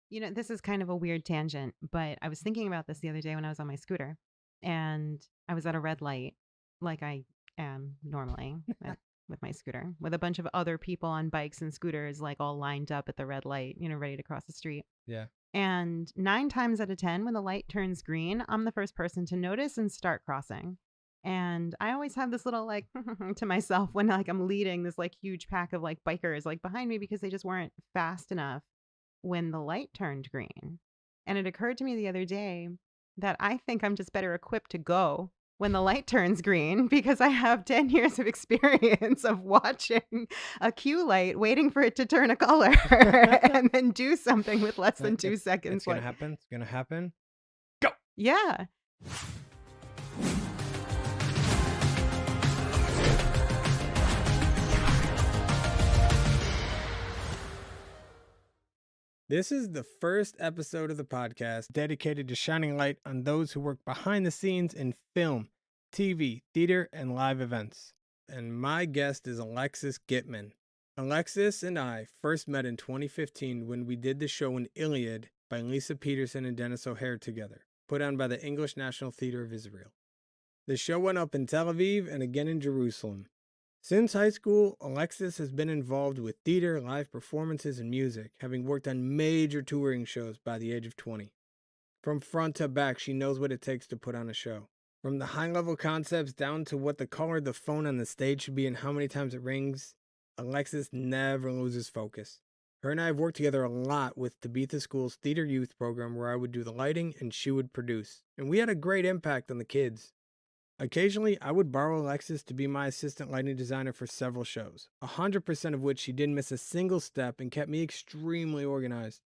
This is kind of a weird tangent, but I was thinking about this the other day when I was on my scooter and I was at a red light, like I am normally with my scooter, with a bunch of other people on bikes and scooters, like all lined up at the red light, ready to cross the street. Yeah. And 9 times out of 10, when the light turns green, I'm the first person to notice and start crossing. And I always have this little like to myself when like I'm leading this like huge pack of like bikers like behind me because they just weren't fast enough when the light turned green. And it occurred to me the other day that I think I'm just better equipped to go when the light turns green because I have 10 years of experience of watching a cue light, waiting for it to turn a color and then do something with less than 2 seconds. It's going to happen. It's going to happen. Go. Yeah. This is the first episode of the podcast dedicated to shining light on those who work behind the scenes in film, TV, theater, and live events. And my guest is Alexis Gitman. Alexis and I first met in 2015 when we did the show in Iliad by Lisa Peterson and Dennis O'Hare together, put on by the English National Theater of Israel. The show went up in Tel Aviv and again in Jerusalem. Since high school, Alexis has been involved with theater, live performances, and music, having worked on major touring shows by the age of 20. From front to back, she knows what it takes to put on a show. From the high-level concepts down to what the color of the phone on the stage should be and how many times it rings, Alexis never loses focus. Her and I have worked together a lot with Tabitha School's theater youth program where I would do the lighting and she would produce. And we had a great impact on the kids. Occasionally, I would borrow Alexis to be my assistant lighting designer for several shows, 100% of which she didn't miss a single step and kept me extremely organized.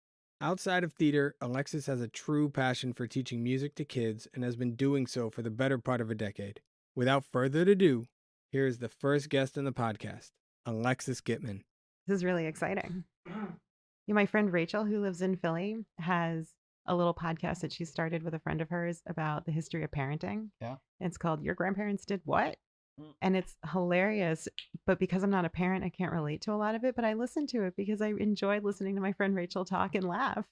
Outside of theater, Alexis has a true passion for teaching music to kids and has been doing so for the better part of a decade. Without further ado, here is the first guest on the podcast, Alexis Gitman. This is really exciting. My friend Rachel, who lives in Philly, has a little podcast that she started with a friend of hers about the history of parenting. Yeah. It's called Your Grandparents Did What? And it's hilarious. But because I'm not a parent, I can't relate to a lot of it. But I listen to it because I enjoy listening to my friend Rachel talk and laugh.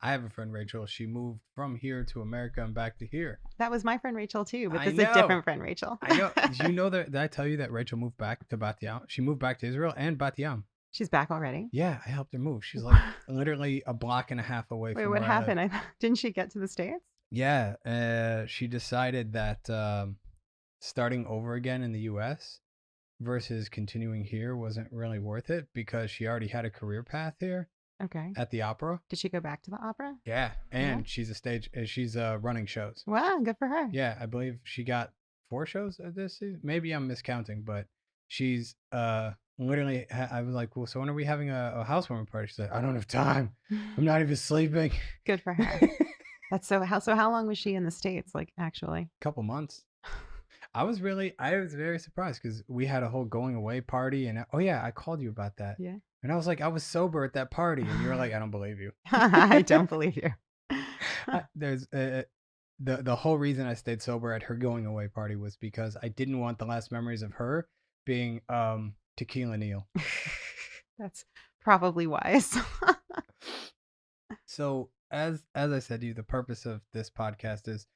I have a friend, Rachel. She moved from here to America and back to here. That was my friend Rachel, too. But this is a different friend, Rachel. I know. Did you know that? Did I tell you that Rachel moved back to Bat Yam? She moved back to Israel and Bat Yam. She's back already? Yeah, I helped her move. She's like literally a block and a half away from where what happened? Didn't she get to the States? Yeah, she decided that starting over again in the U.S. versus continuing here wasn't really worth it because she already had a career path here. Okay. At the opera. Did she go back to the opera? Yeah, and she's running shows. Wow, good for her. Yeah, I believe she got 4 shows at this season. Maybe I'm miscounting, but she's literally, I was like, well, so when are we having a housewarming party? She's like, I don't have time. I'm not even sleeping. Good for her. That's so how long was she in the States, like, actually? A couple months. I was very surprised because we had a whole going away party and I called you about that. Yeah. And I was like, I was sober at that party. And you were like, I don't believe you. I don't believe you. There's the whole reason I stayed sober at her going away party was because I didn't want the last memories of her being Tequila Neal. That's probably wise. So as I said to you, the purpose of this podcast is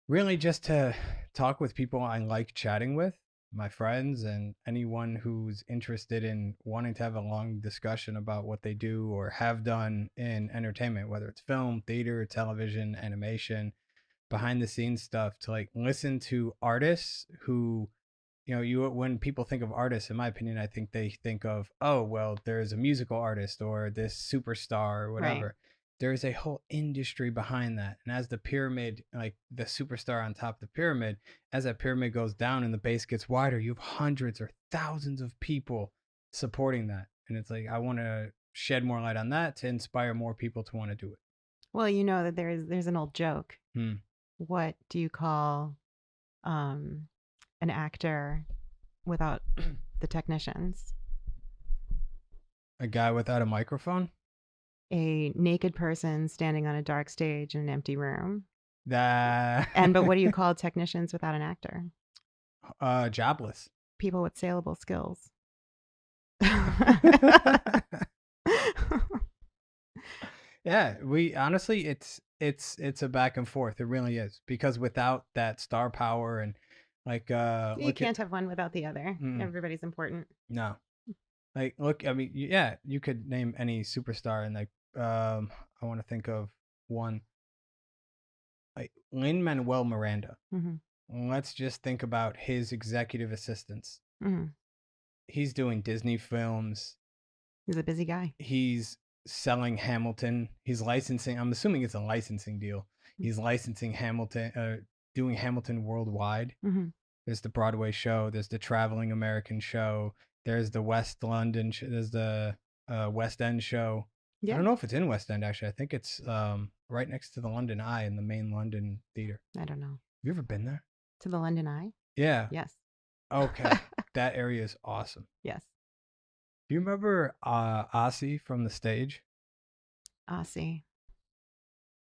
really just to talk with people I like chatting with, my friends and anyone who's interested in wanting to have a long discussion about what they do or have done in entertainment, whether it's film, theater, television, animation, behind the scenes stuff, to like listen to artists who, when people think of artists, in my opinion, I think they think of, oh, well, there's a musical artist or this superstar or whatever. Right. There's a whole industry behind that. And as the pyramid, like the superstar on top of the pyramid, as that pyramid goes down and the base gets wider, you have hundreds or thousands of people supporting that. And it's like, I want to shed more light on that to inspire more people to want to do it. Well, you know that there's an old joke. What do you call an actor without the technicians? A guy without a microphone? A naked person standing on a dark stage in an empty room. But what do you call technicians without an actor? Jobless. People with saleable skills. Yeah, we honestly, it's a back and forth. It really is, because without that star power and like You look at can't have one without the other. mm, Everybody's important. no, like look. I mean, yeah, you could name any superstar, and like I want to think of one like Lin Manuel Miranda. Hmm. Let's just think about his executive assistants. Hmm. He's doing Disney films. He's a busy guy. He's selling Hamilton. He's licensing. I'm assuming it's a licensing deal. He's licensing Hamilton, doing Hamilton worldwide. Hmm. There's the Broadway show. There's the Traveling American show. There's the West London. There's the West End show. I Yeah, don't know if it's in West End actually. I think it's right next to the London Eye in the main London theater. I don't know. Have you ever been there? To the London Eye? Yeah. Yes. Okay. That area is awesome. Yes. Do you remember Aussie from the stage? Aussie.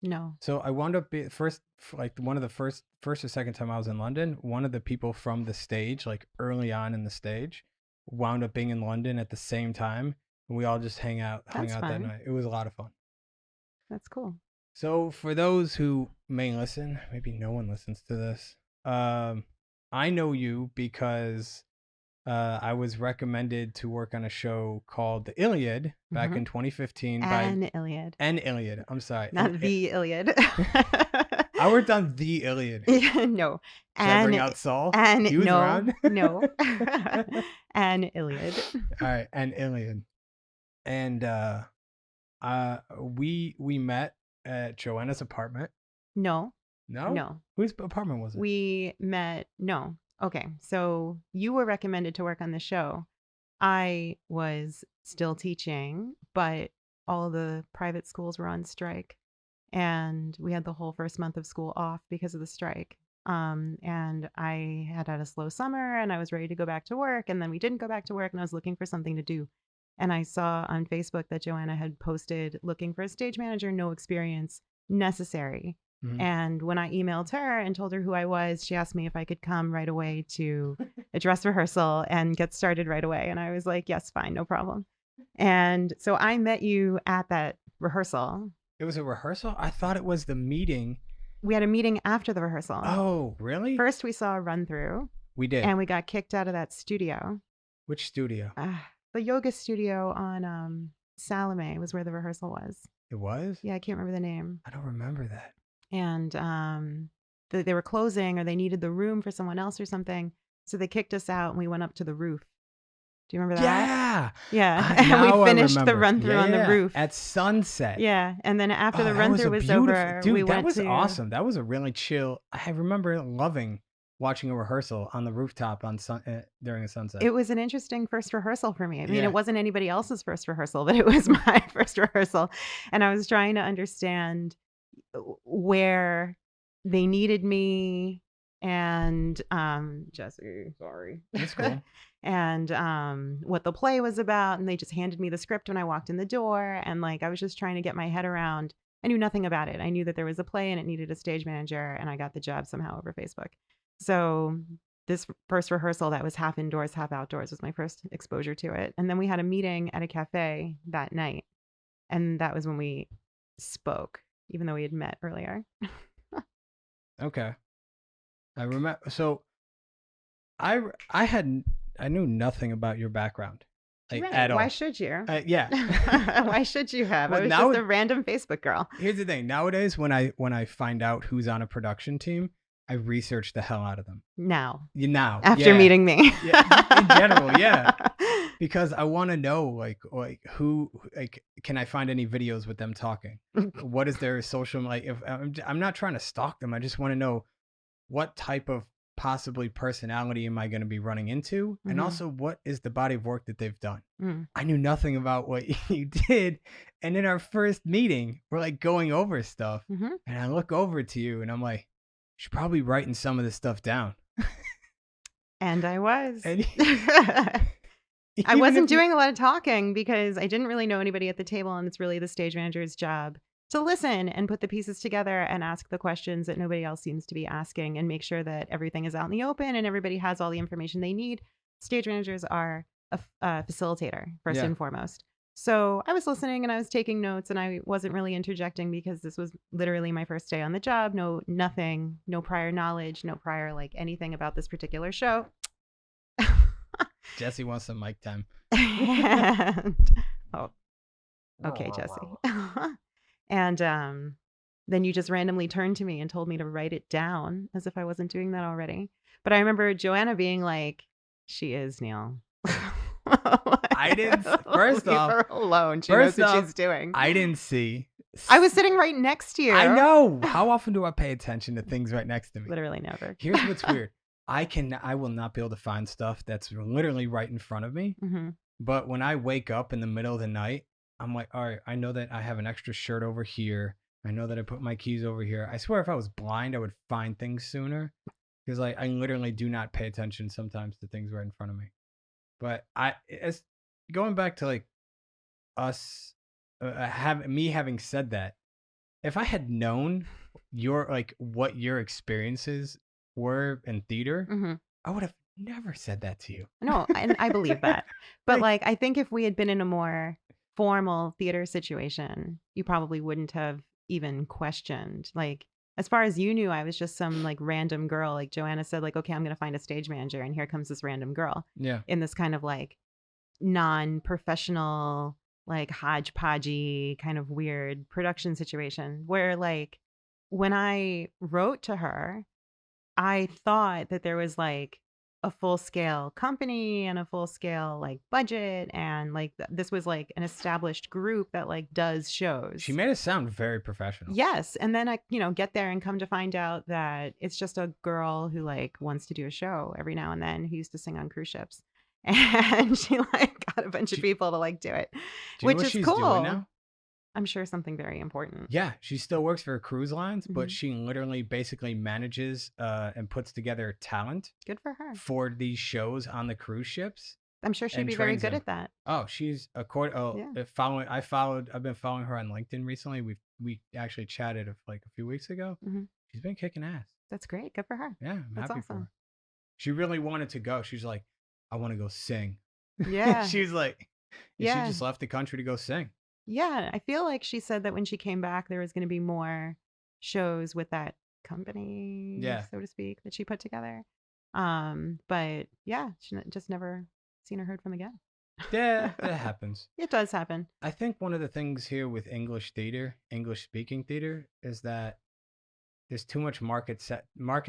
No. So I wound up first, like one of the first or second time I was in London. One of the people from the stage, like early on in the stage, wound up being in London at the same time, and we all just hung out That's that fun. night. It was a lot of fun. That's cool. So for those who may listen, maybe no one listens to this. I know you because I was recommended to work on a show called The Iliad back Mhm. in 2015 An Iliad. An Iliad. I'm sorry. Not the Iliad. I worked on The Iliad. Yeah, no. Should I bring out Saul? And He was no, around? no. An Iliad. All right, An Iliad. And we met at Joanna's apartment. No, No? no. Whose apartment was it? We met. No. Okay. So you were recommended to work on the show. I was still teaching, but all the private schools were on strike. And we had the whole first month of school off because of the strike. And I had a slow summer and I was ready to go back to work. And then we didn't go back to work and I was looking for something to do. And I saw on Facebook that Joanna had posted looking for a stage manager, no experience necessary. Mhm. And when I emailed her and told her who I was, she asked me if I could come right away to a dress rehearsal and get started right away. And I was like, yes, fine, no problem. And so I met you at that rehearsal. It was a rehearsal? I thought it was the meeting. We had a meeting after the rehearsal. Oh, really? First, we saw a run through We did. and we got kicked out of that studio. Which studio? The yoga studio on Salome was where the rehearsal was. It was? Yeah, I can't remember the name. I don't remember that. And they were closing or they needed the room for someone else or something. So they kicked us out and we went up to the roof. Do you remember that? Yeah. Yeah. And Now we I finished the remember. run through on the Yeah, roof. at sunset. Yeah. And then after Oh, the that run was through a was beautiful over, dude, we that went was to awesome. That was a really chill. I remember loving watching a rehearsal on the rooftop on during the sunset. It was an interesting first rehearsal for me. I mean, Yeah. it wasn't anybody else's first rehearsal, but it was my first rehearsal. And I was trying to understand where they needed me and Jesse, sorry. That's cool. And what the play was about. And they just handed me the script when I walked in the door. And like I was just trying to get my head around. I knew nothing about it. I knew that there was a play and it needed a stage manager, and I got the job somehow over Facebook. So this first rehearsal that was half indoors, half outdoors was my first exposure to it. And then we had a meeting at a cafe that night. And that was when we spoke, even though we had met earlier. Okay. I remember. So I knew nothing about your background, like Right. at all. Why should you? Yeah. Why should you have? Well, I was now just a random Facebook girl. Here's the thing. Nowadays, when I find out who's on a production team, I research the hell out of them. Now. After Meeting me. Yeah, in general, yeah. Because I want to know like who, like, can I find any videos with them talking? What is their social, like, if I'm not trying to stalk them, I just want to know what type of possibly personality am I going to be running into, and also what is the body of work that they've done. I knew nothing about what you did, and in our first meeting we're like going over stuff, and I look over to you and I'm like, you should probably writing some of this stuff down. And I was. And I wasn't doing a lot of talking because I didn't really know anybody at the table, and it's really the stage manager's job to listen and put the pieces together and ask the questions that nobody else seems to be asking and make sure that everything is out in the open and everybody has all the information they need. Stage managers are a facilitator first and foremost. So I was listening and I was taking notes and I wasn't really interjecting because this was literally my first day on the job. Nothing, no prior knowledge, no prior like anything about this particular show. Jesse wants some mic time. And, oh, okay, Jesse. And then you just randomly turned to me and told me to write it down as if I wasn't doing that already. But I remember Joanna being like, "She is, Neil." I didn't. First Leave off, her alone. She knows what she's doing. I didn't see. I was sitting right next to you. I know. How often do I pay attention to things right next to me? Literally never. Here's what's weird. I will not be able to find stuff that's literally right in front of me. Mm-hmm. But when I wake up in the middle of the night, I'm like, all right, I know that I have an extra shirt over here. I know that I put my keys over here. I swear if I was blind, I would find things sooner. Because like I literally do not pay attention sometimes to things right in front of me. But it's going back to like us having said that, if I had known what your experiences were in theater, Mm-hmm. I would have never said that to you. No, and I believe that. But Like- like I think if we had been in a more formal theater situation, you probably wouldn't have even questioned. Like as far as you knew, I was just some like random girl. Like Joanna said, like, okay, I'm gonna find a stage manager, and here comes this random girl Yeah. in this kind of like non-professional, like hodgepodgey kind of weird production situation where like when I wrote to her, I thought that there was like a full scale company and a full scale like budget and like this was like an established group that like does shows. She made it sound very professional. Yes, and then I, get there and come to find out that it's just a girl who like wants to do a show every now and then who used to sing on cruise ships. And she like got a bunch of people to like do it, Do you which know what is she's cool. doing now? I'm sure something very important. Yeah, she still works for cruise lines, but Mhm. she literally basically manages and puts together talent Good for her. for these shows on the cruise ships. I'm sure she'd and be very trains good them. at that. Oh, she's Yeah. I've been following her on LinkedIn recently. We actually chatted like a few weeks ago. Mhm. She's been kicking ass. That's great. Good for her. Yeah, I'm That's happy for awesome. her. She really wanted to go. She's like, I want to go sing. Yeah. She's like, and Yeah. she just left the country to go sing. Yeah, I feel like she said that when she came back, there was going to be more shows with that company, Yeah. so to speak, that she put together. But yeah, she just never seen or heard from again. Yeah, that happens. It does happen. I think one of the things here with English speaking theater, is that there's too much market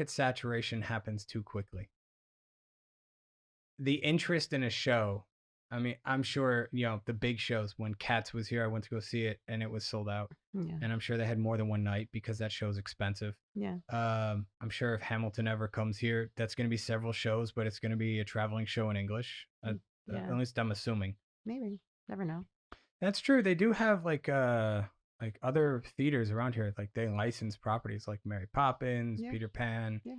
saturation happens too quickly. The interest in a show, I mean, I'm sure, the big shows, when Cats was here, I went to go see it and it was sold out. Yeah. And I'm sure they had more than one night because that show's expensive. Yeah. I'm sure if Hamilton ever comes here, that's going to be several shows, but it's going to be a traveling show in English. Yeah. At least I'm assuming. Maybe. Never know. That's true. They do have like other theaters around here. Like they license properties like Mary Poppins, Yeah. Peter Pan. Yeah.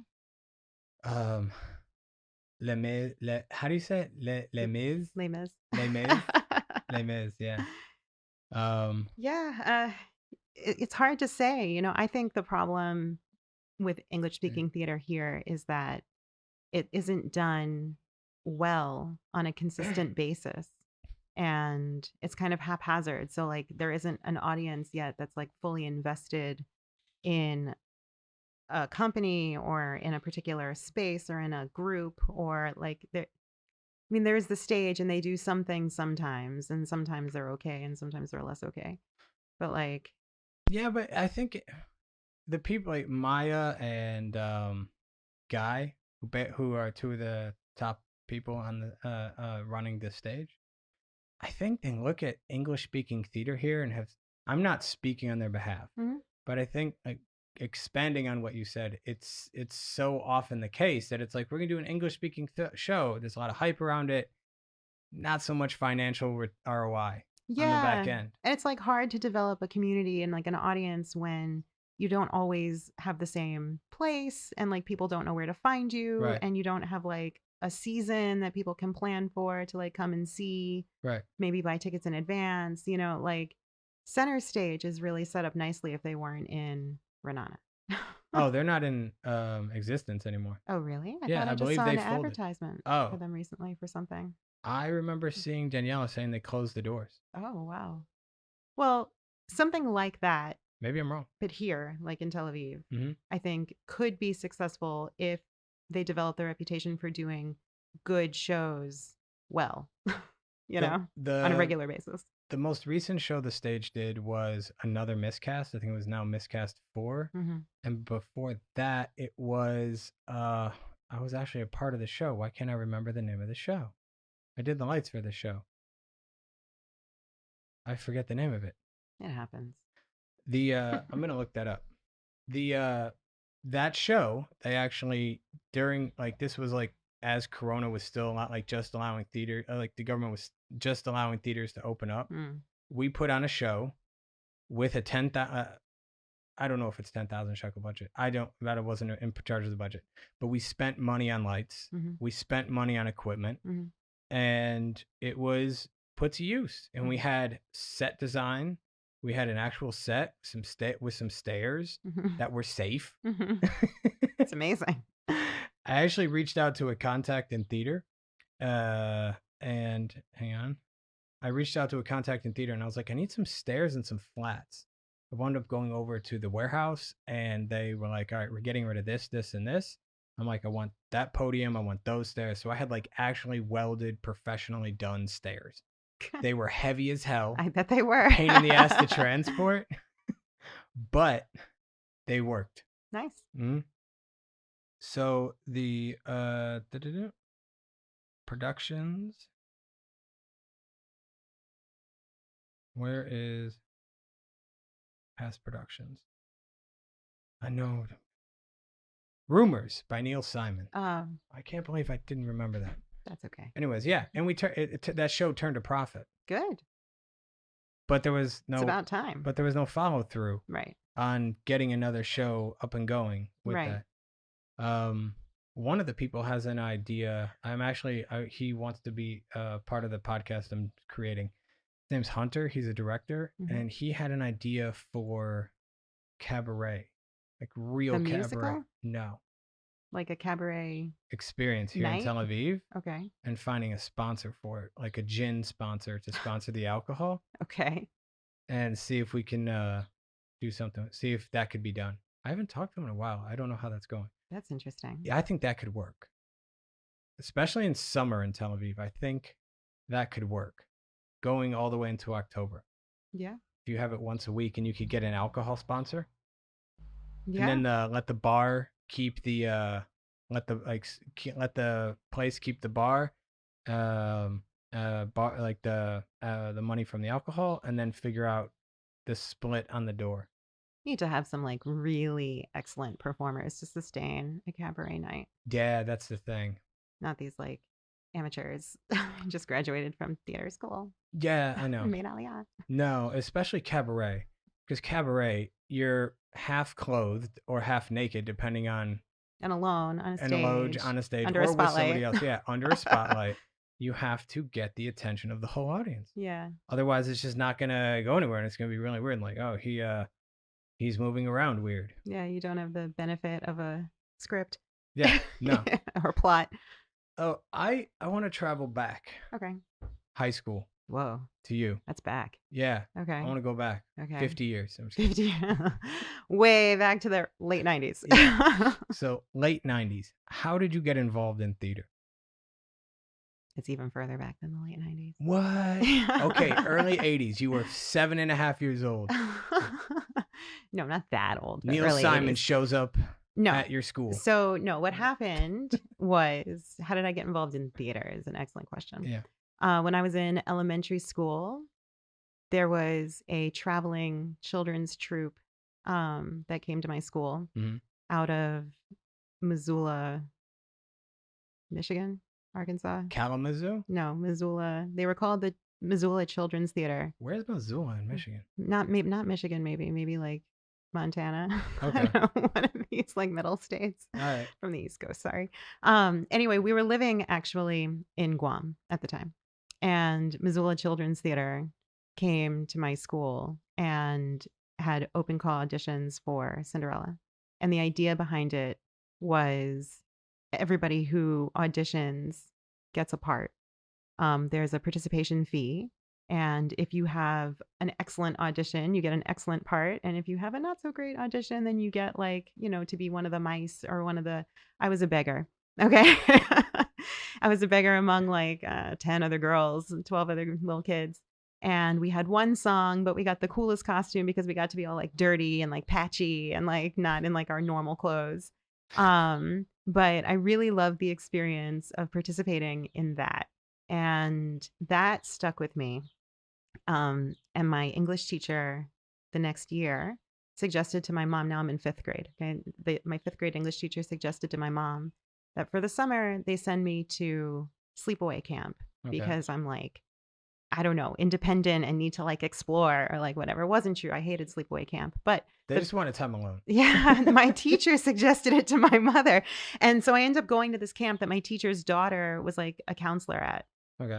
How do you say it? Les Mis? Les Mis. Les Mis? Les Mis, yeah. Yeah. It's hard to say. I think the problem with English speaking theater here is that it isn't done well on a consistent basis. And it's kind of haphazard. So like there isn't an audience yet that's like fully invested in a company or in a particular space or in a group or like there's the stage and they do some things sometimes and sometimes they're okay and sometimes they're less okay. But like yeah, but I think the people like Maya and Guy, who are two of the top people on the running the stage, I think they look at English speaking theater here and I'm not speaking on their behalf, but I think like expanding on what you said, it's so often the case that it's like, we're going to do an English speaking show. There's a lot of hype around it. Not so much financial ROI on the back end. And it's like hard to develop a community and like an audience when you don't always have the same place and like people don't know where to find you. Right. And you don't have like a season that people can plan for to like come and see. Right. Maybe buy tickets in advance. Like Center Stage is really set up nicely if they weren't in Renana. Oh, they're not in existence anymore. Oh, really? Yeah, thought I I just believe saw they an folded. advertisement Oh. for them recently for something. I remember seeing Daniela saying they closed the doors. Oh, wow. Well, something like that, Maybe I'm wrong. but here, like in Tel Aviv, Mhm. I think could be successful if they develop their reputation for doing good shows well, The on a the regular basis. the most recent show the stage did was another miscast. I think it was now miscast 4. Hmm. And before that it was I was actually a part of the show. Why can't I remember the name of the show? I did the lights for the show. I forget the name of it. It happens. The I'm going to look that up. The that show, they actually during like this was like as Corona was still not like just allowing theater like the government was just allowing theaters to open up. Mm. We put on a show with a 10,000 I don't know if it's 10,000 shekel budget. I don't that I wasn't in charge of the budget. But we spent money on lights. Hmm. We spent money on equipment, Hmm. and it was put to use. And we Hmm. had set design. We had an actual set, with some stairs Hmm. that were safe. Hmm. It's amazing. I actually reached out to a contact in theater, and hang on. I reached out to a contact in theater and I was like, I need some stairs and some flats. I wound up going over to the warehouse and they were like, all right, we're getting rid of this, this, and this. I'm like, I want that podium. I want those stairs. So I had like actually welded, professionally done stairs. They were heavy as hell, I bet they were. pain in the ass to transport, but they worked. Nice. Mm-hmm. So the productions. Where is past productions? I know. Rumors by Neil Simon. I can't believe I didn't remember that. That's okay. Anyways, yeah, and that show turned a profit, Good. but there was It's no about time. but there was no follow through Right. on getting another show up and going with Right. that. One of the people has an idea. He wants to be part of the podcast I'm creating. His name's Hunter. He's a director, Mhm. and he had an idea for cabaret, like real The cabaret. musical? No, Like a cabaret experience here in night? Tel Aviv, Okay. and finding a sponsor for it, like a gin sponsor to sponsor the alcohol, Okay. and see if we can do something. See if that could be done. I haven't talked to him in a while. I don't know how that's going. That's interesting. Yeah, I think that could work, especially in summer in Tel Aviv. I think that could work, going all the way into October. Yeah. If you have it once a week, and you could get an alcohol sponsor, Yeah. and then let the bar keep the let the place keep the bar, bar like the money from the alcohol, and then figure out the split on the door. You need to have some like really excellent performers to sustain a cabaret night. Yeah, that's the thing. Not these like amateurs just graduated from theater school. Yeah, I know. Made Aliyah. No, especially cabaret, because cabaret, you're half clothed or half naked, depending on And alone on a and alone stage. on a stage Under or a with somebody spotlight. else. Yeah, under a spotlight. You have to get the attention of the whole audience. Yeah. Otherwise, it's just not gonna go anywhere, and it's gonna be really weird. Like, oh, he's moving around weird. Yeah, you don't have the benefit of a script. Yeah, no. Or plot. Oh, I want to travel back. Okay. High school. Whoa. To you. That's back. Yeah. Okay. I want to go back. Okay. 50 years. 50. Way back to the late 90s. Yeah. So late 90s. How did you get involved in theater? It's even further back than the late 90s. What? Okay, early 80s. You were 7.5 years old. No, not that old. Neil Simon 80s. shows up at your school. So, no, what happened was, how did I get involved in theater is an excellent question. Yeah. When I was in elementary school, there was a traveling children's troupe that came to my school out of Missoula, Michigan, Arkansas. Kalamazoo? No, Missoula. They were called the Missoula Children's Theater. Where's Missoula in Michigan? Not Michigan, maybe like Montana. Okay. I don't know, one of these like middle states. All right. From the East Coast, sorry. Anyway, we were living actually in Guam at the time. And Missoula Children's Theater came to my school and had open call auditions for Cinderella. And the idea behind it was everybody who auditions gets a part there's a participation fee. And if you have an excellent audition, you get an excellent part. And if you have a not so great audition, then you get like, to be one of the mice or I was a beggar. Okay. I was a beggar among like 10 other girls, 12 other little kids. And we had one song, but we got the coolest costume because we got to be all like dirty and like patchy and like not in like our normal clothes. But I really loved the experience of participating in that. And that stuck with me. And my English teacher the next year suggested to my mom, now I'm in fifth grade. Okay. My fifth grade English teacher suggested to my mom that for the summer they send me to sleepaway camp because I'm like, I don't know, independent and need to like explore or like whatever. It wasn't true. I hated sleepaway camp, but they just wanted time alone. Yeah, my teacher suggested it to my mother. And so I ended up going to this camp that my teacher's daughter was like a counselor at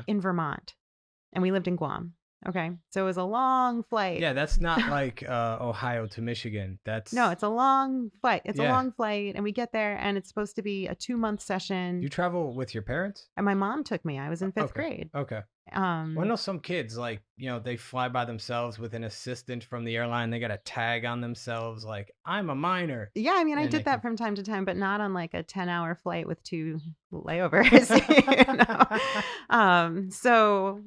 in Vermont. And we lived in Guam. Okay. So it was a long flight. Yeah, that's not like Ohio to Michigan. No, it's a long flight. It's a long flight. And we get there and it's supposed to be a 2-month session. You travel with your parents? And my mom took me. I was in fifth grade. Okay. Well, I know some kids, like, they fly by themselves with an assistant from the airline. They got a tag on themselves like, I'm a minor. Yeah, I mean, I did that from time to time, but not on like a 10-hour flight with 2 layovers. So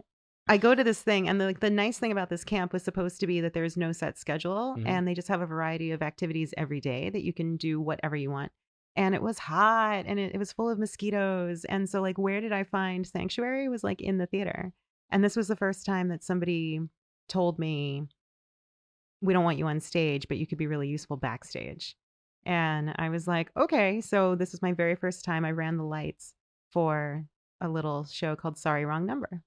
I go to this thing, and the nice thing about this camp was supposed to be that there's no set schedule, and they just have a variety of activities every day that you can do whatever you want. And it was hot, and it was full of mosquitoes. And so like, where did I find sanctuary was like in the theater. And this was the first time that somebody told me, we don't want you on stage, but you could be really useful backstage. And I was like, okay. So this was my very first time I ran the lights for a little show called Sorry, Wrong Number.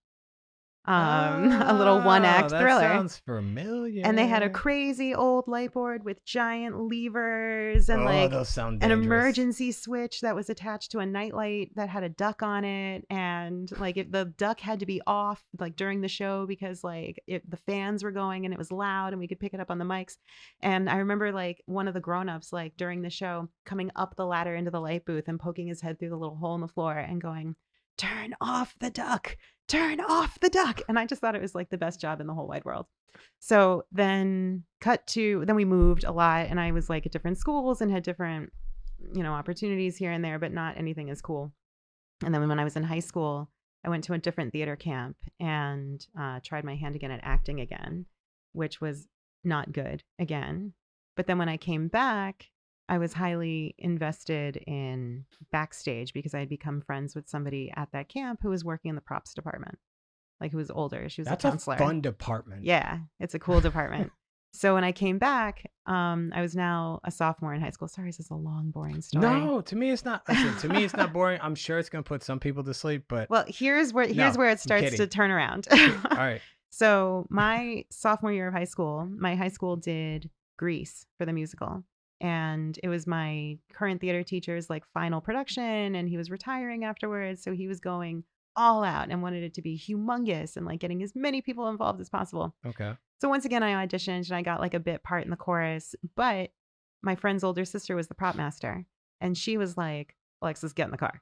A little 1-act thriller. That sounds familiar. And they had a crazy old light board with giant levers and like those sound an dangerous. Emergency switch that was attached to a nightlight that had a duck on it. And like the duck had to be off like during the show because like the fans were going and it was loud and we could pick it up on the mics. And I remember like one of the grownups like during the show coming up the ladder into the light booth and poking his head through the little hole in the floor and going, "Turn off the duck. Turn off the duck." And I just thought it was like the best job in the whole wide world. So then then we moved a lot and I was like at different schools and had different, opportunities here and there, but not anything as cool. And then when I was in high school, I went to a different theater camp and tried my hand again at acting again, which was not good again. But then when I came back, I was highly invested in backstage because I had become friends with somebody at that camp who was working in the props department, like who was older. She was a counselor. That's a fun department. Yeah, it's a cool department. So when I came back, I was now a sophomore in high school. Sorry, this is a long, boring story. No, to me it's not. Listen, to me it's not boring. I'm sure it's gonna put some people to sleep, but well, here's where it starts to turn around. All right. So my sophomore year of high school, my high school did Grease for the musical. And it was my current theater teacher's like final production and he was retiring afterwards. So he was going all out and wanted it to be humongous and like getting as many people involved as possible. Okay. So once again, I auditioned and I got like a bit part in the chorus, but my friend's older sister was the prop master and she was like, "Alexis, get in the car."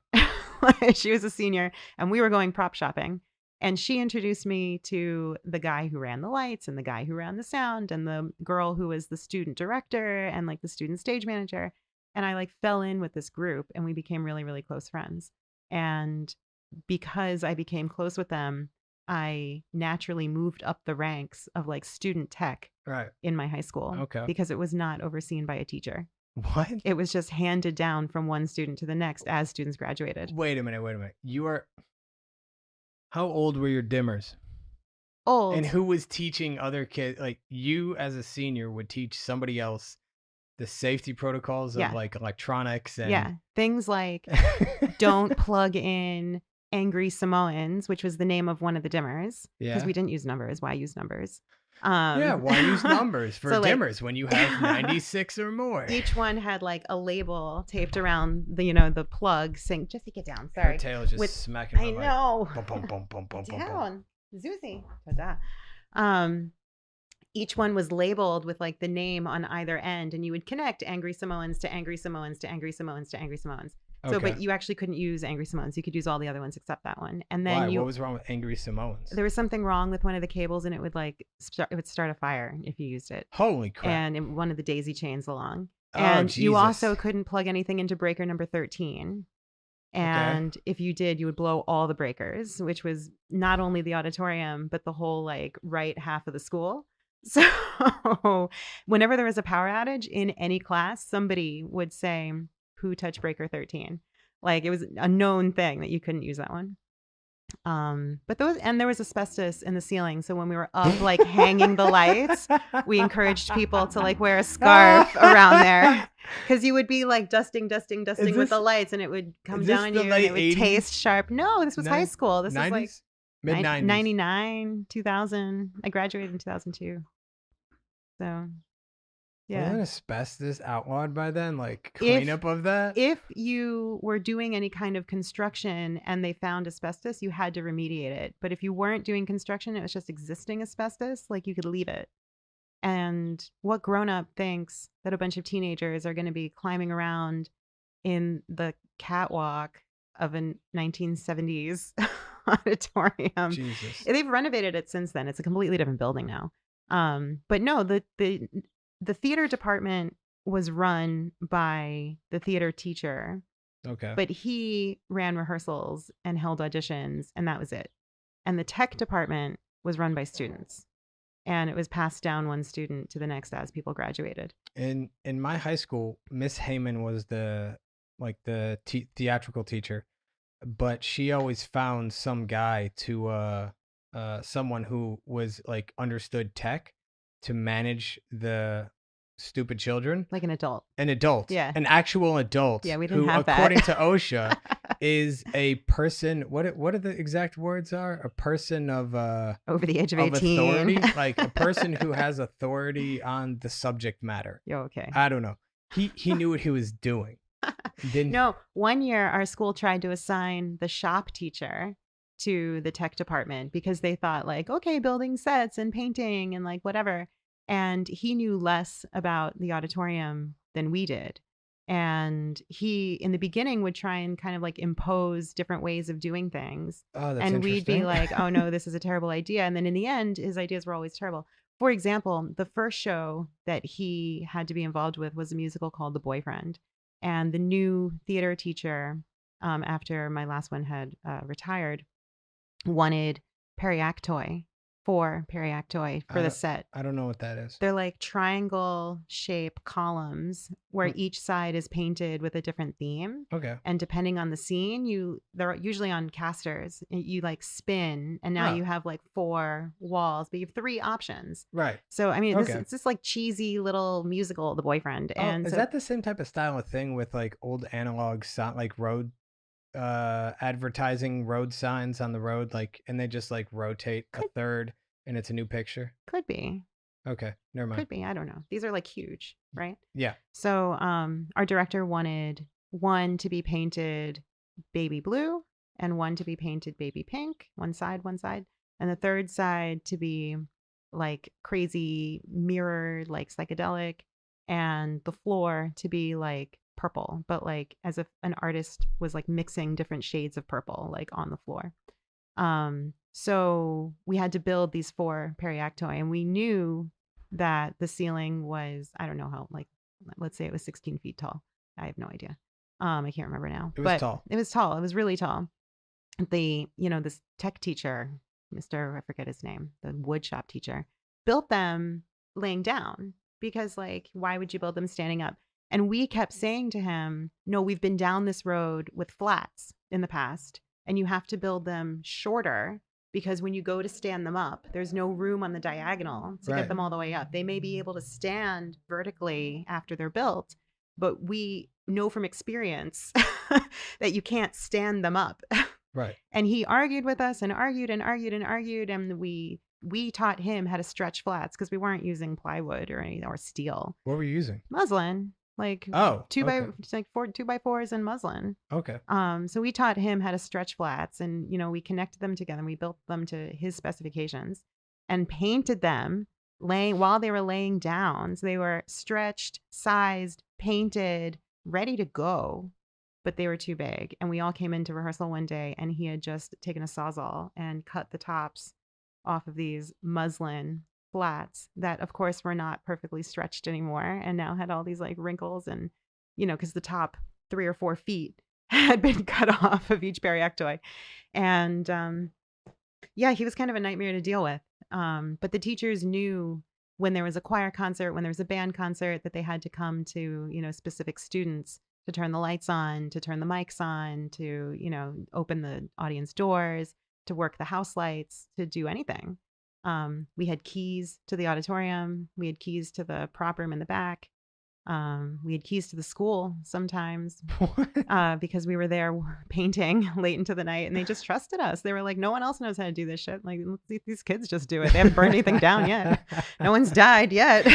She was a senior and we were going prop shopping. And she introduced me to the guy who ran the lights and the guy who ran the sound and the girl who was the student director and like the student stage manager. And I like fell in with this group and we became really, really close friends. And because I became close with them, I naturally moved up the ranks of like student tech in my high school. Okay. Because it was not overseen by a teacher. What? It was just handed down from one student to the next as students graduated. Wait a minute. How old were your dimmers? Old. And who was teaching other kids? Like you as a senior would teach somebody else the safety protocols of like electronics and things like don't plug in Angry Samoans, which was the name of one of the dimmers because we didn't use numbers. Why use numbers? Why use numbers for dimmers when you have 96 or more? Each one had like a label taped around the plug saying, "Jesse, get down." Sorry. Her tail is just smacking my I know. Bum, bum, bum, bum, bum, down. Zuzi. Ta-da. Each one was labeled with like the name on either end and you would connect Angry Samoans to Angry Samoans to Angry Samoans to Angry Samoans. So, Okay. but you actually couldn't use Angry Simone's. You could use all the other ones except that one. And Why? then What was wrong with Angry Simone's? there was something wrong with one of the cables, and it would it would start a fire if you used it. Holy crap. And one of the daisy chains along. Oh, And you Jesus. also couldn't plug anything into breaker number 13. Okay. And if you did, you would blow all the breakers, which was not only the auditorium, but the whole like right half of the school. So whenever there was a power outage in any class, somebody would say, "Who touched breaker 13?" Like it was a known thing that you couldn't use that one. But there was asbestos in the ceiling. So when we were up, like hanging the lights, we encouraged people to like wear a scarf around there. Because you would be like dusting with the lights, and it would come down on you, and it would taste sharp. No, this was high school. This was like mid-90s. 99, 2000. I graduated in 2002. So, yeah. Wasn't asbestos outlawed by then? Like cleanup of that? If you were doing any kind of construction and they found asbestos, you had to remediate it. But if you weren't doing construction, it was just existing asbestos, like you could leave it. And what grown-up thinks that a bunch of teenagers are going to be climbing around in the catwalk of a 1970s auditorium? Jesus. They've renovated it since then. It's a completely different building now. But no, the theater department was run by the theater teacher. Okay. But he ran rehearsals and held auditions, and that was it. And the tech department was run by students. And it was passed down one student to the next as people graduated. In my high school, Miss Heyman was the theatrical teacher, but she always found some guy to someone who was like understood tech to manage the stupid children. Like an adult. Yeah. An actual adult. Yeah, we didn't who, have that. according to OSHA, is a person. What are the exact words are? A person of over the age of 18. Authority, like a person who has authority on the subject matter. Yo, okay. I don't know. He knew what he was doing. No, one year our school tried to assign the shop teacher to the tech department because they thought like, okay, building sets and painting and like whatever. And he knew less about the auditorium than we did. And he, in the beginning, would try and kind of like impose different ways of doing things. Oh, that's and we'd be interesting. like, oh no, this is a terrible idea. And then in the end, his ideas were always terrible. For example, the first show that he had to be involved with was a musical called The Boyfriend. And the new theater teacher, after my last one had retired, wanted periactoi for the set. I don't know what that is. They're like triangle shape columns where each side is painted with a different theme. Okay. And depending on the scene, they're usually on casters. You like spin, and now you have like 4 walls, but you have 3 options. Right. So I mean, it's this like cheesy little musical, The Boyfriend. And is that the same type of style of thing with like old analog like road advertising road signs on the road, like, and they just like rotate a third and it's a new picture? Could be. Okay, never mind. Could be. I don't know. These are like huge, right? Yeah. So our director wanted one to be painted baby blue and one to be painted baby pink, one side, and the third side to be like crazy mirrored, like psychedelic, and the floor to be like purple, but like as if an artist was like mixing different shades of purple like on the floor. So we had to build these 4 periactoi, and we knew that the ceiling was, I don't know how, like, let's say it was 16 feet tall. I have no idea. I can't remember now. It was tall. It was tall. It was really tall. This tech teacher, I forget his name, the wood shop teacher, built them laying down because, like, why would you build them standing up? And we kept saying to him, no, we've been down this road with flats in the past, and you have to build them shorter because when you go to stand them up, there's no room on the diagonal to get them all the way up. They may be able to stand vertically after they're built, but we know from experience that you can't stand them up. Right. And he argued with us and argued, and we taught him how to stretch flats because we weren't using plywood or steel. What were you using? Muslin. Like 2x4s and muslin. Okay. So we taught him how to stretch flats, and we connected them together and we built them to his specifications and painted them while they were laying down. So they were stretched, sized, painted, ready to go. but they were too big. And we all came into rehearsal one day, and he had just taken a Sawzall and cut the tops off of these muslin flats that, of course, were not perfectly stretched anymore, and now had all these like wrinkles, and because the top 3 or 4 feet had been cut off of each periactoid. And yeah, he was kind of a nightmare to deal with. But the teachers knew when there was a choir concert, when there was a band concert, that they had to come to, specific students to turn the lights on, to turn the mics on, to, open the audience doors, to work the house lights, to do anything. We had keys to the auditorium. We had keys to the prop room in the back. We had keys to the school sometimes because we were there painting late into the night, and they just trusted us. They were like, no one else knows how to do this shit. Like, these kids just do it. They haven't burned anything down yet. No one's died yet.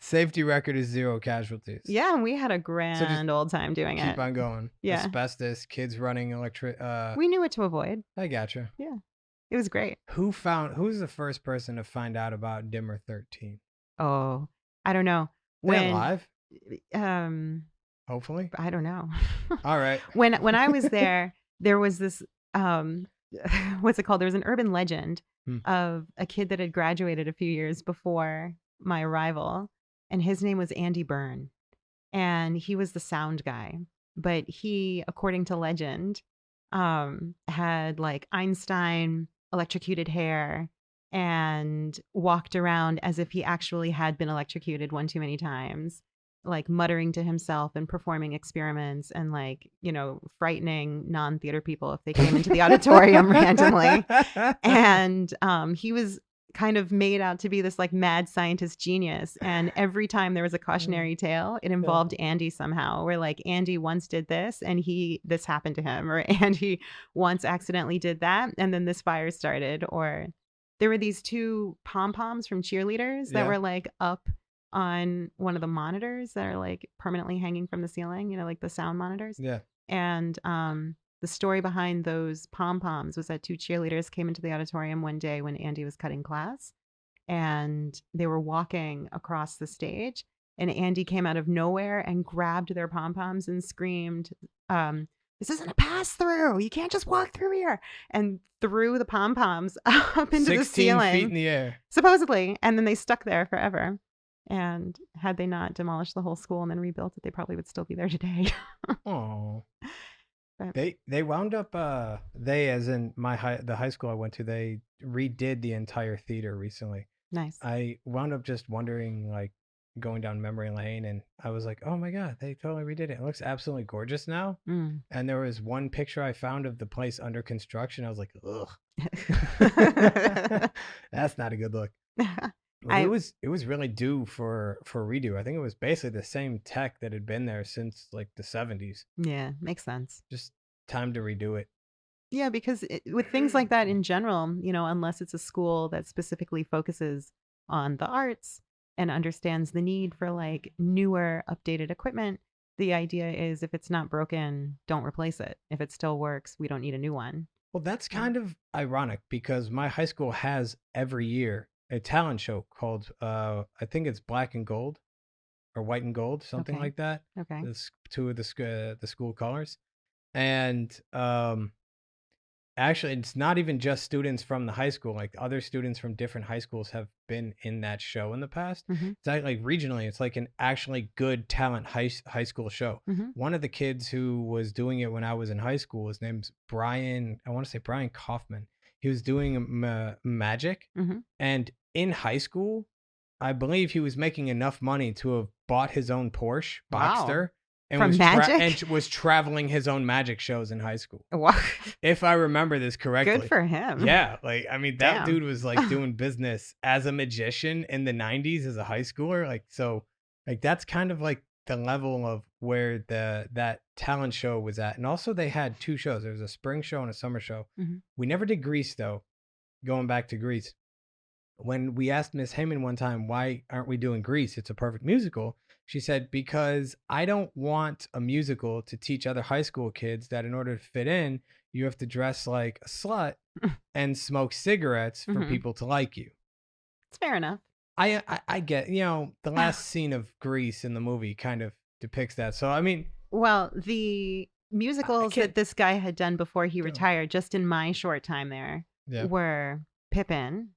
Safety record is 0 casualties. Yeah, and we had a grand old time doing it. Keep on going. Yeah. Asbestos, kids running electric. We knew what to avoid. I gotcha. Yeah. It was great. Who's the first person to find out about Dimmer 13? Oh, I don't know. When live? Hopefully. I don't know. All right. When I was there was this what's it called? There was an urban legend of a kid that had graduated a few years before my arrival, and his name was Andy Byrne, and he was the sound guy. But he, according to legend, had like Einstein electrocuted hair and walked around as if he actually had been electrocuted one too many times, like muttering to himself and performing experiments and like, frightening non-theater people if they came into the auditorium randomly. And he was kind of made out to be this like mad scientist genius. And every time there was a cautionary tale, it involved Andy somehow. Where like, Andy once did this and this happened to him, or Andy once accidentally did that and then this fire started. Or there were these 2 pom-poms from cheerleaders that were like up on one of the monitors that are like permanently hanging from the ceiling, like the sound monitors. Yeah. And the story behind those pom-poms was that 2 cheerleaders came into the auditorium one day when Andy was cutting class, and they were walking across the stage, and Andy came out of nowhere and grabbed their pom-poms and screamed, this isn't a pass-through. You can't just walk through here. And threw the pom-poms up into the ceiling. 16 feet in the air. Supposedly. And then they stuck there forever. And had they not demolished the whole school and then rebuilt it, they probably would still be there today. Oh. They wound up, as in the high school I went to, they redid the entire theater recently. Nice. I wound up just wondering, like, going down memory lane, and I was like, oh my God, they totally redid it. It looks absolutely gorgeous now. And there was one picture I found of the place under construction. I was like, ugh. That's not a good look. It was really due for redo. I think it was basically the same tech that had been there since like the 70s. Yeah, makes sense. Just time to redo it. Yeah, because with things like that in general, unless it's a school that specifically focuses on the arts and understands the need for like newer, updated equipment, the idea is if it's not broken, don't replace it. If it still works, we don't need a new one. Well, that's kind of ironic because my high school has every year a talent show called, I think it's Black and Gold or White and Gold, something like that. Okay. It's 2 of the school colors. And actually, it's not even just students from the high school. Like other students from different high schools have been in that show in the past. It's like regionally, it's like an actually good talent high school show. One of the kids who was doing it when I was in high school, his name's Brian. I want to say Brian Kaufman. He was doing magic, and in high school, I believe he was making enough money to have bought his own Porsche Boxster. And From magic? And was traveling his own magic shows in high school. Wow. If I remember this correctly. Good for him. Yeah. Like, I mean, that Damn. dude was like doing business as a magician in the 90s as a high schooler. Like, so like, that's kind of like the level of where that talent show was at. And also they had 2 shows. There was a spring show and a summer show. We never did Grease though. Going back to Grease. When we asked Miss Heyman one time, why aren't we doing Grease? It's a perfect musical. She said, because I don't want a musical to teach other high school kids that in order to fit in, you have to dress like a slut and smoke cigarettes for people to like you. It's fair enough. I get, the last scene of Grease in the movie kind of depicts that. So, I mean, Well, the I musicals can't. that this guy had done before he Go. retired, just in my short time there, Yeah. were Pippin,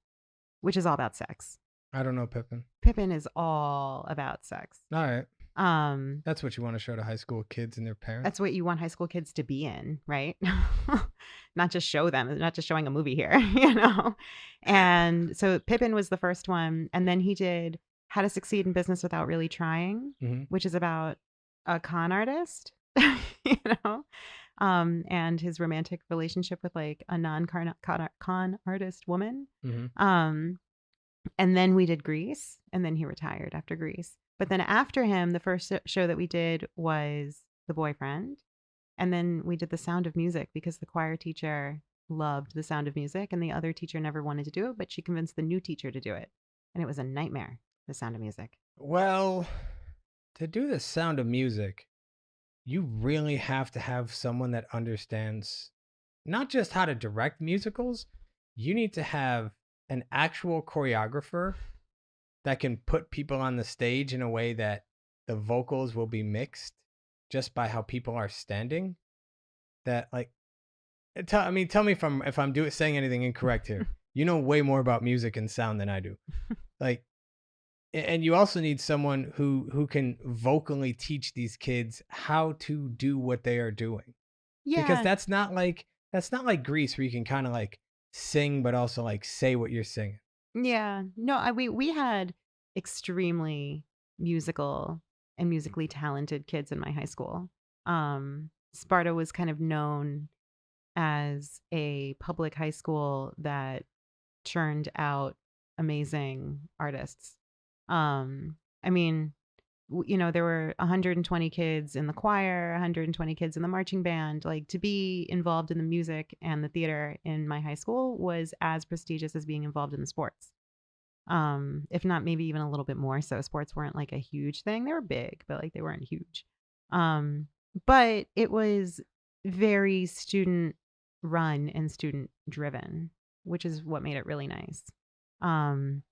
which is all about sex. I don't know Pippin. Pippin is all about sex. All right. Um, That's what you want to show to high school kids and their parents. that's what you want high school kids to be in, right? Not just show them, not just showing a movie here, you know? And so Pippin was the first one. And then he did How to Succeed in Business Without Really Trying, Mhm. which is about a con artist, you know? And his romantic relationship with like a con artist woman. Mhm. And then we did Grease, and then he retired after Grease. But then after him, the first show that we did was The Boyfriend. And then we did The Sound of Music because the choir teacher loved The Sound of Music and the other teacher never wanted to do it, but she convinced the new teacher to do it. And it was a nightmare, The Sound of Music. Well, to do The Sound of Music, you really have to have someone that understands not just how to direct musicals, you need to have an actual choreographer that can put people on the stage in a way that the vocals will be mixed just by how people are standing. That like, tell me if I'm saying anything incorrect here. You know way more about music and sound than I do. Like, and you also need someone who can vocally teach these kids how to do what they are doing, because Yeah. that's not like Grease where you can kind of like sing but also like say what you're singing. Yeah. No, we had extremely musical and musically talented kids in my high school. Sparta was kind of known as a public high school that churned out amazing artists. I mean, there were 120 kids in the choir, 120 kids in the marching band. Like to be involved in the music and the theater in my high school was as prestigious as being involved in the sports. If not maybe even a little bit more so. Sports weren't like a huge thing. They were big, but like they weren't huge. Um, but it was very student run and student driven, which is what made it really nice. Um,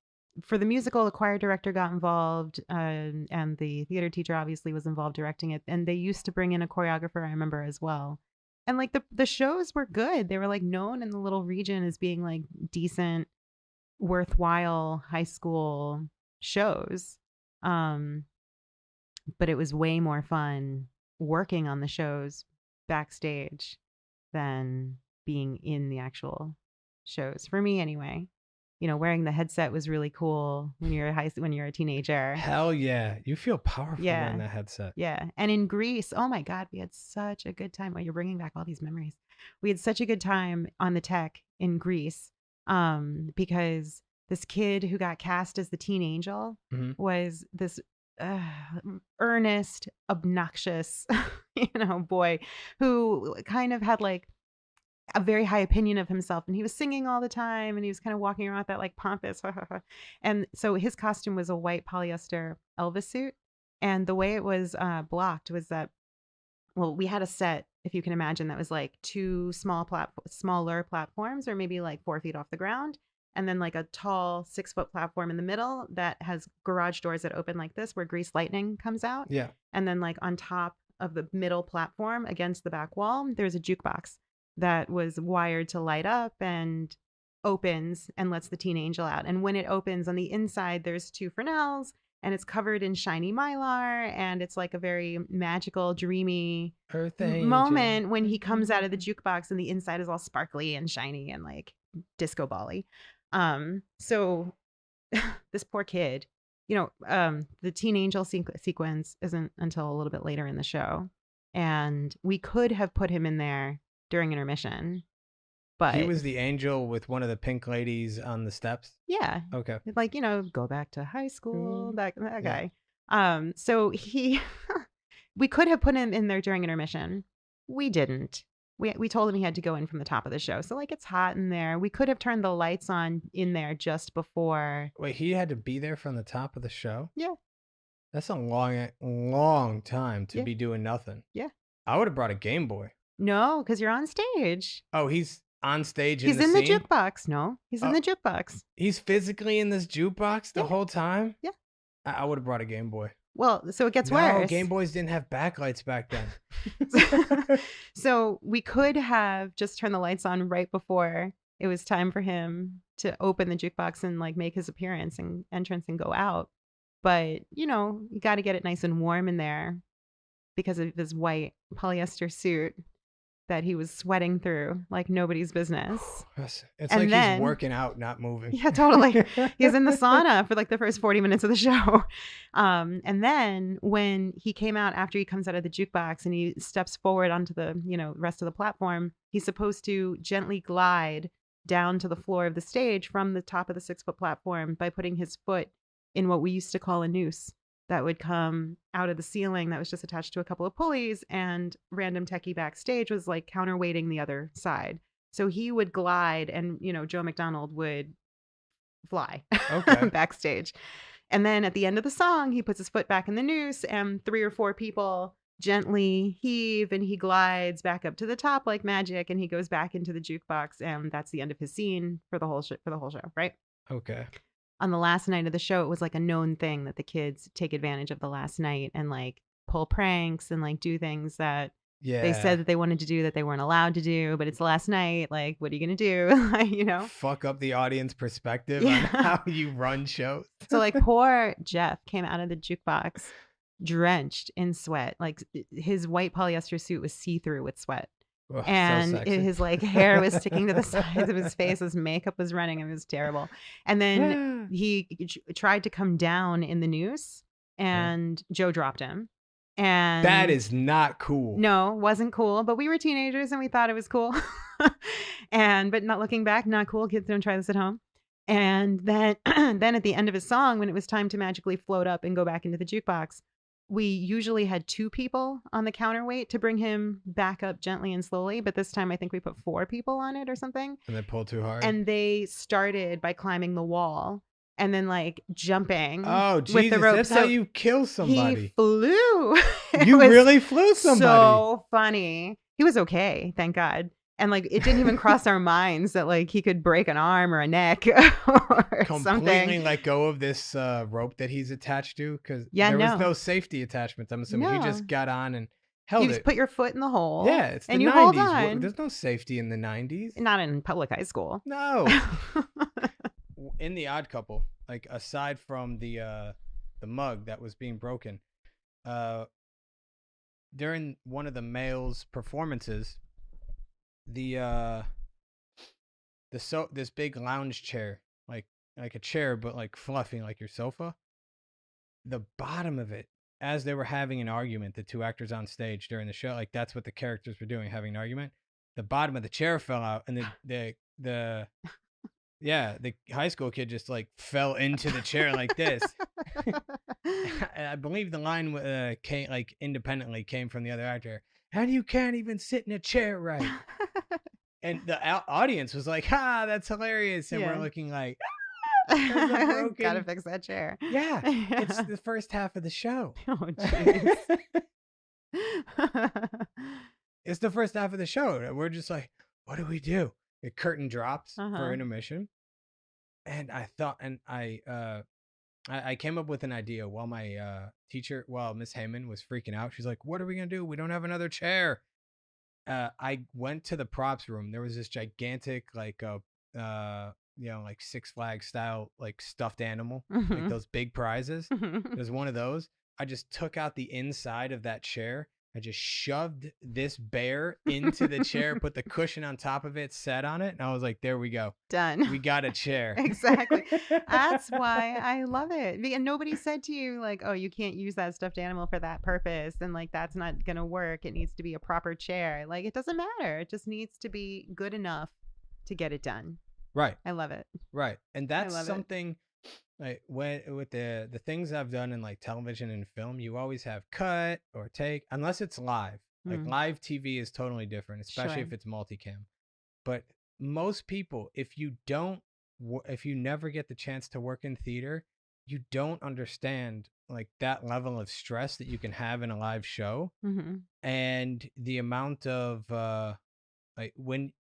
for the musical, the choir director got involved, and the theater teacher obviously was involved directing it. And they used to bring in a choreographer, I remember as well. And like the shows were good. They were like known in the little region as being like decent, worthwhile high school shows. Um, but it was way more fun working on the shows backstage than being in the actual shows for me anyway. Wearing the headset was really cool when you're a teenager. Hell yeah, you feel powerful Yeah. wearing that headset. Yeah. And in Greece, oh my God, we had such a good time. Well, you're bringing back all these memories. We had such a good time on the tech in Greece, because this kid who got cast as the teen angel Mhm. was this uh, earnest, obnoxious, boy who kind of had like a very high opinion of himself, and he was singing all the time, and he was kind of walking around with that like pompous and so his costume was a white polyester Elvis suit, and the way it was blocked was that, well, we had a set, if you can imagine, that was like two smaller platforms, or maybe like 4 feet off the ground, and then like a tall 6 foot platform in the middle that has garage doors that open like this where grease lightning comes out. Yeah. And then like on top of the middle platform against the back wall, there's a jukebox that was wired to light up and opens and lets the teen angel out. And when it opens on the inside, there's two Fresnels, and it's covered in shiny mylar, and it's like a very magical, dreamy Earth angel. moment when he comes out of the jukebox and the inside is all sparkly and shiny and like disco bally. So this poor kid, the teen angel sequence isn't until a little bit later in the show, and we could have put him in there during intermission, but He was the angel with one of the pink ladies on the steps. yeah, Okay. like go back to high school, that Yeah. guy. So he we could have put him in there during intermission. We didn't. We told him he had to go in from the top of the show. So like it's hot in there. We could have turned the lights on in there just before. Wait, he had to be there from the top of the show? Yeah. That's a long time to Yeah. be doing nothing. Yeah. I would have brought a Game Boy. No, because you're on stage. Oh, he's on stage He's in in the the scene? jukebox. No, he's in the jukebox. He's physically in this jukebox the Yeah. whole time? Yeah. I would have brought a Game Boy. Well, so it gets No, worse. Game Boys didn't have backlights back then. So we could have just turned the lights on right before it was time for him to open the jukebox and like make his appearance and entrance and go out. But, you know, you got to get it nice and warm in there because of his white polyester suit that he was sweating through like nobody's business. It's like And he's then, working out, not moving. yeah, totally. He's in the sauna for like the first 40 minutes of the show. And then when he came out after he comes out of the jukebox and he steps forward onto the, you know, rest of the platform, he's supposed to gently glide down to the floor of the stage from the top of the 6-foot platform by putting his foot in what we used to call a noose that would come out of the ceiling that was just attached to a couple of pulleys, and random techie backstage was like counterweighting the other side. So he would glide and, you know, Joe McDonald would fly backstage. And then at the end of the song, he puts his foot back in the noose and 3 or 4 people gently heave and he glides back up to the top like magic and he goes back into the jukebox and that's the end of his scene for the whole show, right? Okay. On the last night of the show, it was like a known thing that the kids take advantage of the last night and like pull pranks and like do things that they said that they wanted to do that they weren't allowed to do, but it's the last night. Like, what are you going to do? You know? Fuck up the audience perspective on how you run shows. So like poor Jeff came out of the jukebox drenched in sweat. Like his white polyester suit was see-through with sweat. Ugh, And so his like hair was sticking to the sides of his face. His makeup was running. It was terrible. And then he tried to come down in the noose, and Joe dropped him. And that is not cool. No, wasn't cool. But we were teenagers and we thought it was cool. But not looking back, not cool. Kids don't try this at home. And then, then at the end of his song, when it was time to magically float up and go back into the jukebox, we usually had 2 people on the counterweight to bring him back up gently and slowly. But this time I think we put 4 people on it or something. And they pulled too hard. And they started by climbing the wall and then like jumping Jesus, with the rope. That's how you kill somebody. He flew. You really flew somebody. So funny. He was okay, thank God. And like it didn't even cross our minds that like he could break an arm or a neck or completely something. let go of this rope that he's attached to because there was no safety attachments. I'm assuming you just got on and held you just put your foot in the hole. Yeah, it's the and 90s. You hold on. There's no safety in the 90s. Not in public high school. No. In The Odd Couple, like aside from the mug that was being broken, during one of the males' performances, this big lounge chair, like a chair but like fluffy like your sofa, the bottom of it, as they were having an argument, the 2 actors on stage during the show, like that's what the characters were doing, having an argument, the bottom of the chair fell out and the high school kid just like fell into the chair like this. I believe the line came like independently came from the other actor, and you can't even sit in a chair right. And the audience was like, "Ha, that's hilarious!" And we're looking like, gotta fix that chair. Yeah, it's the first half of the show. Oh, jeez. It's the first half of the show. We're just like, what do we do? The curtain drops for intermission, and I thought, and I came up with an idea while my teacher, while Miss Heyman was freaking out. She's like, "What are we gonna do? We don't have another chair." I went to the props room. There was this gigantic, like like Six Flags style, like stuffed animal, like those big prizes. There's one of those. I just took out the inside of that chair. I just shoved this bear into the chair, put the cushion on top of it, sat on it, and I was like, there we go. Done. We got a chair. Exactly. That's why I love it. And nobody said to you, like, oh, you can't use that stuffed animal for that purpose. And like, that's not going to work. It needs to be a proper chair. Like, it doesn't matter. It just needs to be good enough to get it done. Right. I love it. Right. And that's something like with the things I've done in like television and film, you always have cut or take, unless it's live. Like live TV is totally different, especially if it's multicam. But most people, if you never get the chance to work in theater, you don't understand like that level of stress that you can have in a live show, and the amount of like when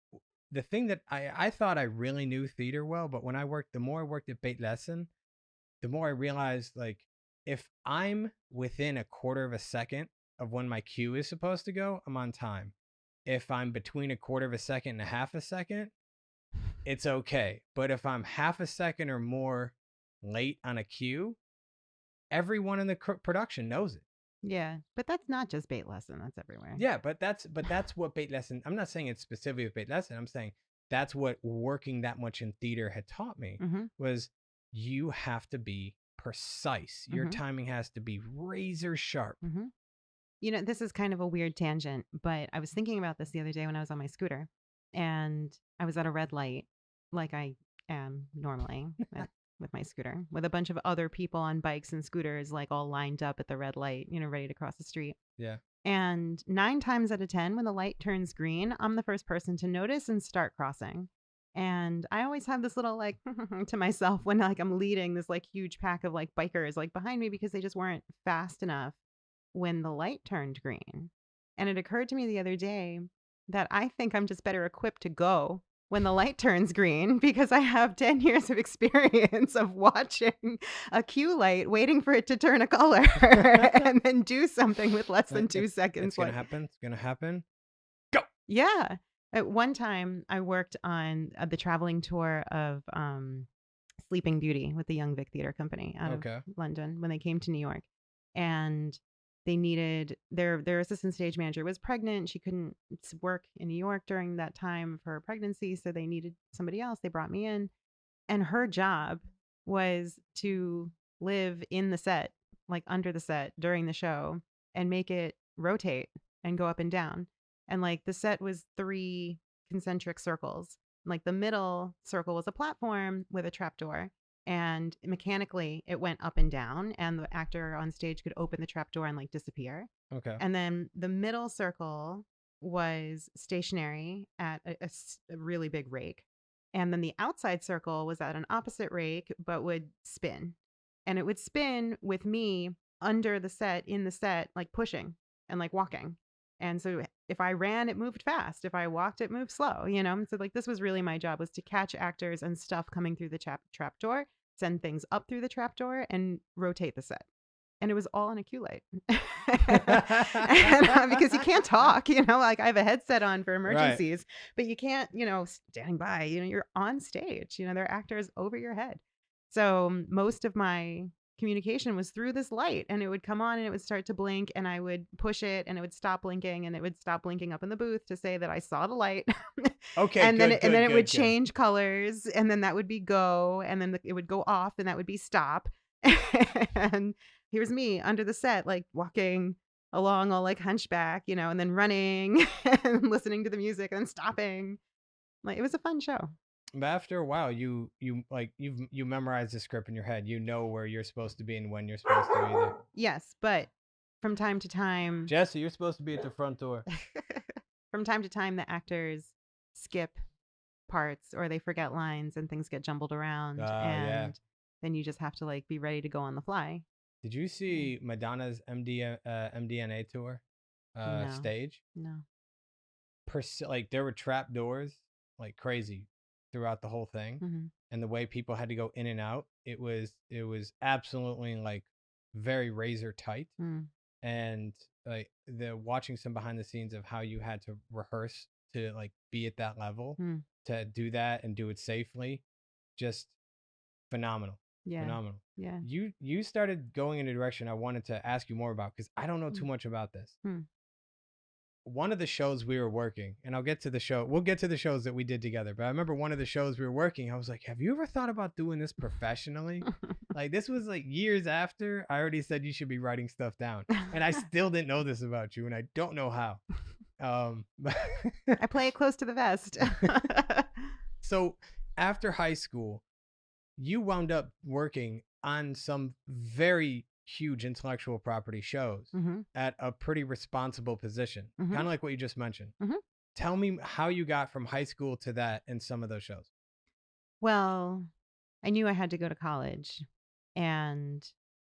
the thing that I thought I really knew theater well, but when the more I worked at Beit Lesson, the more I realized like if I'm within a quarter of a second of when my cue is supposed to go, I'm on time. If I'm between a quarter of a second and a half a second, it's okay. But if I'm half a second or more late on a cue, everyone in the production knows it. Yeah, but that's not just bait lesson. That's everywhere. Yeah, but that's what bait lesson. I'm not saying it's specifically with bait lesson. I'm saying that's what working that much in theater had taught me was you have to be precise. Your timing has to be razor sharp. You know, this is kind of a weird tangent, but I was thinking about this the other day when I was on my scooter, and I was at a red light, like I am normally with my scooter, with a bunch of other people on bikes and scooters, like all lined up at the red light, you know, ready to cross the street. Yeah. And 9 times out of 10, when the light turns green, I'm the first person to notice and start crossing. And I always have this little like to myself when like I'm leading this like huge pack of like bikers like behind me because they just weren't fast enough when the light turned green. And it occurred to me the other day that I think I'm just better equipped to go when the light turns green because I have 10 years of experience of watching a cue light, waiting for it to turn a color and then do something with less than 2 seconds. It's going to happen. It's going to happen. Go. Yeah. At one time, I worked on the traveling tour of Sleeping Beauty with the Young Vic Theatre Company out of London when they came to New York. And they needed their assistant stage manager was pregnant. She couldn't work in New York during that time of her pregnancy, so they needed somebody else. They brought me in, and her job was to live in the set, like under the set during the show, and make it rotate and go up and down. And like the set was 3 concentric circles. Like the middle circle was a platform with a trapdoor. And mechanically, it went up and down, and the actor on stage could open the trapdoor and like disappear. Okay. And then the middle circle was stationary at a really big rake. And then the outside circle was at an opposite rake, but would spin. And it would spin with me under the set, in the set, like pushing and like walking. And so if I ran, it moved fast. If I walked, it moved slow, you know? So like this was really my job, was to catch actors and stuff coming through the trapdoor, send things up through the trapdoor, and rotate the set. And it was all on a cue light. And, because you can't talk, you know, like I have a headset on for emergencies, but you can't, you know, standing by, you know, you're on stage, you know, there are actors over your head. So most of my communication was through this light, and it would come on and it would start to blink, and I would push it and it would stop blinking, and it would stop blinking up in the booth to say that I saw the light. Okay. And then it would change colors, and then that would be go, and then it would go off, and that would be stop. And here's me under the set, like walking along all like hunchback, you know, and then running and listening to the music and then stopping. Like it was a fun show. But after a while, you memorize the script in your head. You know where you're supposed to be and when you're supposed to be there. Yes, but from time to time, Jesse, you're supposed to be at the front door. From time to time, the actors skip parts or they forget lines and things get jumbled around, and then you just have to like be ready to go on the fly. Did you see Madonna's MDNA tour stage? No. Like there were trap doors like crazy throughout the whole thing, and the way people had to go in and out, it was absolutely like very razor tight. And like the watching some behind the scenes of how you had to rehearse to like be at that level to do that and do it safely, just phenomenal. Phenomenal. Yeah. You started going in a direction I wanted to ask you more about because I don't know too much about this. One of the shows we were working, and we'll get to the shows that we did together, but I remember one of the shows we were working, I was like, have you ever thought about doing this professionally? Like this was like years after I already said you should be writing stuff down, and I still didn't know this about you, and I don't know how. I play it close to the vest. So after high school, you wound up working on some very huge intellectual property shows at a pretty responsible position, kind of like what you just mentioned. Tell me how you got from high school to that in some of those shows. Well, I knew I had to go to college, and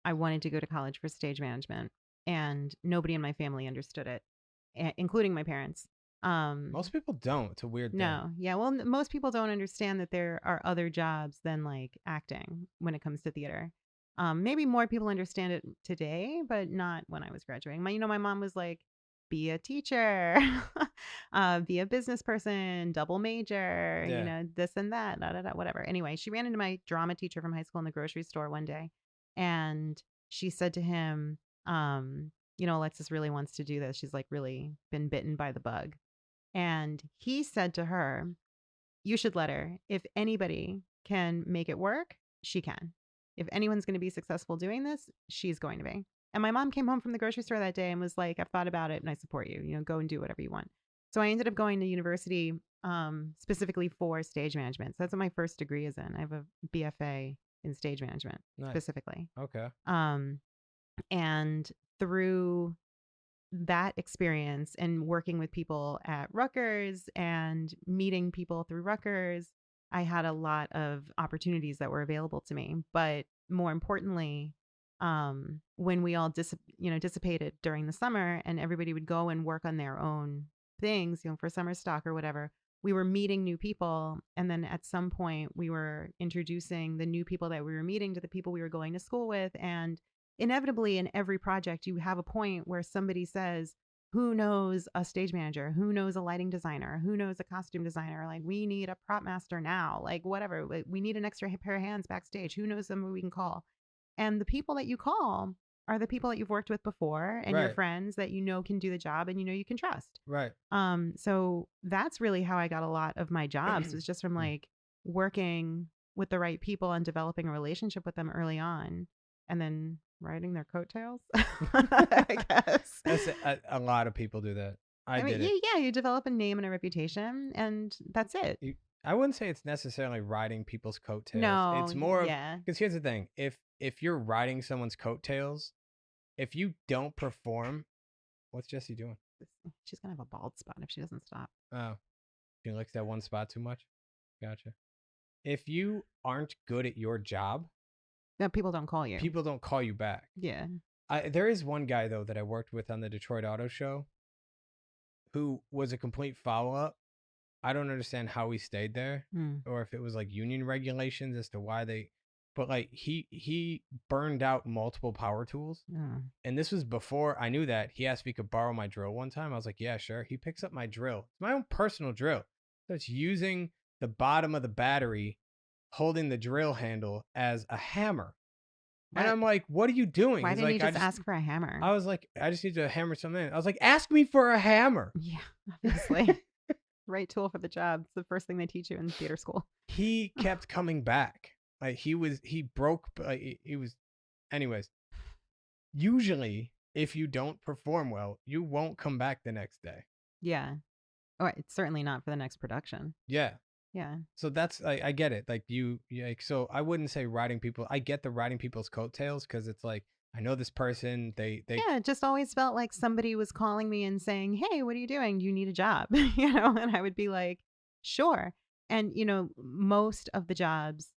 I wanted to go to college for stage management, and nobody in my family understood it, including my parents. Most people don't. It's a weird thing. No. Yeah. Well, most people don't understand that there are other jobs than like acting when it comes to theater. Maybe more people understand it today, but not when I was graduating. My mom was like, be a teacher, be a business person, double major, Yeah. this and that, da, da, da, whatever. Anyway, she ran into my drama teacher from high school in the grocery store one day, and she said to him, Alexis really wants to do this. She's like really been bitten by the bug. And he said to her, you should let her. If anybody can make it work, she can. If anyone's going to be successful doing this, she's going to be. And my mom came home from the grocery store that day and was like, I've thought about it and I support you. Go and do whatever you want. So I ended up going to university specifically for stage management. So that's what my first degree is in. I have a BFA in stage management Nice. specifically. Okay. And through that experience and working with people at Rutgers and meeting people through Rutgers, I had a lot of opportunities that were available to me. But more importantly, when we all dissipated during the summer and everybody would go and work on their own things, for summer stock or whatever, we were meeting new people. And then at some point we were introducing the new people that we were meeting to the people we were going to school with. And inevitably in every project, you have a point where somebody says, who knows a stage manager? Who knows a lighting designer? Who knows a costume designer? Like, we need a prop master now, like whatever. We need an extra pair of hands backstage. Who knows somebody we can call? And the people that you call are the people that you've worked with before and your Right. friends that can do the job and you can trust. Right. So that's really how I got a lot of my jobs, was just from like working with the right people and developing a relationship with them early on, and then riding their coattails. I guess. That's a lot of people do that. I mean, did it. yeah, you develop a name and a reputation, and that's it. I wouldn't say it's necessarily riding people's coattails. No, It's more yeah. because here's the thing: if you're riding someone's coattails, if you don't perform, what's Jessie doing? She's gonna have a bald spot if she doesn't stop. Oh, she likes that one spot too much. Gotcha. If you aren't good at your job, No, people don't call you. people don't call you back. Yeah. There is one guy though that I worked with on the Detroit Auto Show who was a complete follow up. I don't understand how he stayed there, or if it was like union regulations as to why they. But like he burned out multiple power tools, and this was before I knew that. He asked if he could borrow my drill one time. I was like, yeah, sure. He picks up my drill. It's my own personal drill. So it's using the bottom of the battery, holding the drill handle as a hammer. And I'm like, what are you doing? Why He's didn't like, you just ask for a hammer? I was like, I just need to hammer something in. I was like, ask me for a hammer. Yeah, obviously. Right tool for the job. It's the first thing they teach you in theater school. He kept coming back. Like he broke. He was, anyways. Usually, if you don't perform well, you won't come back the next day. Yeah. Oh, it's certainly not for the next production. Yeah. Yeah. So that's I get it. Like so I wouldn't say riding people. I get the riding people's coattails because it's like I know this person. They Yeah, it just always felt like somebody was calling me and saying, "Hey, what are you doing? Do you need a job?" And I would be like, "Sure." And most of the jobs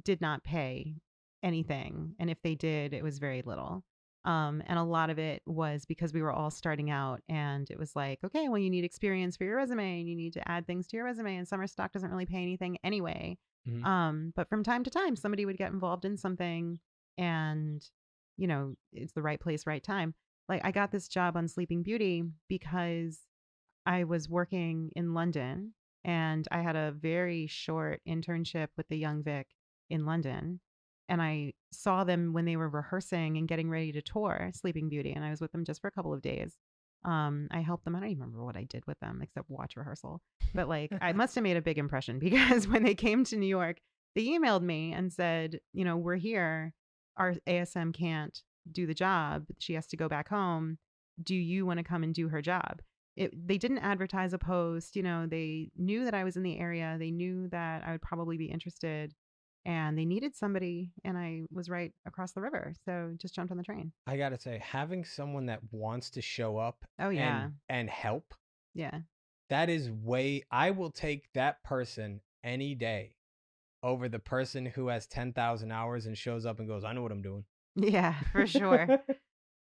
did not pay anything, and if they did, it was very little. And a lot of it was because we were all starting out, and it was like, okay, well, you need experience for your resume, and you need to add things to your resume, and summer stock doesn't really pay anything anyway. But from time to time, somebody would get involved in something, and it's the right place, right time. Like, I got this job on Sleeping Beauty because I was working in London, and I had a very short internship with the Young Vic in London. And I saw them when they were rehearsing and getting ready to tour Sleeping Beauty, and I was with them just for a couple of days. I helped them. I don't even remember what I did with them except watch rehearsal. But like, I must have made a big impression because when they came to New York, they emailed me and said, we're here. Our ASM can't do the job. She has to go back home. Do you want to come and do her job? They didn't advertise a post. They knew that I was in the area. They knew that I would probably be interested, and they needed somebody, and I was right across the river. So just jumped on the train. I got to say, having someone that wants to show up Oh, yeah. and help. Yeah. That is I will take that person any day over the person who has 10,000 hours and shows up and goes, I know what I'm doing. Yeah, for sure.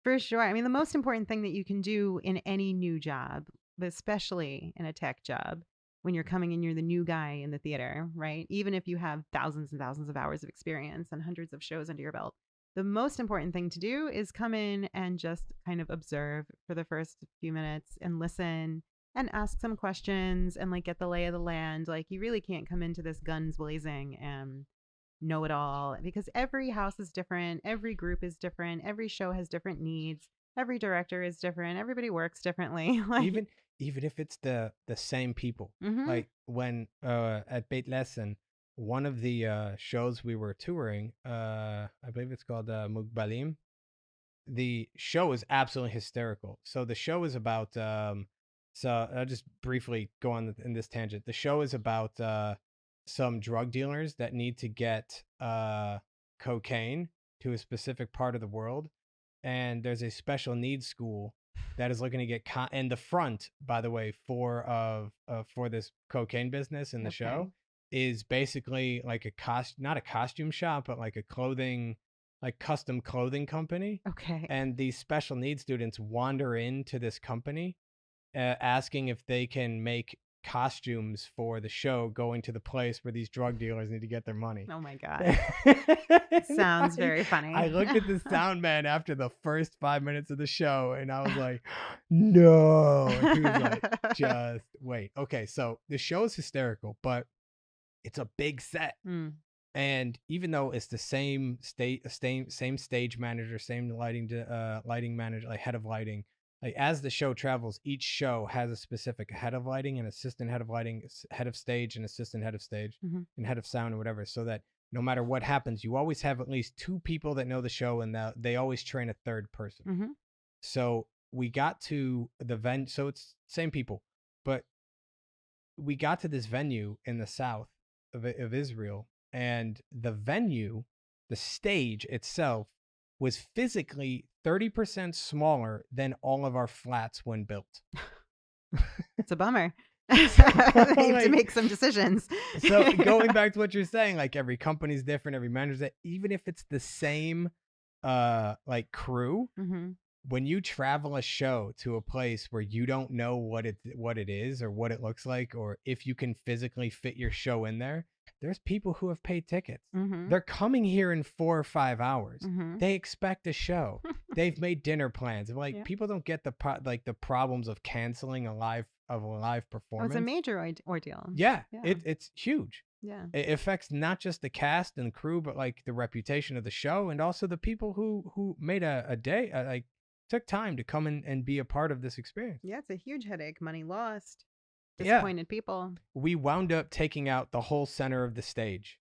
For sure. I mean, the most important thing that you can do in any new job, but especially in a tech job, when you're coming in, you're the new guy in the theater, right? Even if you have thousands and thousands of hours of experience and hundreds of shows under your belt, the most important thing to do is come in and just kind of observe for the first few minutes and listen and ask some questions and like get the lay of the land. Like you really can't come into this guns blazing and know it all because every house is different, every group is different, every show has different needs, every director is different, everybody works differently. Like, Even if it's the same people. mm-hmm. Like when at Beit Lesson, one of the shows we were touring, I believe it's called Mugbalim. The show is absolutely hysterical. So the show is about so I'll just briefly go on in this tangent. The show is about some drug dealers that need to get cocaine to a specific part of the world, and there's a special needs school that is looking to get and the front, by the way, for this cocaine business in the Okay. show is basically like a not a costume shop, but like a clothing, like custom clothing company. Okay. And these special needs students wander into this company asking if they can make costumes for the show, going to the place where these drug dealers need to get their money. Oh my God. And Sounds very I funny. looked at the sound man after the first 5 minutes of the show and I was like, no. And he was like, just wait. Okay, so the show is hysterical, but it's a big set. Mm. And even though it's the same stage manager, same lighting manager, like head of lighting, like as the show travels, each show has a specific head of lighting and assistant head of lighting, head of stage and assistant head of stage, Mm-hmm. and head of sound or whatever, so that no matter what happens, you always have at least two people that know the show, and that they always train a third person. Mm-hmm. So we got to the venue, so it's same people, but we got to this venue in the south of Israel, and the venue, the stage itself, was physically 30% smaller than all of our flats when built. It's a bummer. You have to make some decisions. So going back to what you're saying, like every company's different, every manager's that, even if it's the same like crew, mm-hmm. when you travel a show to a place where you don't know what it is or what it looks like, or if you can physically fit your show in there, there's people who have paid tickets. Mm-hmm. They're coming here in 4 or 5 hours. Mm-hmm. They expect a show. They've made dinner plans. Like, Yeah. people don't get the problems of canceling a live performance. It's a major ordeal. Yeah. It's huge. Yeah. It affects not just the cast and crew, but like the reputation of the show, and also the people who made a day, like took time to come in and be a part of this experience. Yeah, it's a huge headache. Money lost. Disappointed people. We wound up taking out the whole center of the stage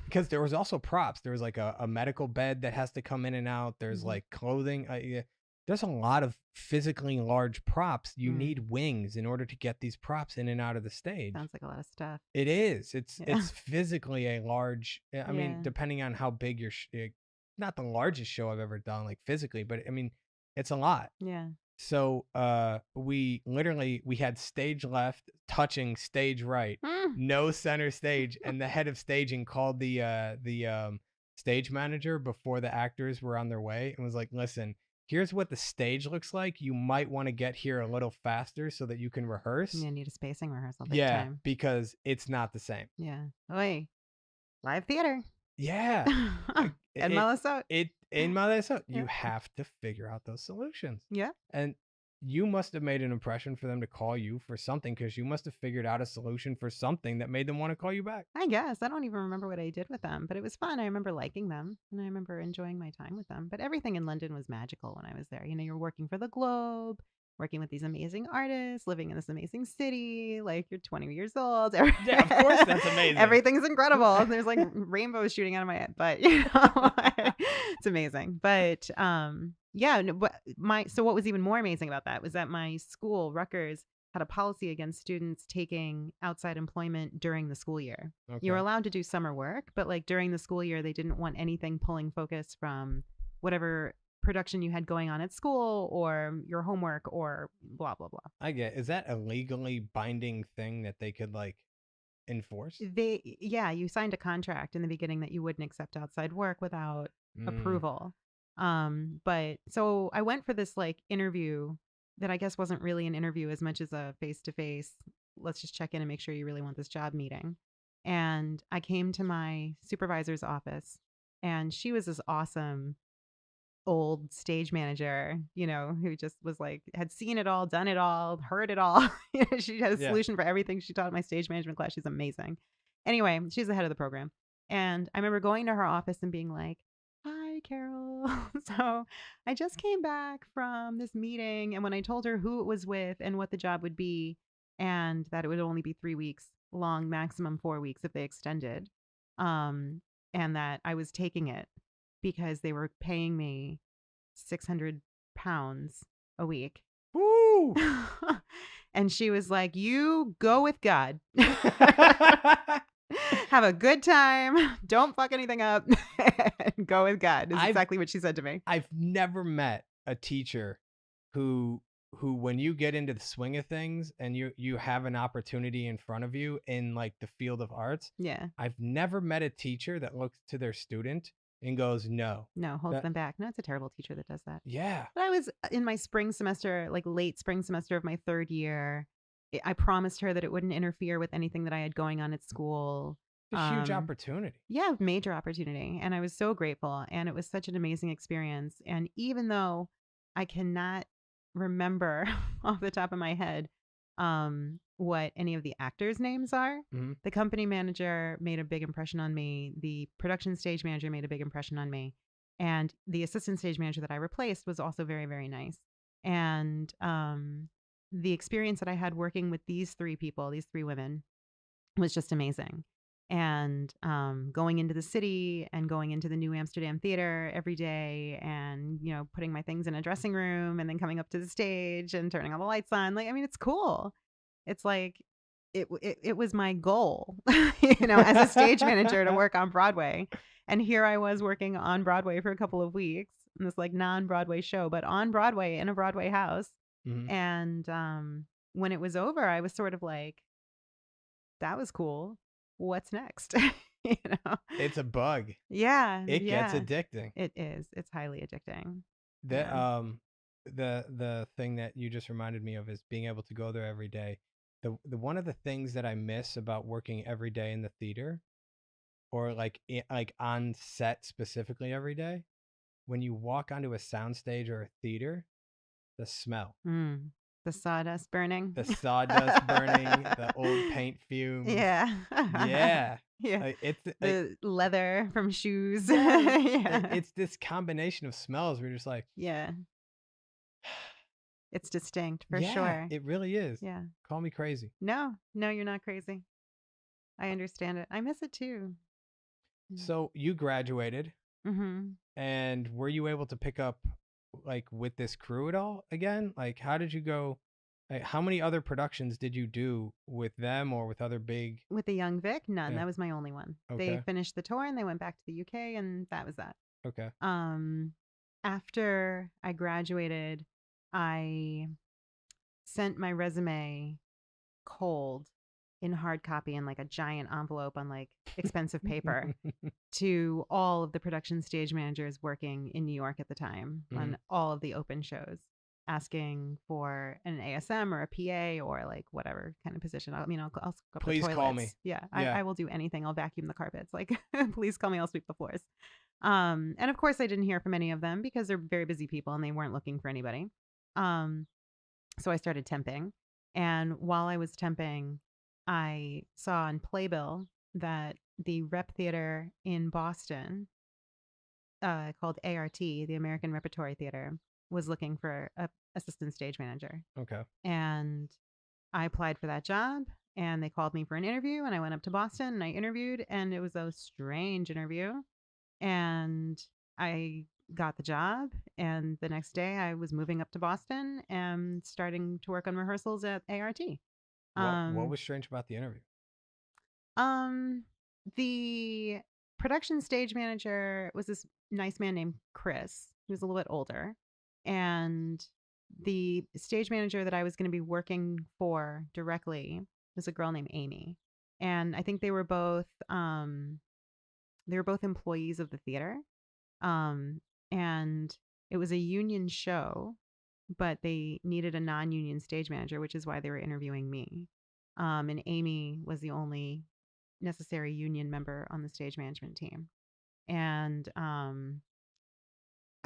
because there was also props. There was like a medical bed that has to come in and out. There's mm-hmm. like clothing. There's a lot of physically large props. You need wings in order to get these props in and out of the stage. Sounds like a lot of stuff. It is. It's physically a large. I mean, depending on how big your not the largest show I've ever done, like physically, but I mean, it's a lot. Yeah. So we had stage left touching stage right, no center stage, and the head of staging called the stage manager before the actors were on their way and was like, listen, here's what the stage looks like. You might want to get here a little faster so that you can rehearse. You need a spacing rehearsal. Big time. Because it's not the same. Yeah. Oi. Live theater. Yeah. In Minnesota. In Minnesota, you have to figure out those solutions. Yeah. And you must have made an impression for them to call you for something, because you must have figured out a solution for something that made them want to call you back. I guess. I don't even remember what I did with them, but it was fun. I remember liking them and I remember enjoying my time with them. But everything in London was magical when I was there. You know, you're working for the Globe, working with these amazing artists, living in this amazing city. Like, you're 20 years old. Yeah, of course, that's amazing. Everything's incredible. There's like rainbows shooting out of my head, but you know, it's amazing. But yeah, so what was even more amazing about that was that my school, Rutgers, had a policy against students taking outside employment during the school year. Okay. You were allowed to do summer work, but like during the school year, they didn't want anything pulling focus from whatever production you had going on at school or your homework or blah, blah, blah. I get. Is that a legally binding thing that they could like enforce? You signed a contract in the beginning that you wouldn't accept outside work without approval. But so I went for this like interview that I guess wasn't really an interview as much as a face-to-face, let's just check in and make sure you really want this job meeting. And I came to my supervisor's office and she was this awesome old stage manager, who just was like, had seen it all, done it all, heard it all. She had a Yeah. solution for everything. She taught my stage management class. She's amazing. Anyway, she's the head of the program. And I remember going to her office and being like, "Hi, Carol." So I just came back from this meeting. And when I told her who it was with and what the job would be, and that it would only be 3 weeks long, maximum 4 weeks if they extended, um, and that I was taking it because they were paying me 600 pounds a week. Woo! And she was like, "You go with God. Have a good time. Don't fuck anything up. And go with God," is I've exactly what she said to me. I've never met a teacher who when you get into the swing of things and you have an opportunity in front of you in like the field of arts, Yeah. I've never met a teacher that looks to their student and goes, "No." No, holds That them back. No, it's a terrible teacher that does that. yeah. But I was in my spring semester, like late spring semester of my third year. I promised her that it wouldn't interfere with anything that I had going on at school. It's a huge opportunity. Yeah, major opportunity. And I was so grateful. And it was such an amazing experience. And even though I cannot remember off the top of my head what any of the actors' names are, Mhm. the company manager made a big impression on me. The production stage manager made a big impression on me. And the assistant stage manager that I replaced was also very, very nice. And the experience that I had working with these three people, these three women, was just amazing. And going into the city and going into the New Amsterdam Theater every day, and putting my things in a dressing room, and then coming up to the stage and turning all the lights on. Like, I mean, it's cool. It's like it was my goal, as a stage manager to work on Broadway. And here I was working on Broadway for a couple of weeks in this like non-Broadway show, but on Broadway in a Broadway house. Mhm. And when it was over, I was sort of like, that was cool. What's next? you know? It's a bug. Yeah, It gets yeah. addicting. It is. It's highly addicting. The Yeah. the thing that you just reminded me of is being able to go there every day. The one of the things that I miss about working every day in the theater or like like on set specifically every day, when you walk onto a soundstage or a theater, the smell, Mm. The sawdust burning. the sawdust burning, the old paint fumes. Yeah. Yeah. Yeah. It's The leather from shoes. yes, Yeah. it's this combination of smells where you're just like, Yeah. It's distinct for yeah, sure. it really is. Yeah. Call me crazy. No, no, you're not crazy. I understand it. I miss it too. So you graduated, Mm-hmm. and were you able to pick up like with this crew at all again? Like, how did you go? Like, how many other productions did you do with them or with other big? With the young Vic, none. Yeah. That was my only one. They Okay. finished the tour and they went back to the UK, and that was that. Okay. Um, After I graduated, I sent my resume cold in hard copy in like a giant envelope on like expensive paper to all of the production stage managers working in New York at the time Mhm. on all of the open shows, asking for an ASM or a PA or like whatever kind of position. I'll sweep up the Please call me. toilets. Yeah, Yeah. I will do anything. I'll vacuum the carpets. Like, please call me. I'll sweep the floors. And of course, I didn't hear from any of them because they're very busy people and they weren't looking for anybody. Um, so I started temping. And while I was temping, I saw on Playbill that the Rep Theater in Boston, called ART, the American Repertory Theater, was looking for a assistant stage manager. Okay. And I applied for that job, and they called me for an interview, and I went up to Boston and I interviewed, and it was a strange interview. And I got the job, and the next day I was moving up to Boston and starting to work on rehearsals at ART. What Um, was strange about the interview? um, the production stage manager was this nice man named Chris. He was a little bit older, and the stage manager that I was going to be working for directly was a girl named Amy. And I think they were both employees of the theater. Um, and it was a union show, but they needed a non-union stage manager, which is why they were interviewing me. And Amy was the only necessary union member on the stage management team. And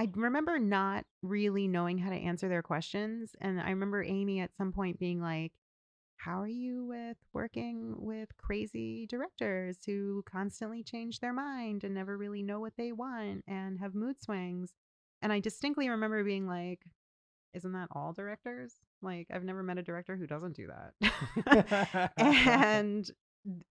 I remember not really knowing how to answer their questions. And I remember Amy at some point being like, how are you with working with crazy directors who constantly change their mind and never really know what they want and have mood swings? And I distinctly remember being like, isn't that all directors? Like, I've never met a director who doesn't do that. And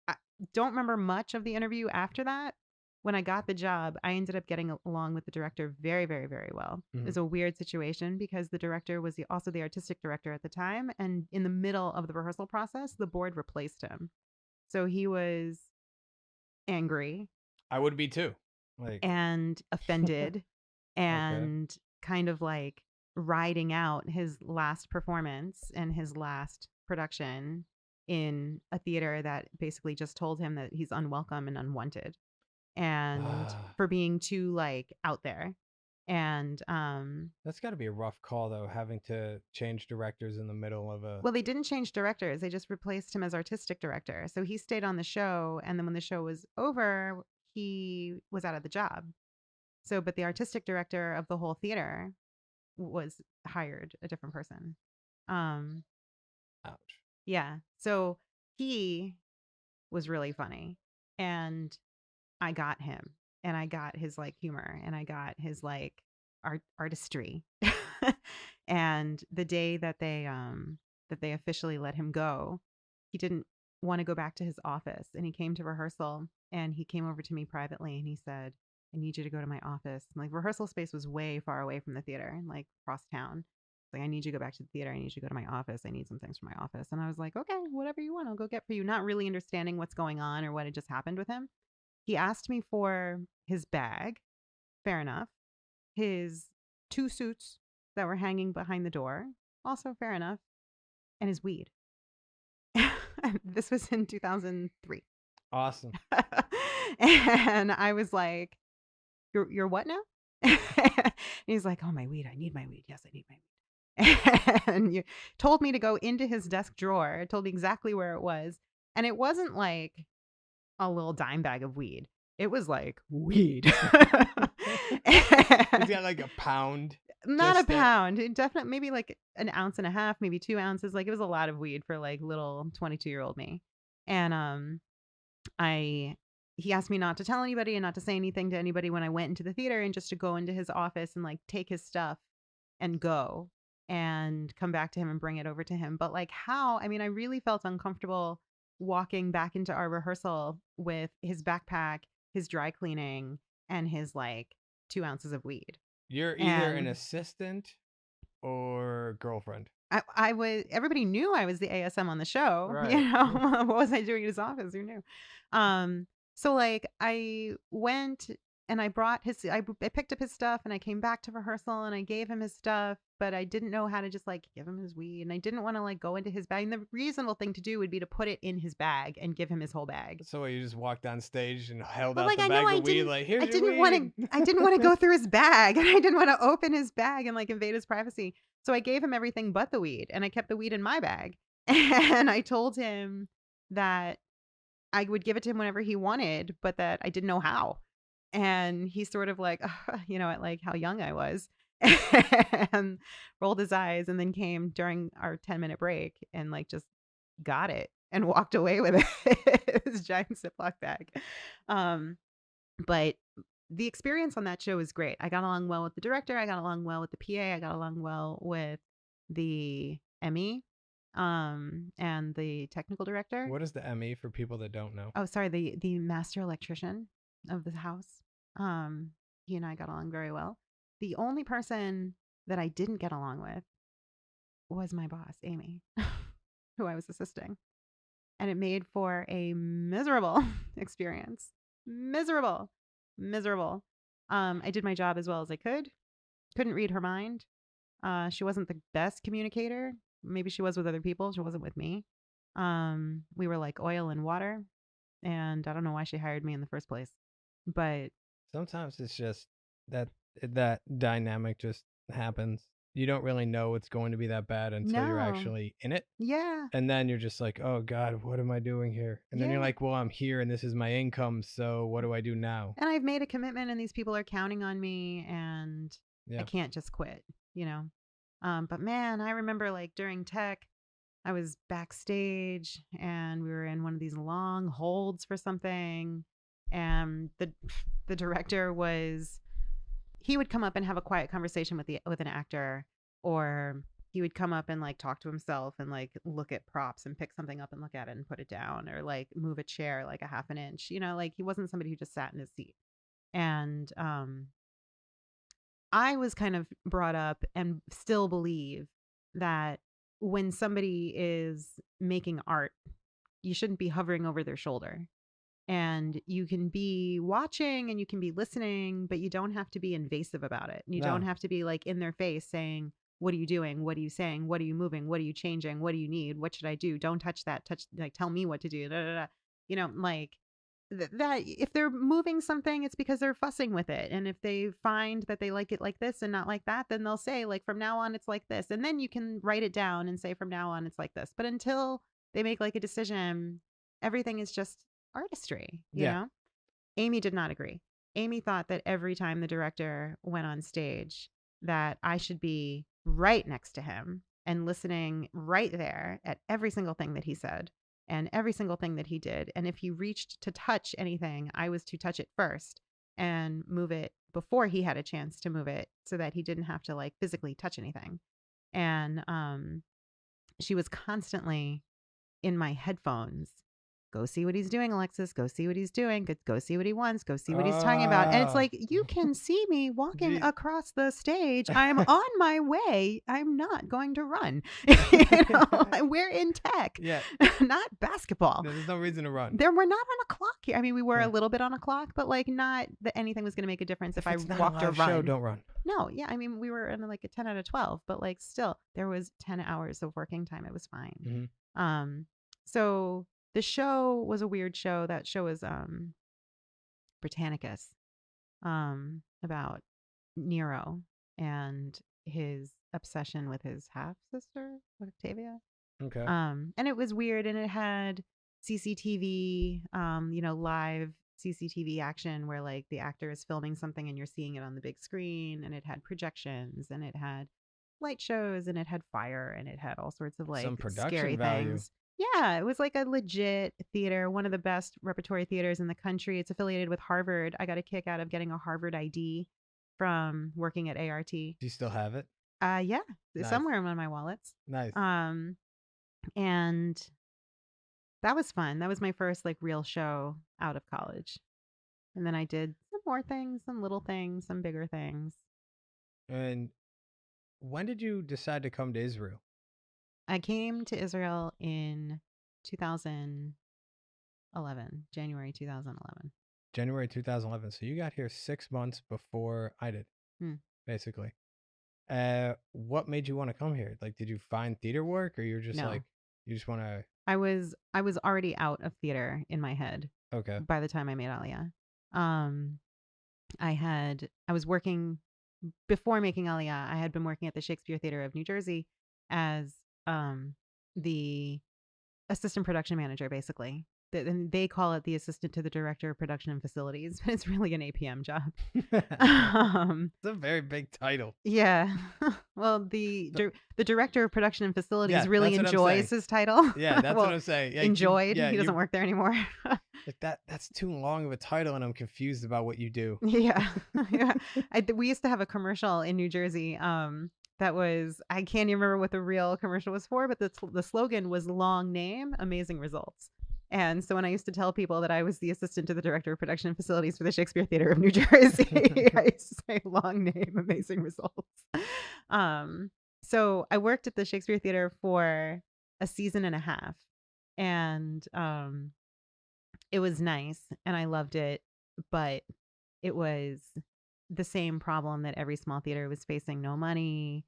I don't remember much of the interview after that. When I got the job, I ended up getting along with the director very, very, very well. It was a weird situation because the director was also the artistic director at the time. And in the middle of the rehearsal process, the board replaced him. So he was angry I would be too. Like, and offended okay. and kind of like riding out his last performance and his last production in a theater that basically just told him that he's unwelcome and unwanted and for being too like out there. And That's got to be a rough call, though, having to change directors in the middle of a. well, they didn't change directors, they just replaced him as artistic director, so he stayed on the show, and then when the show was over he was out of the job. So but the artistic director of the whole theater was hired a different person. Um, Ouch. yeah. So he was really funny, and I got him, and I got his like humor, and I got his like artistry. And the day that they officially let him go, he didn't want to go back to his office, and he came to rehearsal, and he came over to me privately, and he said, I need you to go to my office. And, like, rehearsal space was way far away from the theater, like across town. Like, I need you to go back to the theater. I need you to go to my office. I need some things from my office. And I was like, okay, whatever you want, I'll go get for you. Not really understanding what's going on or what had just happened with him. He asked me for his bag. Fair enough. His 2 suits that were hanging behind the door. Also fair enough. And his weed. This was in 2003. Awesome. And I was like, you're what now? And he's like, oh, my weed. I need my weed. Yes, I need my weed. And you told me to go into his desk drawer, told me exactly where it was. And it wasn't like a little dime bag of weed. It was like weed. He's got like a pound. Not a just there. pound. It definitely maybe like an ounce and a half, maybe 2 ounces. Like, it was a lot of weed for like little 22-year-old me. And I he asked me not to tell anybody and not to say anything to anybody when I went into the theater, and just to go into his office and like take his stuff and go and come back to him and bring it over to him. But like, how? I mean, I really felt uncomfortable walking back into our rehearsal with his backpack, his dry cleaning, and his like 2 ounces of weed. You're either an And assistant or girlfriend. I was, everybody knew I was the ASM on the show. Right. You know, what was I doing in his office? Who knew? So like I went and I brought I picked up his stuff, and I came back to rehearsal, and I gave him his stuff, but I didn't know how to just like give him his weed, and I didn't want to like go into his bag. And the reasonable thing to do would be to put it in his bag and give him his whole bag. So you just walked on stage and held But out like, the I know bag of weed, like, here's I your didn't want weed. to I didn't want to go through his bag, and I didn't want to open his bag and like invade his privacy. So I gave him everything but the weed, and I kept the weed in my bag. And I told him that I would give it to him whenever he wanted, but that I didn't know how. And he sort of like, you know, at like how young I was, and rolled his eyes, and then came during our 10-minute break and like just got it and walked away with it. This giant Ziploc bag. Um, but the experience on that show was great. I got along well with the director. I got along well with the PA. I got along well with the ME, and the technical director. What is the ME for people that don't know? Oh, sorry, the master electrician of the house. He and I got along very well. The only person that I didn't get along with was my boss, Amy, who I was assisting. And it made for a miserable experience. Miserable. Miserable. I did my job as well as I could. Couldn't read her mind. She wasn't the best communicator. Maybe she was with other people. She wasn't with me. We were like oil and water. And I don't know why she hired me in the first place. But Sometimes it's just that dynamic just happens. You don't really know it's going to be that bad until you're no. actually in it. Yeah. And then you're just like, oh God, what am I doing here? And then you're Yeah. like, well, I'm here and this is my income. So what do I do now? And I've made a commitment, and these people are counting on me. And I Yeah. can't just quit, you know. But man, I remember like during tech, I was backstage and we were in one of these long holds for something, and the director was he would come up and have a quiet conversation with an actor, or he would come up and like talk to himself and like look at props and pick something up and look at it and put it down, or like move a chair like a half an inch, like he wasn't somebody who just sat in his seat. And I was kind of brought up and still believe that when somebody is making art, you shouldn't be hovering over their shoulder. And you can be watching and you can be listening, but you don't have to be invasive about it. You don't No. have to be like in their face saying, "What are you doing? What are you saying? What are you moving? What are you changing? What do you need? What should I do? Don't touch that. Touch, like, tell me what to do." Da, da, da. Like that if they're moving something, it's because they're fussing with it. And if they find that they like it like this and not like that, then they'll say, like, from now on, it's like this. And then you can write it down and say, from now on, it's like this. But until they make like a decision, everything is just artistry, Yeah. Amy did not agree. Amy thought that every time the director went on stage, that I should be right next to him and listening right there at every single thing that he said and every single thing that he did. And if he reached to touch anything, I was to touch it first and move it before he had a chance to move it, so that he didn't have to like physically touch anything. And she was constantly in my headphones. Go see what he's doing, Alexis. Go see what he's doing. Go see what he wants. Go see what he's talking about. And it's Oh. like, you can see me walking Gee. across the stage. I'm on my way. I'm not going to run. We're in tech, Yeah. not basketball. There's no reason to run. We're not on a clock here. I mean, we were Yeah. a little bit on a clock, but like not that anything was going to make a difference if I it's not walked a or live run. show, don't run. No, yeah. I mean, we were in like a 10 out of 12, but like still, there was 10 hours of working time. It was fine. Mm-hmm. So the show was a weird show. That show was Britannicus, about Nero and his obsession with his half sister, Octavia. Okay. And it was weird, and it had CCTV, live CCTV action where like the actor is filming something and you're seeing it on the big screen, and it had projections and it had light shows and it had fire and it had all sorts of like Some production scary value. things. Yeah, it was like a legit theater, one of the best repertory theaters in the country. It's affiliated with Harvard. I got a kick out of getting a Harvard ID from working at ART. Do you still have it? Yeah, Nice. somewhere in one of my wallets. Nice. And that was fun. That was my first like real show out of college. And then I did some more things, some little things, some bigger things. And when did you decide to come to Israel? I came to Israel in 2011, January 2011. January 2011. So you got here 6 months before I did, basically. What made you want to come here? Like, did you find theater work, or you're just No. like, you just want to? I was already out of theater in my head. Okay. By the time I made Aliyah. I was working before making Aliyah. I had been working at the Shakespeare Theater of New Jersey as the assistant production manager, basically. And they call it the assistant to the director of production and facilities, but it's really an APM job. It's a very big title. Yeah. Well, the director of production and facilities Yeah, really that's what I'm enjoys saying. his title. Yeah, that's Well, what I'm saying. Yeah, enjoyed. yeah, He doesn't work there anymore. Like that's too long of a title, and I'm confused about what you do. Yeah. Yeah. We used to have a commercial in New Jersey. That was, I can't even remember what the real commercial was for, but the slogan was long name, amazing results. And so when I used to tell people that I was the assistant to the director of production and facilities for the Shakespeare Theater of New Jersey, I used to say long name, amazing results. So I worked at the Shakespeare Theater for a season and a half, and it was nice and I loved it, but it was the same problem that every small theater was facing: no money,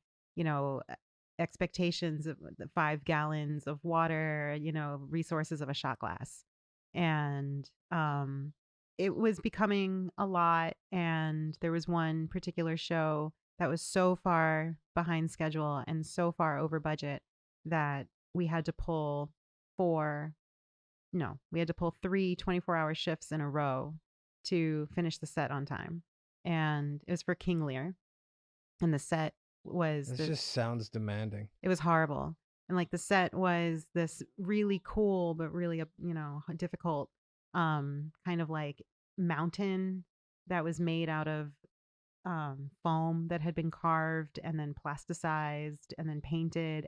expectations of the 5 gallons of water, resources of a shot glass. And it was becoming a lot. And there was one particular show that was so far behind schedule and so far over budget that we had to pull four, no, we had to pull 3 24-hour shifts in a row to finish the set on time. And it was for King Lear. And the set was This this, just sounds demanding. it was horrible. And like the set was this really cool, but really, difficult, kind of like mountain that was made out of foam that had been carved and then plasticized and then painted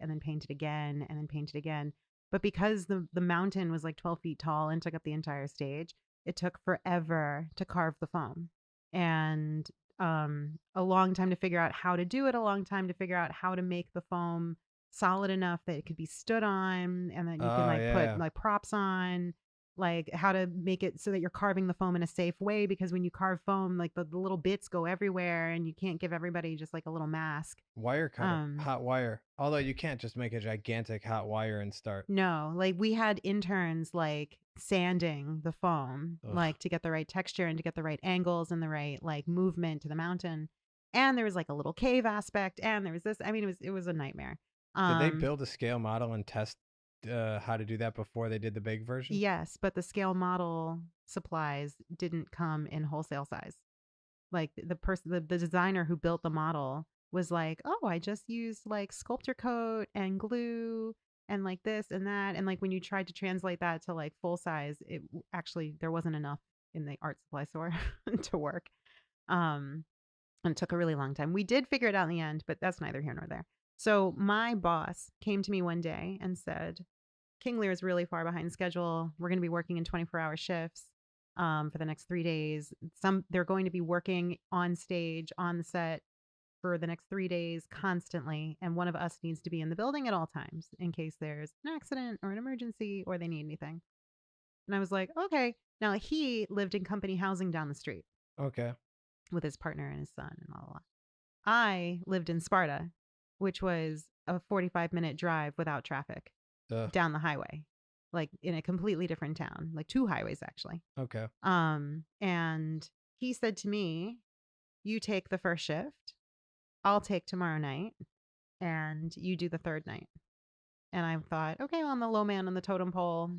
again and then painted again. But because the mountain was like 12 feet tall and took up the entire stage, it took forever to carve the foam. And a long time to figure out how to do it, a long time to figure out how to make the foam solid enough that it could be stood on and that you can Oh like put yeah. like props on, like how to make it so that you're carving the foam in a safe way, because when you carve foam, like the little bits go everywhere and you can't give everybody just like a little mask. Wire cutter, um hot wire. Although you can't just make a gigantic hot wire and start. no, like we had interns like sanding the foam Ugh. like to get the right texture and to get the right angles and the right like movement to the mountain. And there was like a little cave aspect and there was this, I mean, it was a nightmare. Did they um build a scale model and test how to do that before they did the big version? yes, but the scale model supplies didn't come in wholesale size. Like the person, the designer who built the model was like, oh, I just used like sculptor coat and glue and like this and that. And like when you tried to translate that to like full size, actually there wasn't enough in the art supply store to work. Um, and it took a really long time. We did figure it out in the end, but that's neither here nor there. So my boss came to me one day and said, King Lear is really far behind schedule. We're going to be working in 24-hour shifts for the next 3 days. They're going to be working on stage on the set for the next 3 days constantly, and one of us needs to be in the building at all times in case there's an accident or an emergency or they need anything. And I was like, okay. Now he lived in company housing down the street Okay. with his partner and his son and blah blah blah. I lived in Sparta, which was a 45-minute drive without traffic Ugh. down the highway, like in a completely different town, like two highways actually. Okay. And he said to me, you take the first shift, I'll take tomorrow night, and you do the third night. And I thought, okay, well, I'm the low man on the totem pole,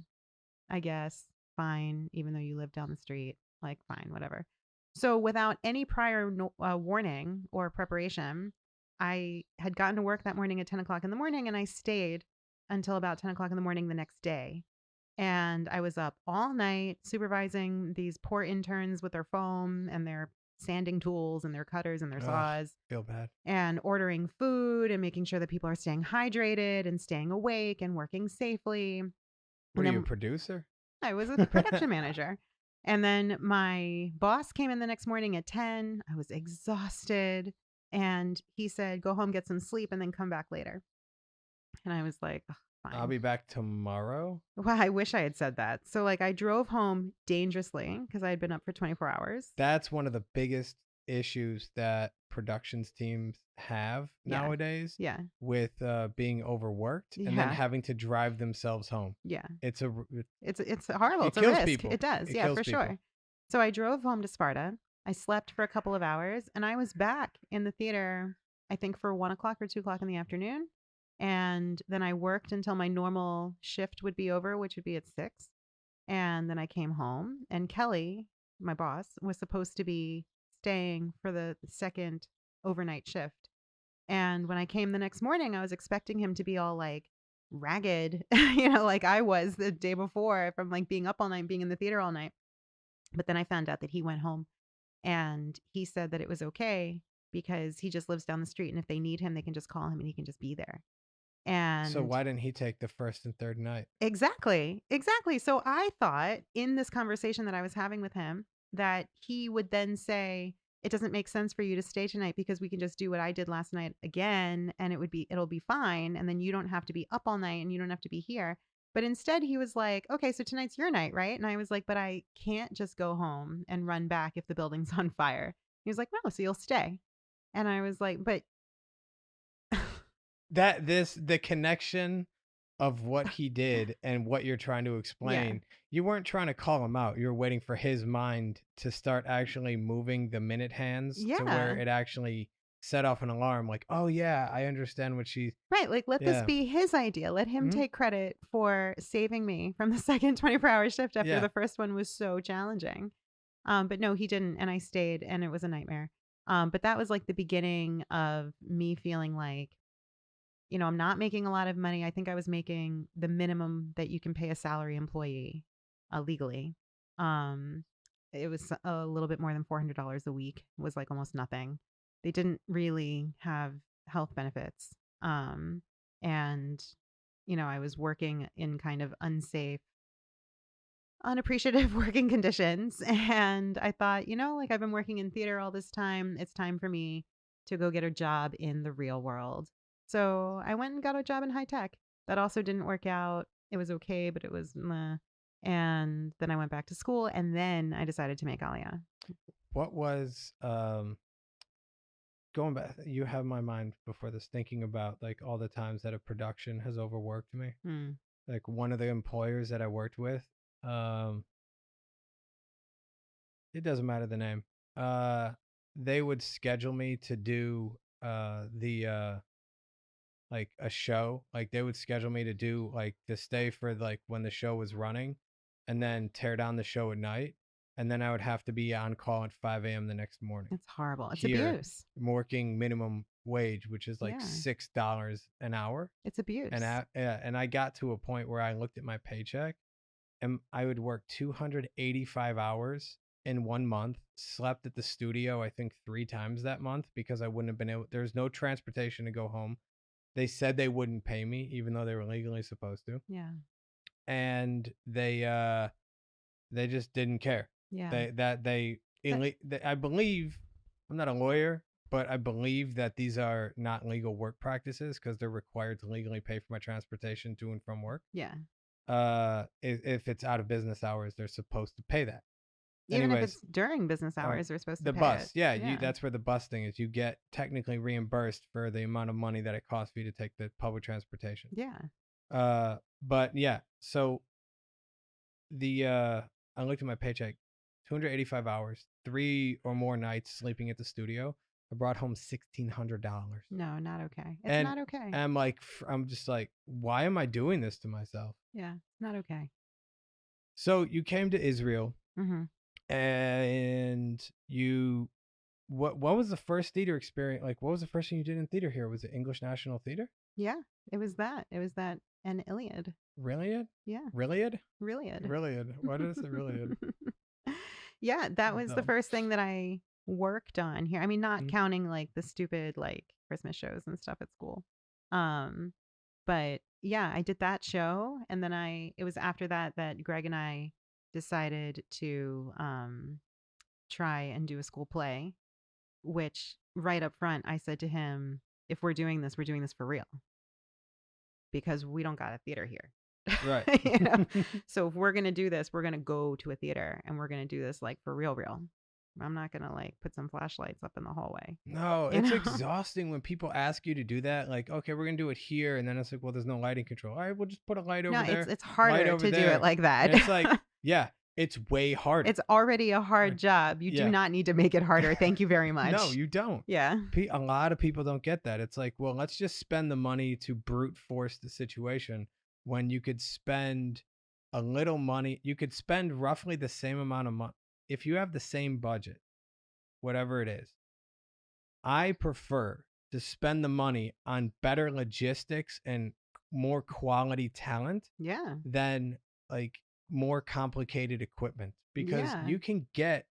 I guess. Fine, even though you live down the street, like fine, whatever. So without any prior warning or preparation, I had gotten to work that morning at 10 o'clock in the morning, and I stayed until about 10 o'clock in the morning the next day. And I was up all night supervising these poor interns with their foam and their sanding tools and their cutters and their Ugh, saws, feel bad. and ordering food and making sure that people are staying hydrated and staying awake and working safely. What And are you, a then producer? I was a production manager. And then my boss came in the next morning at 10. I was exhausted. And he said, go home, get some sleep, and then come back later. And I was like, "Ugh, I'll fine." be back tomorrow. Well, I wish I had said that. So, like, I drove home dangerously because I had been up for 24 hours. That's one of the biggest issues that productions teams have Yeah. nowadays Yeah. with being overworked and then Yeah. having to drive themselves home. Yeah. It's a It's horrible. it It's a kills risk. people. It does. It Yeah, kills for people. sure. So I drove home to Sparta. I slept for a couple of hours and I was back in the theater, I think for 1 o'clock or 2 o'clock in the afternoon. And then I worked until my normal shift would be over, which would be at 6. And then I came home, and Kelly, my boss, was supposed to be staying for the second overnight shift. And when I came the next morning, I was expecting him to be all like ragged, like I was the day before from like being up all night, being in the theater all night. But then I found out that he went home and he said that it was okay because he just lives down the street. And if they need him, they can just call him and he can just be there. So And why didn't he take the first and third night? exactly, exactly. So I thought in this conversation that I was having with him that he would then say, it doesn't make sense for you to stay tonight because we can just do what I did last night again and it'll be fine. And then you don't have to be up all night and you don't have to be here. But instead he was like, okay, so tonight's your night, right? And I was like, but I can't just go home and run back if the building's on fire. He was like, no, so you'll stay. And I was like, but The connection of what he did and what you're trying to explain, you weren't trying to call him out. You were waiting for his mind to start actually moving the minute hands to where yeah. it actually set off an alarm like, oh yeah, I understand what she's Right, like let this yeah. be his idea. Let him Mhm. take credit for saving me from the second 24-hour shift after Yeah. the first one was so challenging. But no, he didn't, and I stayed, and it was a nightmare. But that was like the beginning of me feeling like, I'm not making a lot of money. I think I was making the minimum that you can pay a salary employee legally. Um, it was a little bit more than $400 a week. It was like almost nothing. They didn't really have health benefits. And, I was working in kind of unsafe, unappreciative working conditions. And I thought, like I've been working in theater all this time. It's time for me to go get a job in the real world. So I went and got a job in high tech. That also didn't work out. It was okay, but it was meh. And then I went back to school and then I decided to make Aliyah. What was going back? You have my mind before this thinking about like all the times that a production has overworked me. Hmm. Like one of the employers that I worked with, um, it doesn't matter the name. Uh, they would schedule me to do the like a show. Like they would schedule me to do like to stay for like when the show was running, and then tear down the show at night, and then I would have to be on call at 5 a.m. the next morning. It's horrible. It's Here, abuse. working minimum wage, which is like Yeah. $6 an hour, It's abuse. and I got to a point where I looked at my paycheck, and I would work 285 hours in 1 month. Slept at the studio, I think 3 times that month because I wouldn't have been able. There's no transportation to go home. They said they wouldn't pay me, even though they were legally supposed to, Yeah. and they just didn't care. Yeah. They I believe, I'm not a lawyer, but I believe that these are not legal work practices because they're required to legally pay for my transportation to and from work. Yeah. If it's out of business hours, they're supposed to pay that. Even if Anyways, it's during business hours, they're supposed to the pay it. bus, yeah, Yeah. that's where the bus thing is. You get technically reimbursed for the amount of money that it costs for you to take the public transportation. Yeah. But yeah, so the I looked at my paycheck, 285 hours, 3 or more nights sleeping at the studio. I brought home $1,600. No, not okay. It's And not okay. I'm like, I'm just like, why am I doing this to myself? Yeah. Not okay. So you came to Israel, Mm-hmm. and what was the first theater experience? Like, what was the first thing you did in theater here? Was it English National Theater? Yeah. It was that. It was that and Iliad. Iliad? Yeah. Iliad? Iliad. Iliad. Why did I say Iliad? Yeah, that was the Dumb. first thing that I worked on here. I mean, not Mhm. counting like the stupid like Christmas shows and stuff at school. Um, but yeah, I did that show and then it was after that that Greg and I decided to try and do a school play, which right up front I said to him, if we're doing this for real because we don't got a theater here. Right. So if we're gonna do this, we're gonna go to a theater and we're gonna do this like for real, real. I'm not gonna like put some flashlights up in the hallway. No, You it's know? exhausting when people ask you to do that. Like, okay, we're gonna do it here, and then it's like, well, there's no lighting control. All right, we'll just put a light No, over there, it's light harder over to do it there, like and that. it's like, yeah, it's way harder. It's already a hard Right. job. You do Yeah. not need to make it harder. Thank you very much. No, you don't. Yeah. A lot of people don't get that. It's like, well, let's just spend the money to brute force the situation when you could spend a little money. You could spend roughly the same amount of money if you have the same budget, whatever it is. I prefer to spend the money on better logistics and more quality talent Yeah. than like more complicated equipment because Yeah. you can get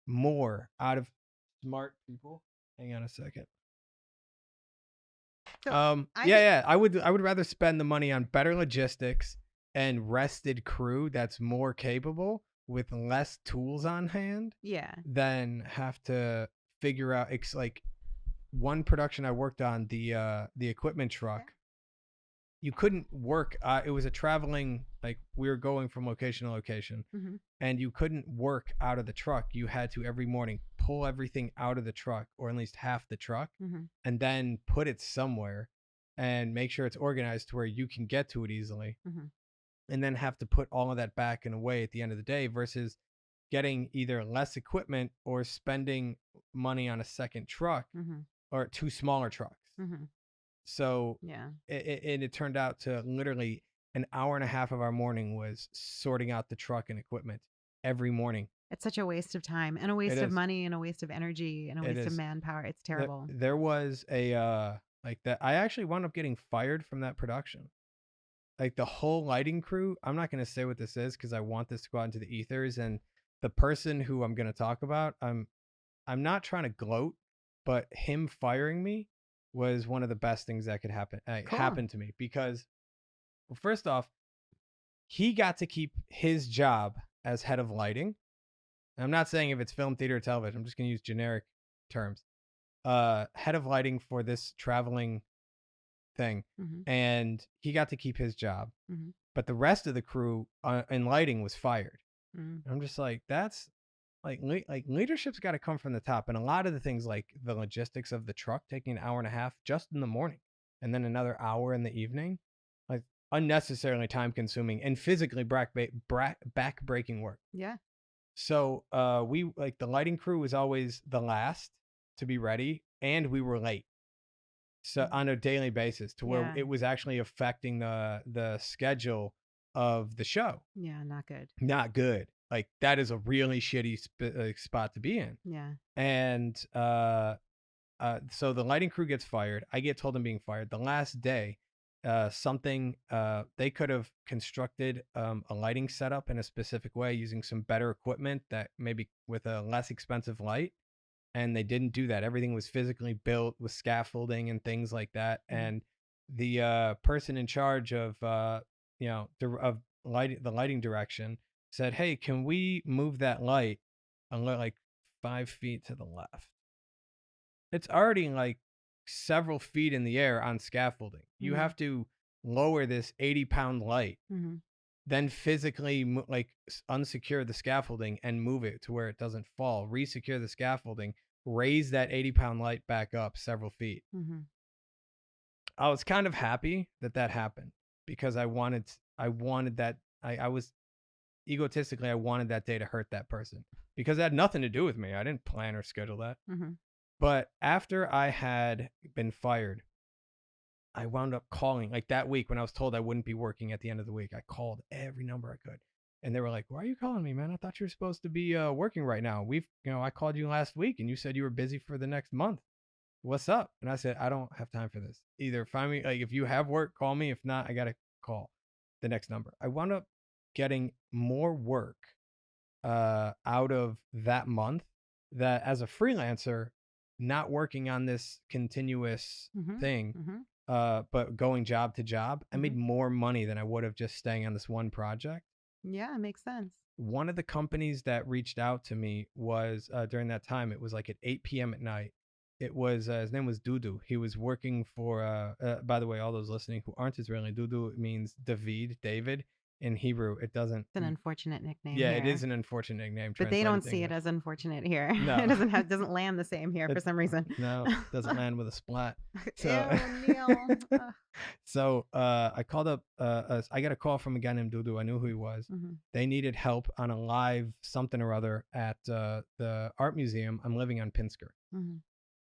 more out of smart people. Hang on a second. So Yeah. I would rather spend the money on better logistics and rested crew that's more capable with less tools on hand yeah. than have to figure out. It's like one production I worked on, the equipment truck. You couldn't work. It was a traveling, like we were going from location to location, Mm-hmm. and you couldn't work out of the truck. You had to every morning pull everything out of the truck, or at least half the truck, Mm-hmm. and then put it somewhere and make sure it's organized to where you can get to it easily, Mm-hmm. and then have to put all of that back and away at the end of the day versus getting either less equipment or spending money on a second truck Mm-hmm. or 2 smaller trucks. Mm-hmm. So Yeah. it turned out to literally an hour and a half of our morning was sorting out the truck and equipment every morning It's such a waste of time and a It waste of is. money and a waste of energy and a It waste of is. manpower. It's There, terrible. there was a like that. I actually wound up getting fired from that production. Like the whole lighting crew. I'm not going to say what this is because I want this to go out into the ethers. And the person who I'm going to talk about, I'm not trying to gloat, but him firing me was one of the best things that could happen Cool. happen to me because, well, first off, he got to keep his job as head of lighting. And I'm not saying if it's film, theater, or television. I'm just going to use generic terms. Head of lighting for this traveling thing, Mhm. and he got to keep his job. Mhm. But the rest of the crew in lighting was fired. Mm. And I'm just like, that's like leadership's got to come from the top. And a lot of the things like the logistics of the truck taking an hour and a half just in the morning, and then another hour in the evening, like unnecessarily time consuming and physically back breaking work. Yeah. So we like the lighting crew was always the last to be ready, and we were late. So Mm. on a daily basis to where Yeah. it was actually affecting the schedule of the show. Yeah, not good. Not good. Like that is a really shitty spot to be in. Yeah. And so the lighting crew gets fired. I get told I'm being fired. The last day, something they could have constructed a lighting setup in a specific way using some better equipment that maybe with a less expensive light, and they didn't do that. Everything was physically built with scaffolding and things like that. Mhm. And the person in charge of of the lighting direction said, "Hey, can we move that light like 5 feet to the left?" It's already like several feet in the air on scaffolding. You Mhm. have to lower this 80-pound light, Mhm. then physically unsecure the scaffolding and move it to where it doesn't fall, resecure the scaffolding, raise that 80-pound light back up several feet. Mhm. I was kind of happy that that happened because I wanted that. I was egotistically, I wanted that day to hurt that person because it had nothing to do with me. I didn't plan or schedule that. Mhm. But after I had been fired, I wound up calling like that week when I was told I wouldn't be working at the end of the week. I called every number I could. And they were like, "Why are you calling me, man? I thought you were supposed to be working right now. I called you last week and you said you were busy for the next month. What's up?" And I said, "I don't have time for this. Either find me, like, if you have work, call me. If not, I got to call the next number." I wound up getting more work out of that month that as a freelancer, not working on this continuous Mhm. thing, Mhm. but going job to job, I made Mhm. more money than I would have just staying on this one project. Yeah, it makes sense. One of the companies that reached out to me was during that time, it was like at 8 p.m. at night. It was his name was Dudu. He was working for by the way, all those listening who aren't Israeli, Dudu means David in Hebrew. It doesn't It's an unfortunate nickname Yeah, it is here, an unfortunate name but they don't translated to see it English. as unfortunate here. No. It doesn't land the same here for It some reason. doesn't land with a splat. So Ew, Neil. Ugh. so I called up I got a call from a guy named Dudu. I knew who he was. Mhm. They needed help on a live something or other at the art museum. I'm living on Pinsker. Mhm.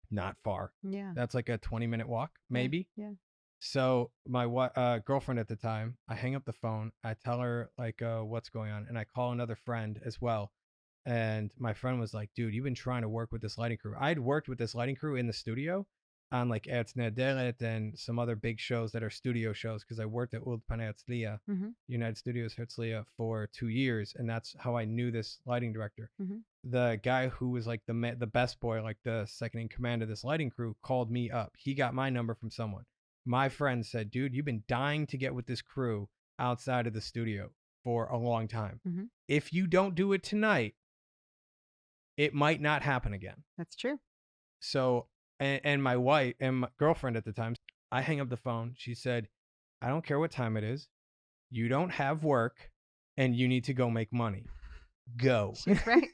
Not far. Yeah. That's like a 20-minute walk, Yeah. maybe. Yeah. So my girlfriend at the time, I hang up the phone. I tell her like what's going on, and I call another friend as well. And my friend was like, "Dude, you've been trying to work with this lighting crew." I'd worked with this lighting crew in the studio on like Erz Nederet and some other big shows that are studio shows because I worked at Ulpan Herzliya, Mhm. United Studios Herzliya, for 2 years, and that's how I knew this lighting director. Mhm. The guy who was like the best boy, like the second in command of this lighting crew, called me up. He got my number from someone. My friend said, "Dude, you've been dying to get with this crew outside of the studio for a long time. Mhm. If you don't do it tonight, it might not happen again." That's true. So, and my wife and my girlfriend at the time, I hang up the phone. She said, "I don't care what time it is. You don't have work and you need to go make money. Go." She's right.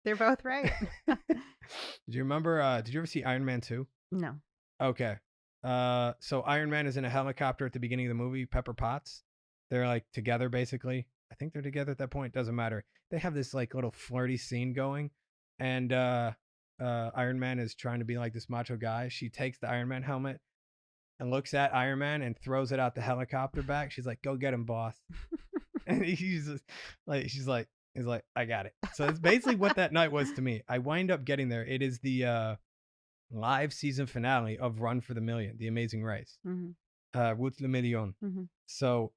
They're both right. Did you remember, did you ever see Iron Man 2? No. Okay. So Iron Man is in a helicopter at the beginning of the movie, Pepper Potts. They're like together basically. I think they're together at that point. Doesn't matter. They have this like little flirty scene going, and Iron Man is trying to be like this macho guy. She takes the Iron Man helmet and looks at Iron Man and throws it out the helicopter back. She's like, "Go get him, boss." And she's like, He's like, I got it. So it's basically what that night was to me. I wind up getting there. It is the live season finale of Run for the Million, The Amazing Race, Mhm. Route le Million. Mhm. So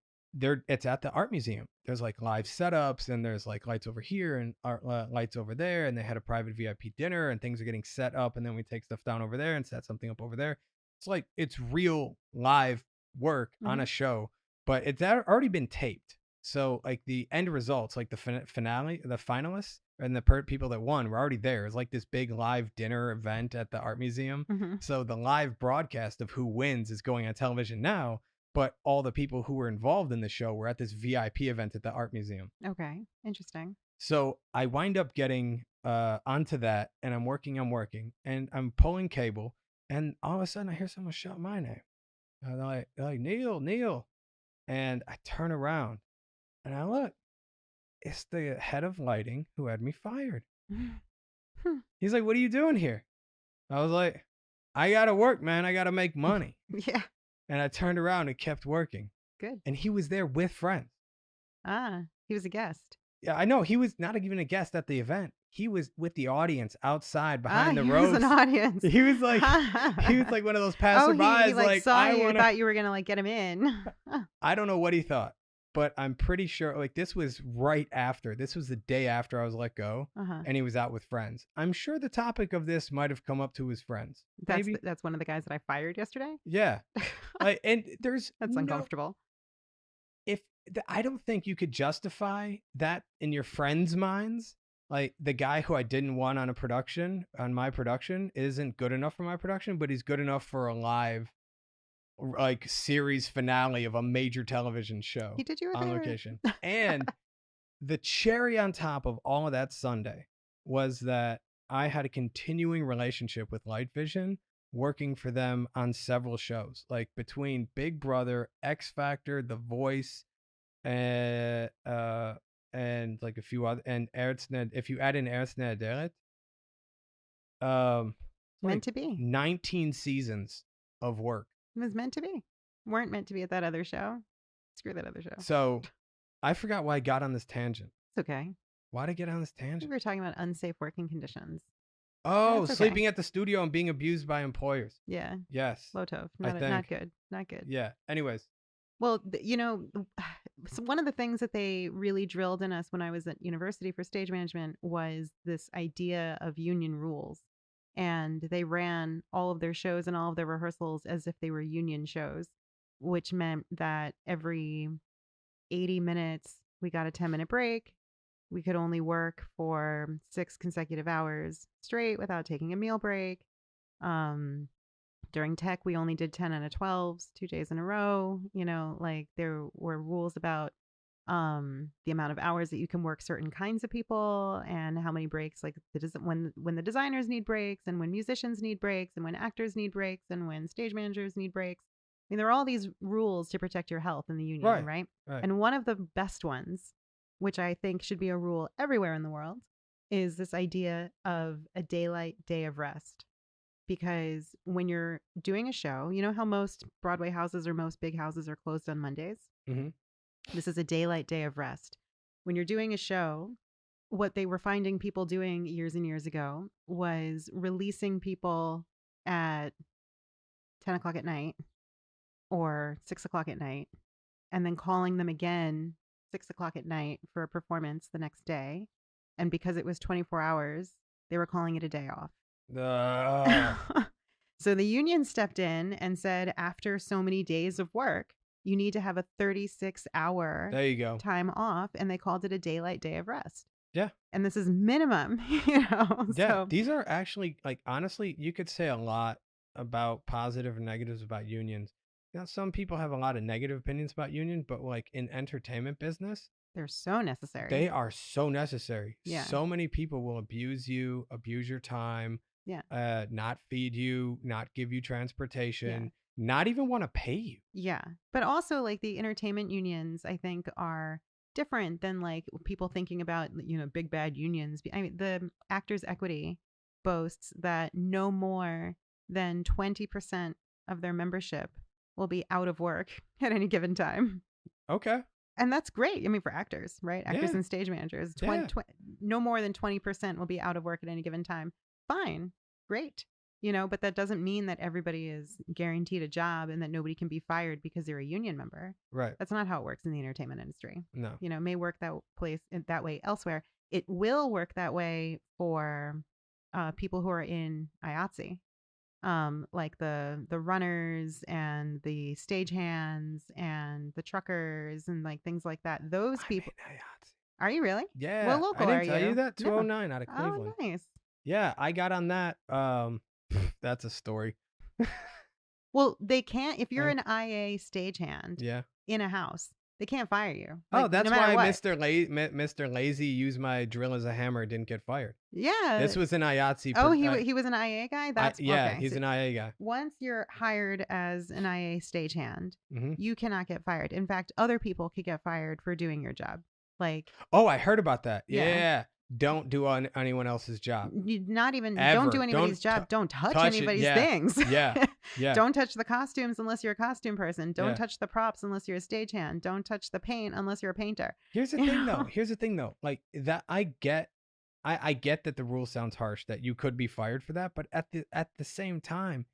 it's at the art museum. There's like live setups, and there's like lights over here and lights over there, and they had a private VIP dinner, and things are getting set up, and then we take stuff down over there and set something up over there. It's like it's real live work on a Mhm. show, but it's already been taped. So like the end results, like the finale, the finalists and the people that won were already there. It's like this big live dinner event at the art museum. Mhm. So the live broadcast of who wins is going on television now, but all the people who were involved in the show were at this VIP event at the art museum. Okay. Interesting. So I wind up getting onto that, and I'm working, and I'm pulling cable, and all of a sudden I hear someone shout my name. They're like Neil, Neil, and I turn around and I look. It's the head of lighting who had me fired. Hmm. He's like, "What are you doing here?" I was like, "I gotta work, man. I gotta make money." Yeah. And I turned around and kept working. Good. And he was there with friends. Ah, he was a guest. Yeah, I know. He was not even a guest at the event. He was with the audience outside Ah, behind the he was an ropes. audience. He was like one of those Oh, he passerbys. like Like, saw I you, want to. thought you were gonna like get him in. I don't know what he thought, but I'm pretty sure like this was right after. This was the day after I was let go, Uh-huh. and he was out with friends. I'm sure the topic of this might have come up to his friends. Maybe. That's one of the guys that I fired yesterday. Yeah. Like, and there's That's no uncomfortable. if I don't think you could justify that in your friends' minds. Like the guy who I didn't want on my production isn't good enough for my production, but he's good enough for a live like series finale of a major television show He did you a on favor. location. And the cherry on top of all of that Sunday was that I had a continuing relationship with Light Vision, working for them on several shows, like between Big Brother, X Factor, The Voice, and like a few other, and Erdsned. If you add in Erdsned Deret, it's Meant like to be. 19 seasons of work. It was meant to be. Weren't meant to be at that other show. Screw that other show. So I forgot why I got on this tangent. It's okay. Why did I get on this We tangent? were talking about unsafe working conditions. Oh, That's okay. sleeping at the studio and being abused by employers. Yeah. Yes. Low tove. I Not think. good. Not good. Yeah. Anyways. Well, so one of the things that they really drilled in us when I was at university for stage management was this idea of union rules. And they ran all of their shows and all of their rehearsals as if they were union shows, which meant that every 80 minutes, we got a 10-minute break. We could only work for 6 consecutive hours straight without taking a meal break. During tech, we only did 10 out of 12s, 2 days in a row. Like there were rules about the amount of hours that you can work certain kinds of people and how many breaks, like when the designers need breaks and when musicians need breaks and when actors need breaks and when stage managers need breaks. I mean, there are all these rules to protect your health in the union, right? Right. And one of the best ones, which I think should be a rule everywhere in the world, is this idea of a daylight day of rest. Because when you're doing a show, you know how most Broadway houses or most big houses are closed on Mondays? Mm-hmm. This is a daylight day of rest. When you're doing a show, what they were finding people doing years and years ago was releasing people at 10 o'clock at night or 6 o'clock at night and then calling them again 6 o'clock at night for a performance the next day. And because it was 24 hours, they were calling it a day off. So the union stepped in and said, after so many days of work, you need to have a 36-hour There you go. time off. And they called it a daylight day of rest. Yeah. And this is minimum, Yeah. So These are actually, like, honestly, you could say a lot about positive and negatives about unions. Some people have a lot of negative opinions about union, but like in entertainment business, they're so necessary. they are so necessary. Yeah. So many people will abuse you, abuse your time. Yeah. Not feed you, not give you transportation, not even want to pay you. Yeah. But also like the entertainment unions, I think, are different than like people thinking about, big bad unions. I mean, the Actors Equity boasts that no more than 20% of their membership will be out of work at any given time. Okay. And that's great. I mean, for actors, right? Actors Yeah. and stage managers, Yeah. no more than 20% will be out of work at any given time. Fine. Great. But that doesn't mean that everybody is guaranteed a job and that nobody can be fired because they're a union member. Right. That's not how it works in the entertainment industry. No. It may work that way elsewhere. It will work that way for people who are in IATSE, like the runners and the stagehands and the truckers and like things like that. Those I'm people. in IATSE. Are you really? What Yeah. I local are didn't tell you you? that? No. 209 out of Oh, Cleveland. nice. Yeah, I got on that. That's a story. Well, they can't if you're I, an IA stagehand yeah. in a house. They can't fire you. Oh, Like no that's matter why what. Mr. Lazy used my drill as a hammer, didn't get fired. Yeah. This was an IATSE. Oh, he was an IA guy? That's yeah, okay. he's So an IA guy. once you're hired as an IA stagehand, Hmm. you cannot get fired. In fact, other people could get fired for doing your job. Like, Oh, I heard about that. yeah. Yeah. Don't do anyone else's job. Not even Ever. don't do anybody's job. Don't touch anybody's yeah. things. Yeah. Yeah. Don't touch the costumes unless you're a costume person. Don't Yeah. touch the props unless you're a stagehand. Don't touch the paint unless you're a painter. Here's the thing though. Here's the thing though. Like that I get that the rule sounds harsh, that you could be fired for that, but at the same time,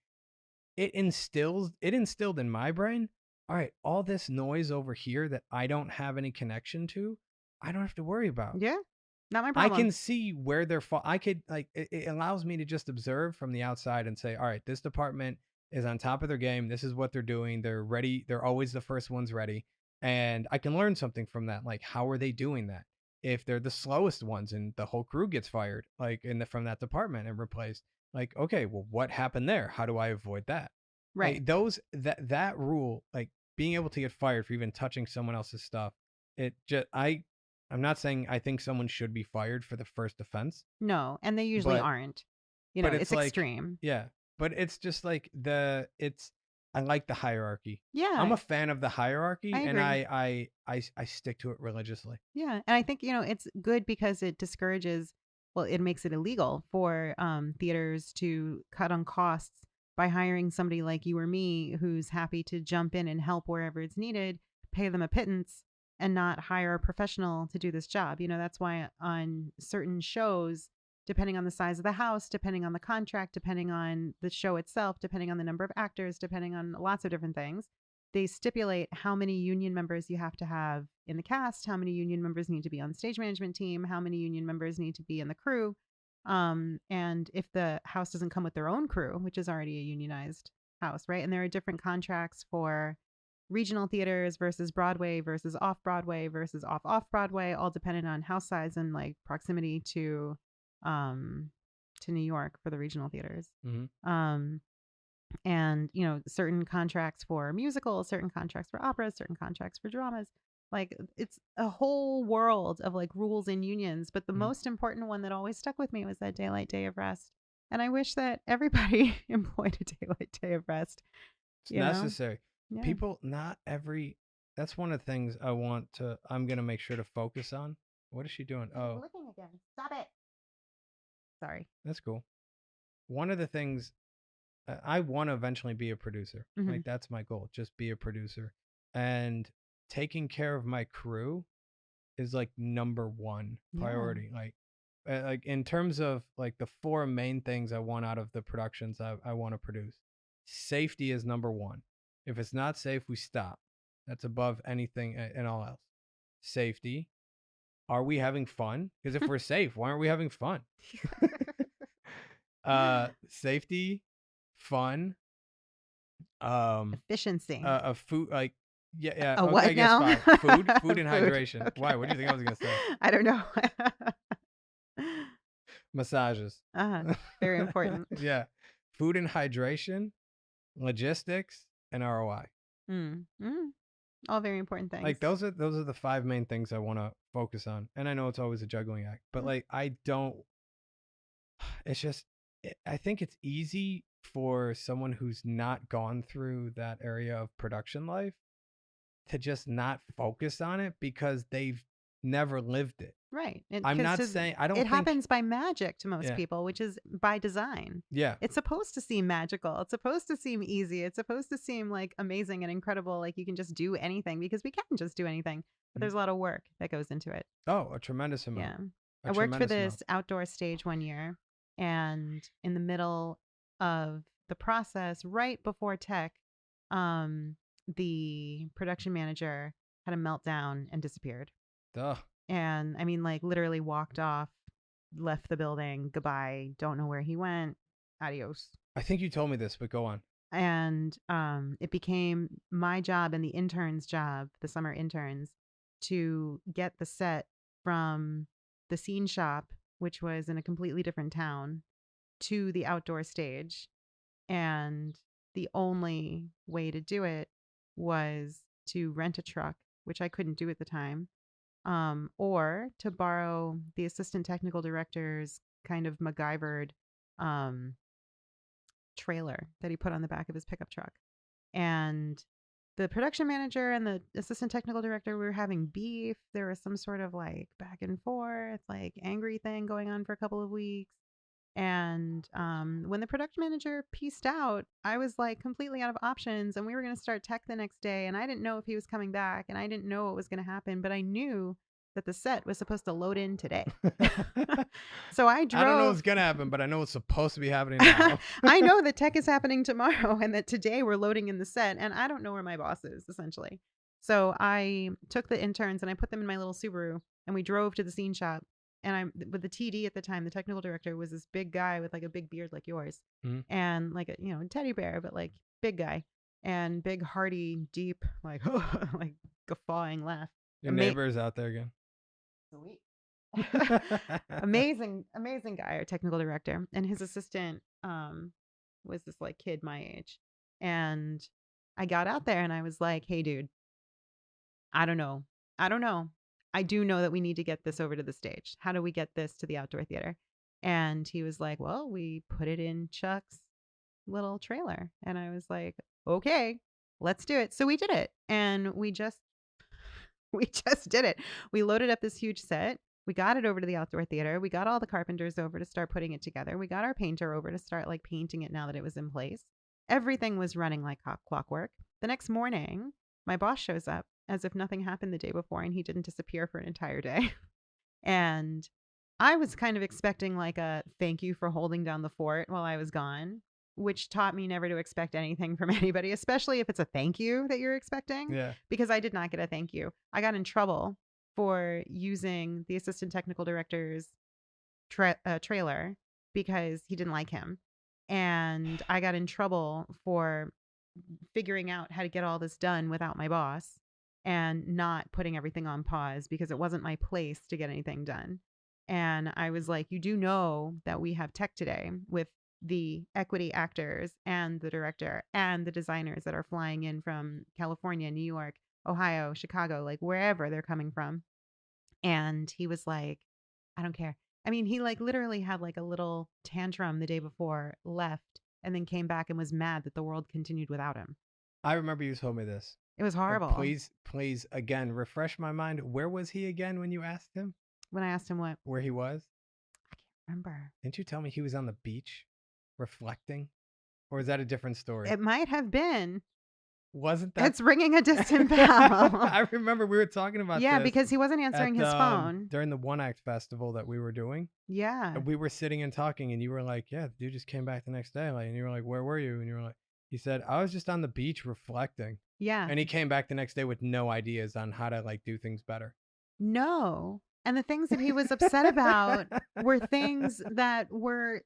it instilled in my brain, all right, all this noise over here that I don't have any connection to, I don't have to worry about. Yeah. Not my I problem. can see where they're I could like it allows me to just observe from the outside and say, all right, this department is on top of their game. This is what they're doing. They're ready. They're always the first ones ready. And I can learn something from that. Like, how are they doing that? If they're the slowest ones and the whole crew gets fired, like from that department and replaced, like, okay, well, what happened there? How do I avoid that? Right. Like, that rule, like being able to get fired for even touching someone else's stuff, it just I'm not saying I think someone should be fired for the first offense. No, and they usually But aren't. but It's like, extreme. yeah, but it's just like I like the hierarchy. Yeah. I'm a fan of the hierarchy, I and agree. I stick to it religiously. Yeah, and I think it's good because it discourages. Well, it makes it illegal for theaters to cut on costs by hiring somebody like you or me who's happy to jump in and help wherever it's needed, pay them a pittance, and not hire a professional to do this job. That's why on certain shows, depending on the size of the house, depending on the contract, depending on the show itself, depending on the number of actors, depending on lots of different things, they stipulate how many union members you have to have in the cast, how many union members need to be on the stage management team, how many union members need to be in the crew. And if the house doesn't come with their own crew, which is already a unionized house, right? And there are different contracts for regional theaters versus Broadway versus off Broadway versus off Broadway, all dependent on house size and like proximity to New York for the regional theaters. Mm-hmm. And certain contracts for musicals, certain contracts for operas, certain contracts for dramas. Like it's a whole world of like rules and unions, but the Mm-hmm. most important one that always stuck with me was that daylight day of rest. And I wish that everybody employed a daylight day of rest. It's necessary. Yeah. People, not every. That's one of the things I'm gonna make sure to focus on. What is she doing? Oh, Looking again. Stop it. Sorry. that's cool. One of the things I want to eventually be a producer. Mhm. Like that's my goal. Just be a producer, and taking care of my crew is like number one Yeah. priority. Like in terms of like the four main things I want out of the productions I want to produce. Safety is number one. If it's not safe, we stop. That's above anything and all else. Safety. Are we having fun? Because if we're safe, why aren't we having fun? Safety, fun, Efficiency. food, like yeah. A Okay, what I guess now? five. Food and Food. hydration. Okay. Why? What do you think I was gonna say? I don't know. Massages. Very important. Yeah, food and hydration, logistics, and ROI. All very important things. Like those are the five main things I want to focus on. And I know it's always a juggling act, but like I don't. It's just I think it's easy for someone who's not gone through that area of production life to just not focus on it because they've never lived it. Right. I'm not Because saying I don't it think. happens by magic to most Yeah, people, which is by design. yeah. It's supposed to seem magical. It's supposed to seem easy. It's supposed to seem like amazing and incredible. Like you can just do anything because we can just do anything. But Mhm. there's a lot of work that goes into it. Oh, a tremendous amount. Yeah. A I worked for tremendous amount. this outdoor stage one year, and in the middle of the process, right before tech, um, the production manager had a meltdown and disappeared. Duh. And I mean, like, literally walked off, left the building, goodbye, don't know where he went, adios. I think you told me this, but go on. And it became my job and the interns' job, the summer interns, to get the set from the scene shop, which was in a completely different town, to the outdoor stage. And the only way to do it was to rent a truck, which I couldn't do at the time, or to borrow the assistant technical director's kind of MacGyvered um, trailer that he put on the back of his pickup truck. And the production manager and the assistant technical director were having beef. There was some sort of like back and forth, like angry thing going on for a couple of weeks. And when the production manager pieced out, I was like completely out of options. And we were going to start tech the next day. And I didn't know if he was coming back. And I didn't know what was going to happen. But I knew that the set was supposed to load in today. So I I don't know drove. what's gonna happen, but I know it's supposed to be happening now. I know that tech is happening tomorrow and that today we're loading in the set. And I don't know where my boss is, essentially. So I took the interns and I put them in my little Subaru and we drove to the scene shop. And I'm with the TD at the time, the technical director was this big guy with like a big beard like yours Mhm. and like a, teddy bear, but like big guy and big, hearty, deep, like, like guffawing laugh. Your neighbor's out there again. Sweet. Amazing, amazing guy, our technical director. And his assistant was this like kid my age. And I got out there and I was like, hey dude, I don't know. I don't know. I do know that we need to get this over to the stage. How do we get this to the outdoor theater? And he was like, well, we put it in Chuck's little trailer. And I was like, okay, let's do it. So we did it. And we just we just did it. We loaded up this huge set. We got it over to the outdoor theater. We got all the carpenters over to start putting it together. We got our painter over to start like painting it now that it was in place. Everything was running like clockwork. The next morning, my boss shows up as if nothing happened the day before and he didn't disappear for an entire day. And I was kind of expecting like a thank you for holding down the fort while I was gone, which taught me never to expect anything from anybody, especially if it's a thank you that you're expecting, Yeah. because I did not get a thank you. I got in trouble for using the assistant technical director's trailer because he didn't like him. And I got in trouble for figuring out how to get all this done without my boss and not putting everything on pause because it wasn't my place to get anything done. And I was like, you do know that we have tech today with the equity actors and the director and the designers that are flying in from California, New York, Ohio, Chicago, like wherever they're coming from. And he was like, I don't care. I mean, he like literally had like a little tantrum the day before, left, and then came back and was mad that the world continued without him. I remember you told me this. It was horrible. Please, again, refresh my mind. Where was he again when you asked him When I asked him what, where he was? I can't remember. Didn't you tell me he was on the beach reflecting? Or is that a different story? It might have been. Wasn't that? It's ringing a distant bell. I remember we were talking about Yeah, this because he wasn't answering his phone. during the One Act Festival that we were doing. Yeah. And we were sitting and talking, and you were like, "Yeah, the dude just came back the next day." Like, and you were like, "Where were you?" And you were like, "He said I was just on the beach reflecting." Yeah. And he came back the next day with no ideas on how to like do things better. No. And the things that he was upset about were things that were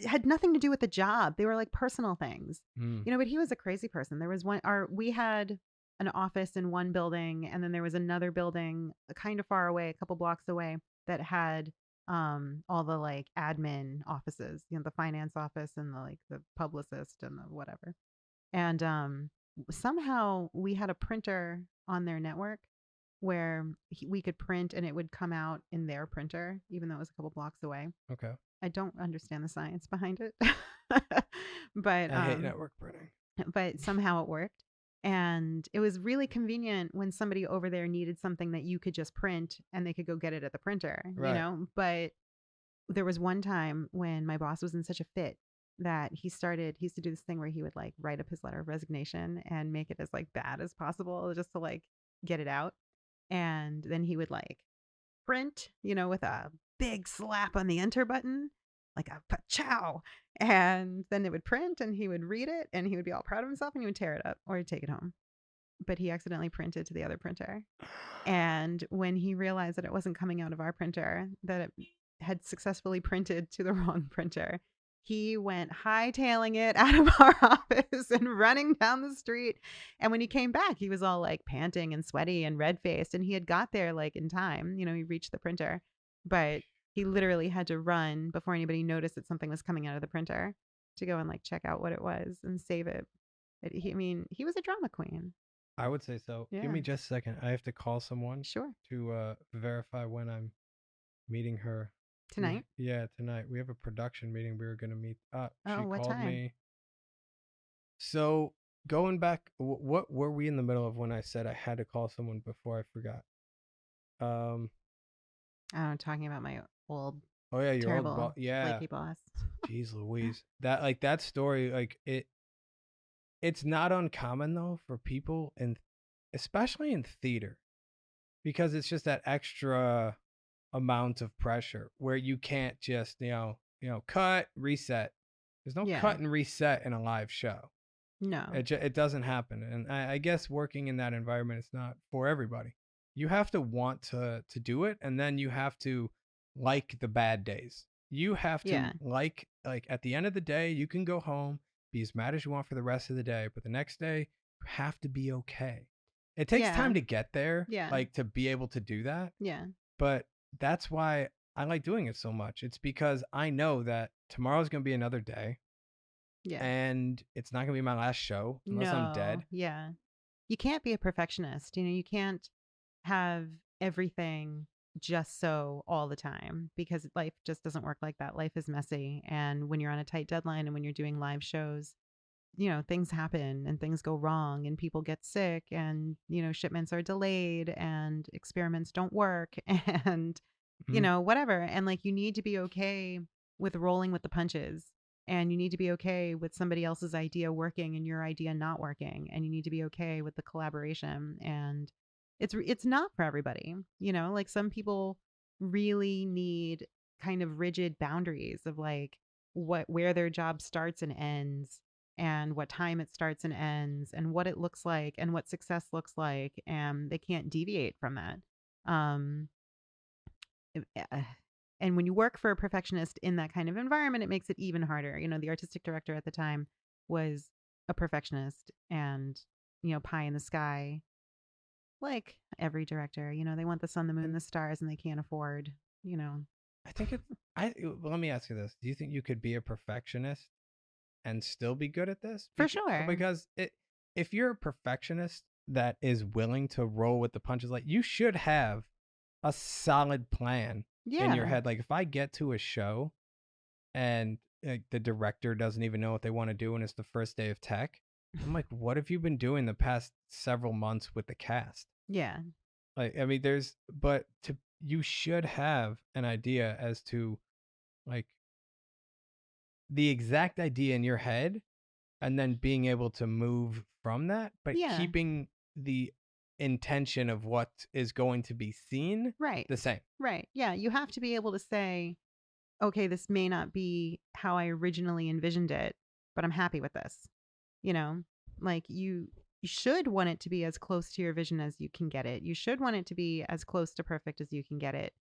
had nothing to do with the job. They were like personal things. Mm. But he was a crazy person. There was we had an office in one building and then there was another building kind of far away, a couple blocks away, that had all the like admin offices, the finance office and the publicist and the whatever. And somehow we had a printer on their network where we could print and it would come out in their printer, even though it was a couple blocks away. Okay. I don't understand the science behind it, but I hate network printing. but somehow it worked. And it was really convenient when somebody over there needed something that you could just print and they could go get it at the printer, Right. But there was one time when my boss was in such a fit that he used to do this thing where he would like write up his letter of resignation and make it as like bad as possible just to like get it out. And then he would like print, with a big slap on the enter button, like a pachow. And then it would print and he would read it and he would be all proud of himself and he would tear it up or he'd take it home. But he accidentally printed to the other printer. And when he realized that it wasn't coming out of our printer, that it had successfully printed to the wrong printer, he went hightailing it out of our office and running down the street. And when he came back, he was all like panting and sweaty and red faced. And he had got there like in time, he reached the printer, but he literally had to run before anybody noticed that something was coming out of the printer to go and like check out what it was and save it. He was a drama queen. I would say so. Give Yeah, me just a second. I have to call someone sure. to verify when I'm meeting her. Tonight? Yeah, tonight. We have a production meeting we were going to meet. Oh, She what called time? me. So, going back, what were we in the middle of when I said I had to call someone before I forgot? Um, Oh, talking about my old, oh yeah, your old boss. terrible, Yeah. flaky boss. Jeez Louise. That story, like it's not uncommon though for people in especially in theater because it's just that extra amount of pressure where you can't just, cut, reset. There's no Yeah. cut and reset in a live show. No. It doesn't happen. And I guess working in that environment is not for everybody. You have to want to do it, and then you have to like the bad days. You have to Yeah. like at the end of the day, you can go home, be as mad as you want for the rest of the day, but the next day you have to be okay. It takes Yeah. time to get there, Yeah. like to be able to do that, Yeah. but that's why I like doing it so much. It's because I know that tomorrow's going to be another day Yeah. and it's not going to be my last show unless I'm No. dead. Yeah. You can't be a perfectionist. You can't have everything just so all the time because life just doesn't work like that. Life is messy. And when you're on a tight deadline and when you're doing live shows, things happen and things go wrong and people get sick and, shipments are delayed and experiments don't work and, Mhm. whatever. And like you need to be okay with rolling with the punches and you need to be okay with somebody else's idea working and your idea not working. And you need to be okay with the collaboration. And it's not for everybody, like some people really need kind of rigid boundaries of like where their job starts and ends and what time it starts and ends and what it looks like and what success looks like and they can't deviate from that. um it- uh, and when you work for a perfectionist in that kind of environment it makes it even harder. The artistic director at the time was a perfectionist and pie in the sky, like every director. They want the sun, the moon, And the stars, and they can't afford you know I think it's well, let me ask you this. Do you think you could be a perfectionist and still be good at this? for sure. Because if you're a perfectionist that is willing to roll with the punches, like you should have a solid plan in your Yeah. head. Like if I get to a show and like the director doesn't even know what they want to do and it's the first day of tech, I'm like, what have you been doing the past several months with the cast? Yeah. Like, I mean, but you should have an idea as to like the exact idea in your head and then being able to move from that, but Yeah. keeping the intention of what is going to be seen Right. the same. Right. Yeah, you have to be able to say, okay, this may not be how I originally envisioned it, but I'm happy with this. You know, like you should want it to be as close to your vision as you can get it. You should want it to be as close to perfect as you can get it,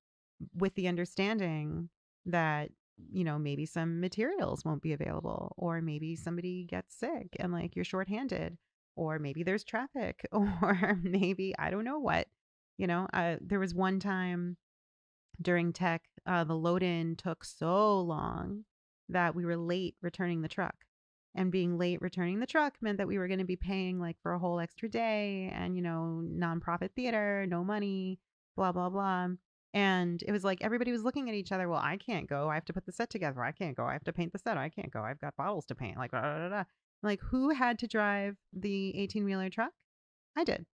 with the understanding that, maybe some materials won't be available, or maybe somebody gets sick and like you're shorthanded, or maybe there's traffic, or maybe I don't know what. There was one time during tech, the load in took so long that we were late returning the truck. And being late returning the truck meant that we were going to be paying like for a whole extra day and, nonprofit theater, no money, blah, blah, blah. And it was like everybody was looking at each other. Well, I can't go. I have to put the set together. I can't go. I have to paint the set. I can't go. I've got bottles to paint. Like, blah, blah, blah, blah. Like, who had to drive the 18-wheeler truck? I did.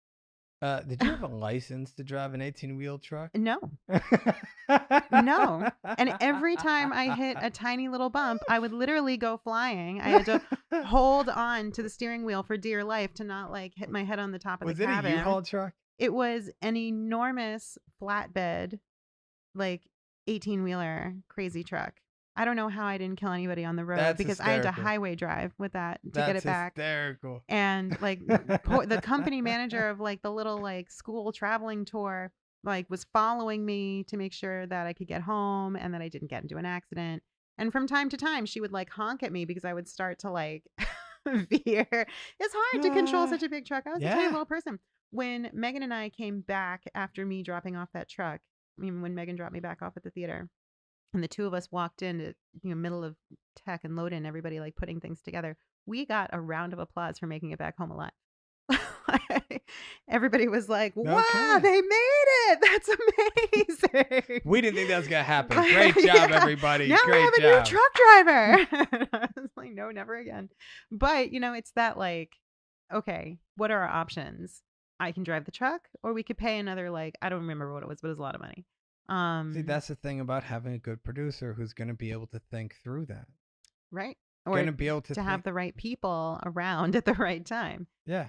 Did you have a license to drive an 18-wheel truck? No, no. And every time I hit a tiny little bump, I would literally go flying. I had to hold on to the steering wheel for dear life to not like hit my head on the top of the Was it a cabin. U-Haul truck? It was an enormous flatbed, like 18-wheeler crazy truck. I don't know how I didn't kill anybody on the road That's because I had to hysterical. highway drive with that to get That's it back. hysterical. And like the company manager of like the little like school traveling tour like was following me to make sure that I could get home and that I didn't get into an accident. And from time to time she would like honk at me because I would start to like veer. It's hard to control such a big truck. I was a tiny Yeah. little person. When Megan and I came back after me dropping off that truck, I mean when Megan dropped me back off at the theater, and the two of us walked into middle of tech and load in, everybody like putting things together, we got a round of applause for making it back home alive. Everybody was like, wow, Okay. they made it. That's amazing. We didn't think that was gonna happen. Great job, everybody. Now Great we have a job. new truck driver. I was like, no, never again. But it's that like, okay, what are our options? I can drive the truck, or we could pay another like, I don't remember what it was, but it was a lot of money. See, that's the thing about having a good producer who's going to be able to think through that. Right. Or Going to be able to have the right people around at the right time. Yeah.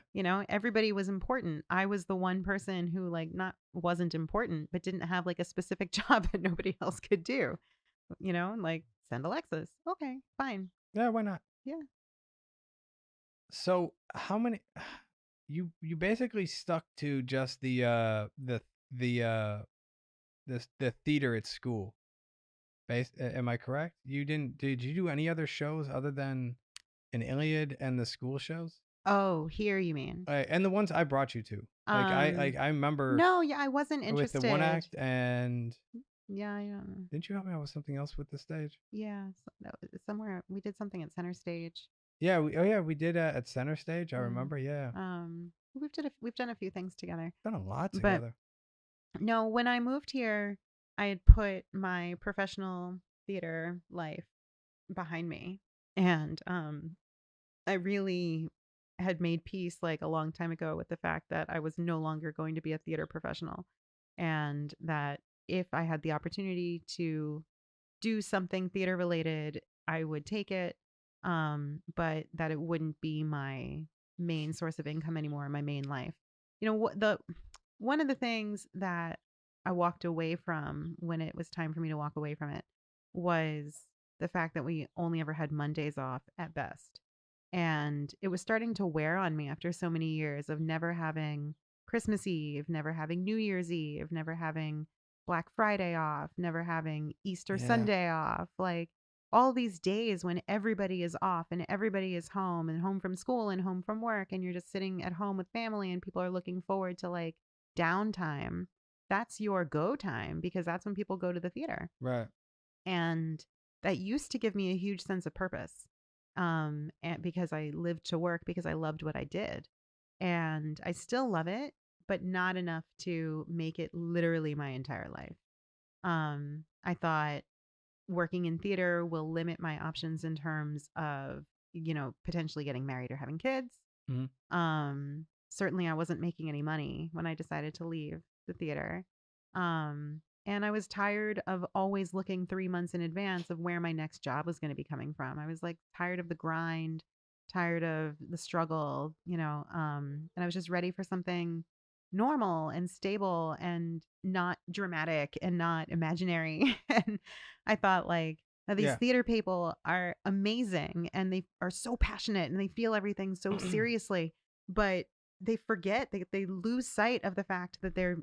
Everybody was important. I was the one person who like not wasn't important, but didn't have like a specific job that nobody else could do. Like send Alexis. Okay, fine. Yeah, why not? Yeah. So how many you basically stuck to just the theater at school. Am I correct? Did you do any other shows other than an Iliad and the school shows? Oh, here you mean? And the ones I brought you to. I remember. No, yeah, I wasn't with interested. the one act and. Yeah, I don't know. Didn't you help me out with something else with the stage? Yeah, somewhere we did something at Center Stage. Yeah, we did at Center Stage. I remember. Yeah. We've done a few things together. Done a lot But together. no, when I moved here, I had put my professional theater life behind me, and I really had made peace like a long time ago with the fact that I was no longer going to be a theater professional, and that if I had the opportunity to do something theater related, I would take it, but that it wouldn't be my main source of income anymore, my main life. One of the things that I walked away from when it was time for me to walk away from it was the fact that we only ever had Mondays off at best. And it was starting to wear on me after so many years of never having Christmas Eve, never having New Year's Eve, never having Black Friday off, never having Easter Sunday off. Like all these days when everybody is off and everybody is home and home from school and home from work, and you're just sitting at home with family and people are looking forward to like downtime. That's your go time because that's when people go to the theater. Right. And that used to give me a huge sense of purpose. And because I lived to work, because I loved what I did. And I still love it, but not enough to make it literally my entire life. I thought working in theater will limit my options in terms of, potentially getting married or having kids. Certainly I wasn't making any money when I decided to leave the theater. And I was tired of always looking 3 months in advance of where my next job was going to be coming from. I was like tired of the grind, tired of the struggle, and I was just ready for something normal and stable and not dramatic and not imaginary. And I thought like, now these theater people are amazing and they are so passionate and they feel everything so seriously, but they forget, they lose sight of the fact that they're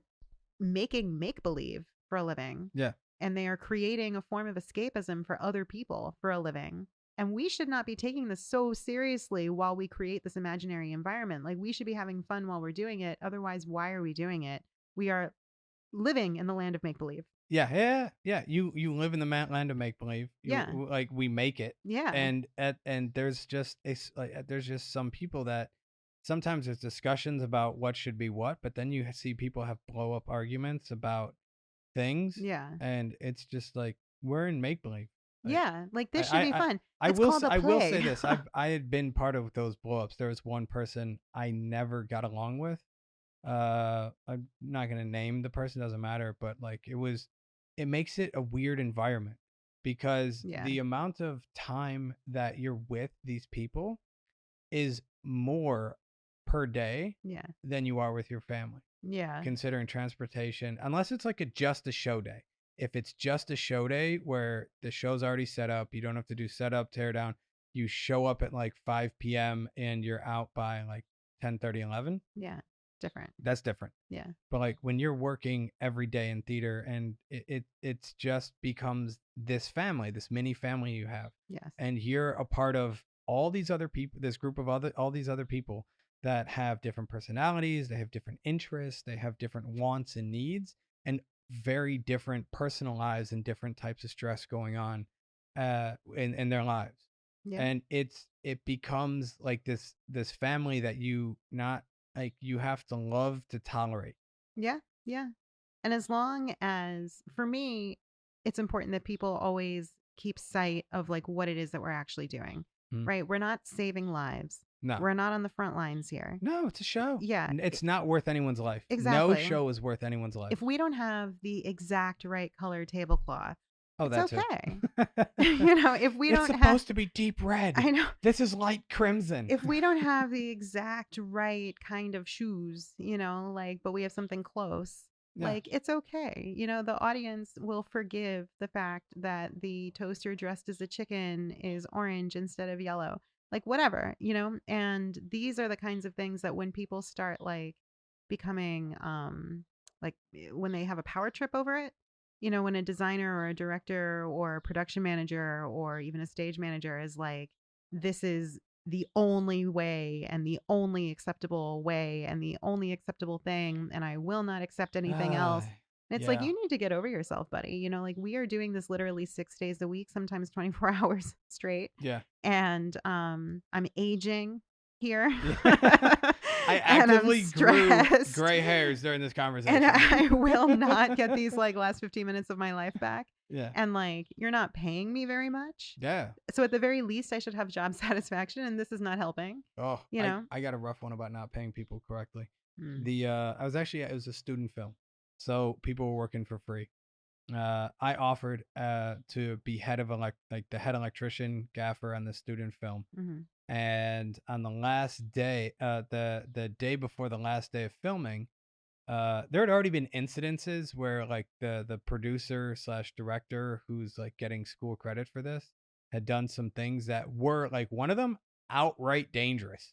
making make believe for a living. Yeah. And they are creating a form of escapism for other people for a living. And we should not be taking this so seriously while we create this imaginary environment. Like we should be having fun while we're doing it. Otherwise, why are we doing it? We are living in the land of make believe. Yeah. You live in the land of make believe. Yeah. Like we make it. Yeah. And there's just there's just some people that sometimes there's discussions about what should be what, but then you see people have blow up arguments about things. Yeah. And it's just like we're in make believe. Yeah, like I this should be I fun. It's called a I will say play. this. I had been part of those blow-ups. There was one person I never got along with. I'm not gonna name the person, doesn't matter, but like it makes it a weird environment because Yeah, the amount of time that you're with these people is more per day yeah, than you are with your family, yeah, considering transportation, unless it's like just a show day. If it's just a show day where the show's already set up, you don't have to do setup, tear down. You show up at like 5 p.m. and you're out by like 10:30, 11. yeah. Different. That's different. Yeah. But like when you're working every day in theater and it's just becomes this family, this mini family you have. Yes. And you're a part of all these other people, this group of all these other people that have different personalities, they have different interests, they have different wants and needs, and very different personal lives and different types of stress going on in their lives. Yeah. And it becomes like this family that you not like you have to love to tolerate. Yeah. Yeah. And as long as, for me, it's important that people always keep sight of like what it is that we're actually doing, Hmm. right? We're not saving lives. No. We're not on the front lines here. No, it's a show. Yeah. It's not worth anyone's life. No Exactly. show is worth anyone's life. If we don't have the exact right color tablecloth, Oh, it's that too. okay. If we it's don't supposed have, to be deep red. I know. This is light crimson. If we don't have the exact right kind of shoes, like, but we have something close, Yeah. like, it's okay. The audience will forgive the fact that the toaster dressed as a chicken is orange instead of yellow, like, whatever, and these are the kinds of things that when people start like becoming, like when they have a power trip over it, when a designer or a director or a production manager or even a stage manager is like, this is the only way and the only acceptable way and the only acceptable thing, and I will not accept anything else. And it's like, Yeah. you need to get over yourself, buddy. Like, we are doing this literally 6 days a week, sometimes 24 hours straight. Yeah. And I'm aging here. I And I'm actively grew stressed. gray hairs during this conversation. And I will not get these like last 15 minutes of my life back. Yeah. And like, you're not paying me very much. Yeah. So at the very least, I should have job satisfaction, and this is not helping. Oh, You know? I got a rough one about not paying people correctly. Mm. It was a student film, so people were working for free. I offered to be head of the head electrician gaffer on the student film. Mm-hmm. And on the last day, the day before the last day of filming, there had already been incidences where like the producer slash director who's like getting school credit for this had done some things that were like one of them outright dangerous.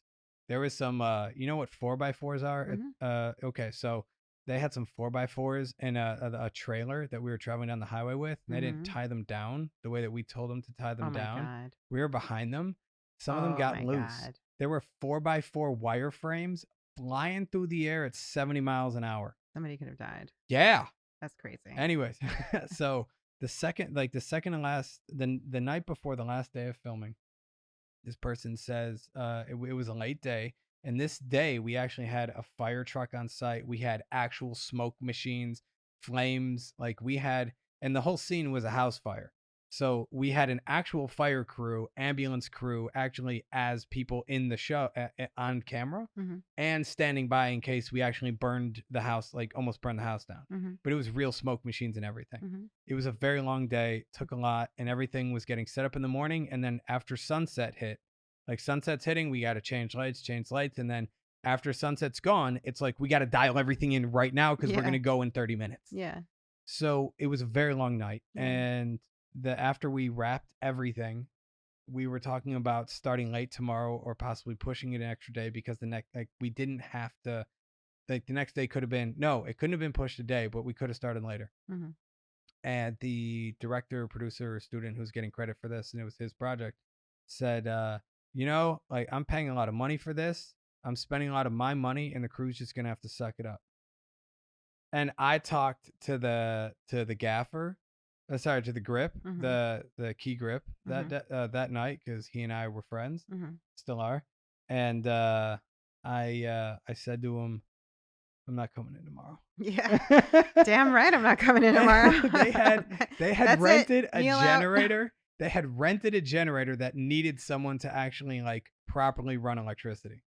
There was some you know what 4x4s are? Mm-hmm. Okay, so they had some 4x4s in a trailer that we were traveling down the highway with, and they didn't Mm-hmm. tie them down the way that we told them to tie them Oh my down. God. We were behind them. Some of them Oh got my loose. God. There were 4x4 wireframes flying through the air at 70 miles an hour. Somebody could have died. Yeah. That's crazy. Anyways, so the night before the last day of filming, this person says it was a late day, and this day we actually had a fire truck on site. We had actual smoke machines, flames, and the whole scene was a house fire. So we had an actual fire crew, ambulance crew, actually as people in the show on camera, Mm-hmm. and standing by in case we actually burned the house, like almost burned the house down. Mm-hmm. But it was real smoke machines and everything. Mm-hmm. It was a very long day, took a lot, and everything was getting set up in the morning. And then after sunset hit, like sunset's hitting, we got to change lights. And then after sunset's gone, it's like we got to dial everything in right now because we're going to go in 30 minutes. Yeah. So it was a very long night. Yeah. And after we wrapped everything, we were talking about starting late tomorrow or possibly pushing it an extra day because we didn't have to, like the next day could have been, no, it couldn't have been pushed a day, but we could have started later. Mm-hmm. And the director, producer, or student who's getting credit for this, and it was his project, said, like I'm paying a lot of money for this. I'm spending a lot of my money, and the crew's just gonna have to suck it up. And I talked to the gaffer, to the grip, Mm-hmm. the key grip that night because he and I were friends, Mm-hmm. still are. And I said to him, I'm not coming in tomorrow. Yeah. Damn right I'm not coming in tomorrow. They had That's rented it. a Kneel out. generator. They had rented a generator that needed someone to actually like properly run electricity.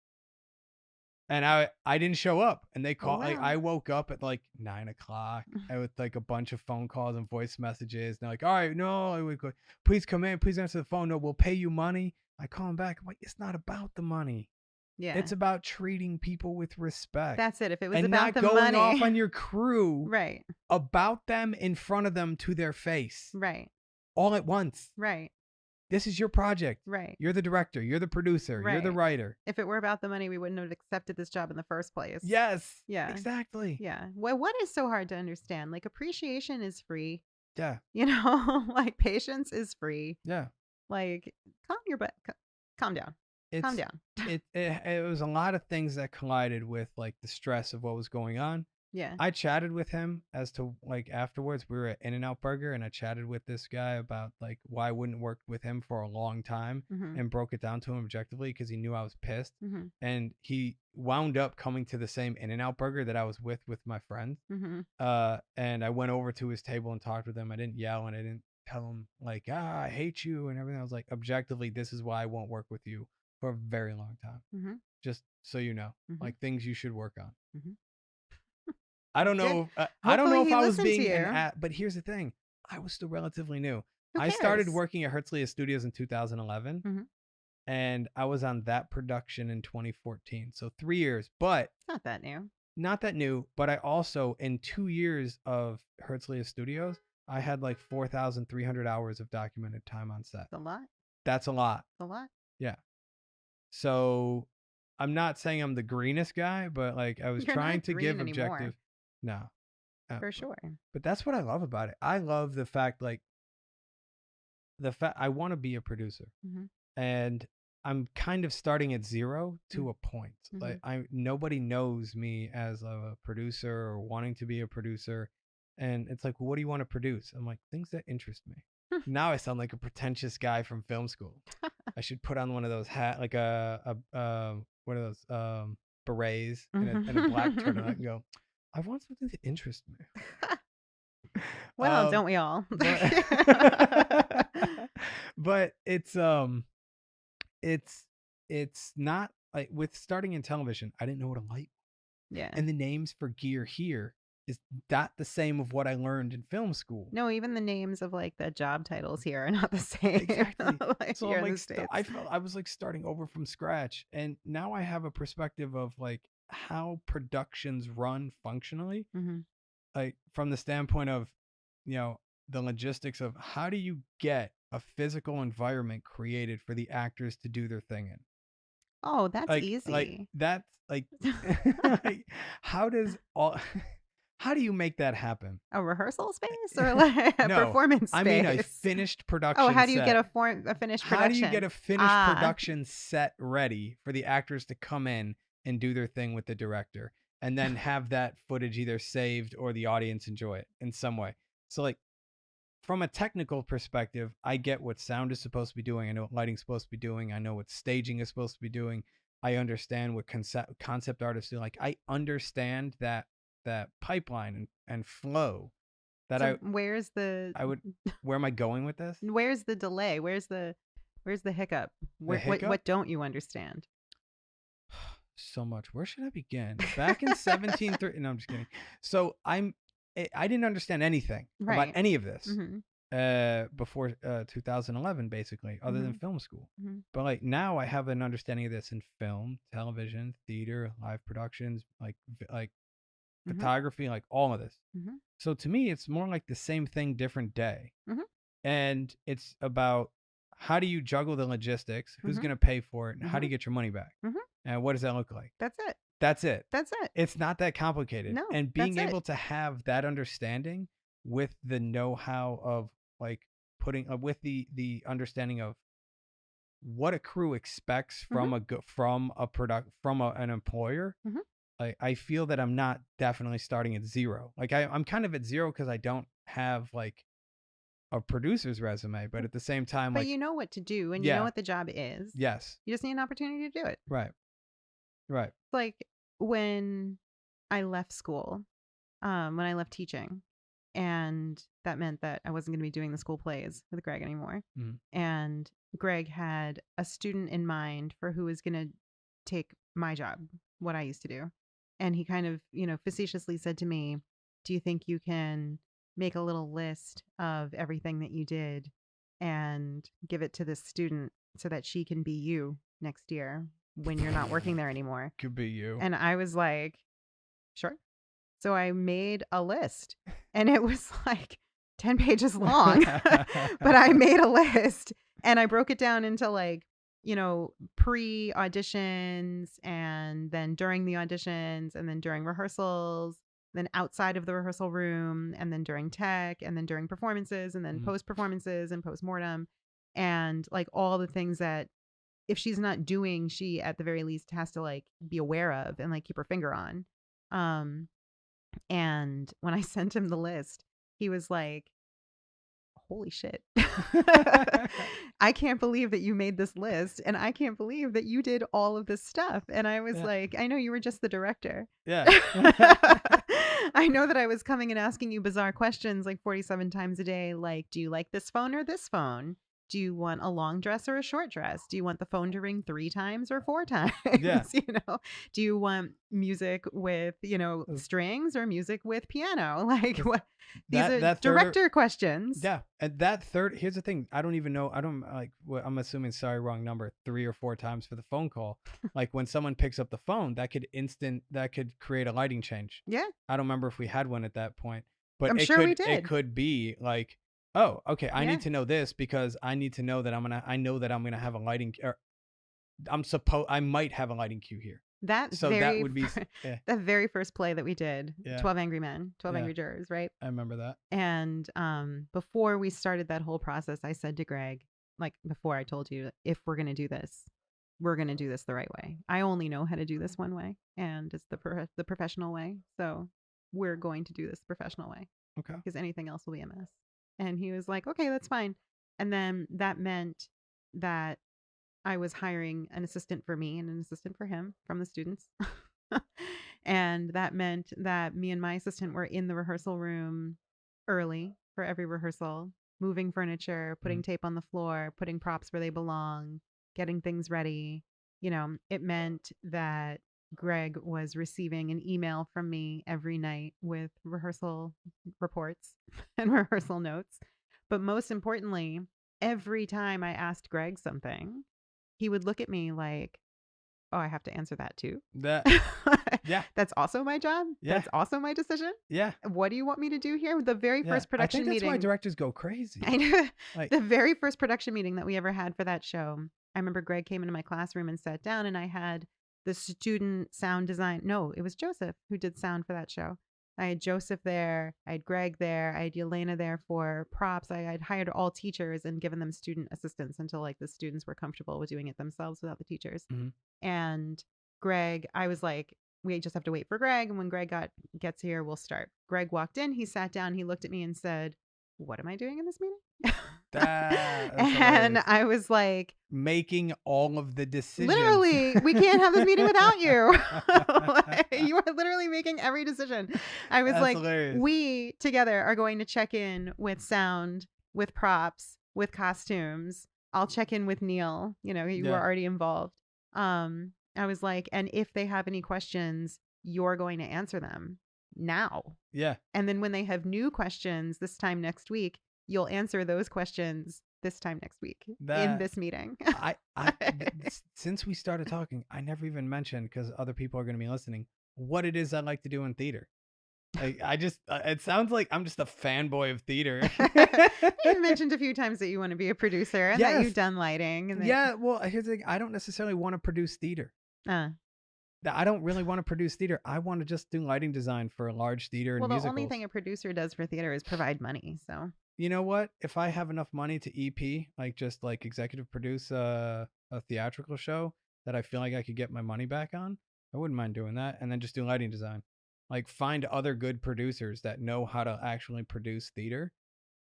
And I didn't show up, and they Oh, called. wow. I woke up at like 9 o'clock with like a bunch of phone calls and voice messages. And they're like, "All right, no, please come in, please answer the phone. No, we'll pay you money." I call them back. I'm like, it's not about the money. Yeah. It's about treating people with respect. That's it. If it was and about not the going off money. on your crew Right. about them in front of them to their face Right. all at once. Right. This is your project. Right. You're the director. You're the producer. You're the Right. writer. If it were about the money, we wouldn't have accepted this job in the first place. Yes. Yeah. Exactly. Yeah. Well, what is so hard to understand? Like, appreciation is free. Yeah. You know, like patience is free. Yeah. Like, calm your butt. Calm down. Calm down. It was a lot of things that collided with like the stress of what was going on. Yeah. I chatted with him as to like afterwards. We were at In-N-Out Burger, and I chatted with this guy about like why I wouldn't work with him for a long time, and broke it down to him objectively because he knew I was pissed. And he wound up coming to the same In-N-Out Burger that I was with my friends. And I went over to his table and talked with him. I didn't yell, and I didn't tell him like, I hate you and everything. I was like, objectively, this is why I won't work with you for a very long time. Just so you know, like things you should work on. I don't know. I don't know if I was being but here's the thing. I was still relatively new. I started working at Herzliya Studios in 2011, and I was on that production in 2014. So 3 years, but not that new. Not that new, but I also, in 2 years of Herzliya Studios, I had like 4,300 hours of documented time on set. That's a lot. That's a lot. That's a lot. Yeah. So I'm not saying I'm the greenest guy, but like I was trying to give objective. No. For sure. But that's what I love about it. I love the fact I want to be a producer. And I'm kind of starting at zero to a point. Like nobody knows me as a producer or wanting to be a producer. And it's like, well, what do you want to produce? I'm like, things that interest me. Now I sound like a pretentious guy from film school. I should put on one of those like what are those berets and a black turtleneck and go, I want something to interest me. Well, don't we all? But it's not like with starting in television, I didn't know what a light was. Yeah. And the names for gear here is not the same of what I learned in film school. No, even the names of like the job titles here are not the same. Exactly. Like so I'm like, I felt I was like starting over from scratch, and now I have a perspective of like how productions run functionally, like from the standpoint of, you know, the logistics of how do you get a physical environment created for the actors to do their thing in. Oh, that's easy. Like that's like, like how do you make that happen? A rehearsal space or like a performance space? I mean a finished production. Oh, how do you set. get a finished production? How do you get a finished production set ready for the actors to come in and do their thing with the director, and then have that footage either saved or the audience enjoy it in some way? So like from a technical perspective, I get what sound is supposed to be doing. I know what lighting's supposed to be doing. I know what staging is supposed to be doing. I understand what concept artists do. Like I understand that pipeline and flow. Where am I going with this? Where's the delay? Where's the hiccup? What don't you understand? So much. Where should I begin? Back in 1730. No, I'm just kidding. So I didn't understand anything about any of this before 2011, basically, other than film school. But like now I have an understanding of this in film, television, theater, live productions, like photography, like all of this. So to me, it's more like the same thing, different day. And it's about how do you juggle the logistics, who's going to pay for it, and how do you get your money back? And what does that look like? That's it. That's it. That's it. It's not that complicated. No, and being able to have that understanding with the know-how of like putting with the understanding of what a crew expects from an employer. I feel that I'm not definitely starting at zero. Like I'm kind of at zero because I don't have like a producer's resume, but at the same time, but you know what to do and you know what the job is. Yes. You just need an opportunity to do it. Right. Like when I left school, when I left teaching, And that meant that I wasn't going to be doing the school plays with Greg anymore. Mhm. And Greg had a student in mind for who was going to take my job, what I used to do. And he kind of, facetiously said to me, "Do you think you can make a little list of everything that you did and give it to this student so that she can be you next year when you're not working there anymore?" Could be you. And I was like, "Sure." So I made a list, and it was like 10 pages long, but I made a list and I broke it down into like, pre auditions, and then during the auditions, and then during rehearsals, then outside of the rehearsal room, and then during tech, and then during performances, and then Mhm. post performances and post mortem, and like all the things that if she's not doing, she at the very least has to like be aware of and like keep her finger on. Um, and when I sent him the list, he was like, "Holy shit. I can't believe that you made this list. And I can't believe that you did all of this stuff." And I was Yeah. like, "I know you were just the director." Yeah. I know that I was coming and asking you bizarre questions like 47 times a day. Like, do you like this phone or this phone? Do you want a long dress or a short dress? Do you want the phone to ring 3 times or 4 times? Yeah. Do you want music with, strings or music with piano? Like, This- what? These that are that third director questions. Yeah, and that third, here's the thing. I don't even know. I don't like. I'm assuming. Sorry, wrong number. 3 or 4 times for the phone call. Like when someone picks up the phone, that could create a lighting change. Yeah, I don't remember if we had one at that point, but I'm it sure we it did. could be like, oh, okay, I Yeah. need to know this because I need to know that I know that I'm gonna have a lighting, or I might have a lighting cue here. That So that very would be, yeah, the very first play that we did, yeah, 12 Angry Men, 12 yeah. Angry Jurors, right? I remember that. And before we started that whole process, I said to Greg, like before I told you, if we're going to do this, we're going to do this the right way. I only know how to do this one way, and it's the professional way. So we're going to do this the professional way Okay. because anything else will be a mess. And he was like, "Okay, that's fine." And then that meant that I was hiring an assistant for me and an assistant for him from the students. And that meant that me and my assistant were in the rehearsal room early for every rehearsal, moving furniture, putting Mhm. tape on the floor, putting props where they belong, getting things ready. It meant that Greg was receiving an email from me every night with rehearsal reports and rehearsal notes. But most importantly, every time I asked Greg something, he would look at me like, "Oh, I have to answer that too?" That, yeah, That's also my job? yeah, That's also my decision? yeah, What do you want me to do here? The very yeah. first I think production that's why meeting directors go crazy. I know Like, the very first production meeting that we ever had for that show, I remember Greg came into my classroom and sat down, and I had the student sound design. No, it was Joseph who did sound for that show. I had Joseph there, I had Greg there, I had Yelena there for props. I had hired all teachers and given them student assistants until like the students were comfortable with doing it themselves without the teachers. mhm. And Greg, I was like, we just have to wait for Greg, and when Greg gets here, we'll start. Greg walked in, he sat down, he looked at me and said, "What am I doing in this meeting?" That's And hilarious. I was like, Making all of the decisions. "Literally, we can't have this meeting without you." You are literally making every decision. I was That's like, hilarious. "We together are going to check in with sound, with props, with costumes. I'll check in with Neil. You were Yeah, already involved." I was like, "And if they have any questions, you're going to answer them now. yeah. And then when they have new questions this time next week, you'll answer those questions this time next week in That this meeting." since we started talking, I never even mentioned, because other people are going to be listening, what it is I like to do in theater. Like, I just, it sounds like I'm just a fanboy of theater. You've mentioned a few times that you want to be a producer and that you've Yes. done lighting and that Yeah. Well, here's the thing. I don't necessarily want to produce theater. uh, I don't really want to produce theater. I want to just do lighting design for large theater and well, the only musicals. thing a producer does for theater is provide money. So You know what? If I have enough money to EP, like just like executive produce a theatrical show that I feel like I could get my money back on, I wouldn't mind doing that. And then just do lighting design. Like find other good producers that know how to actually produce theater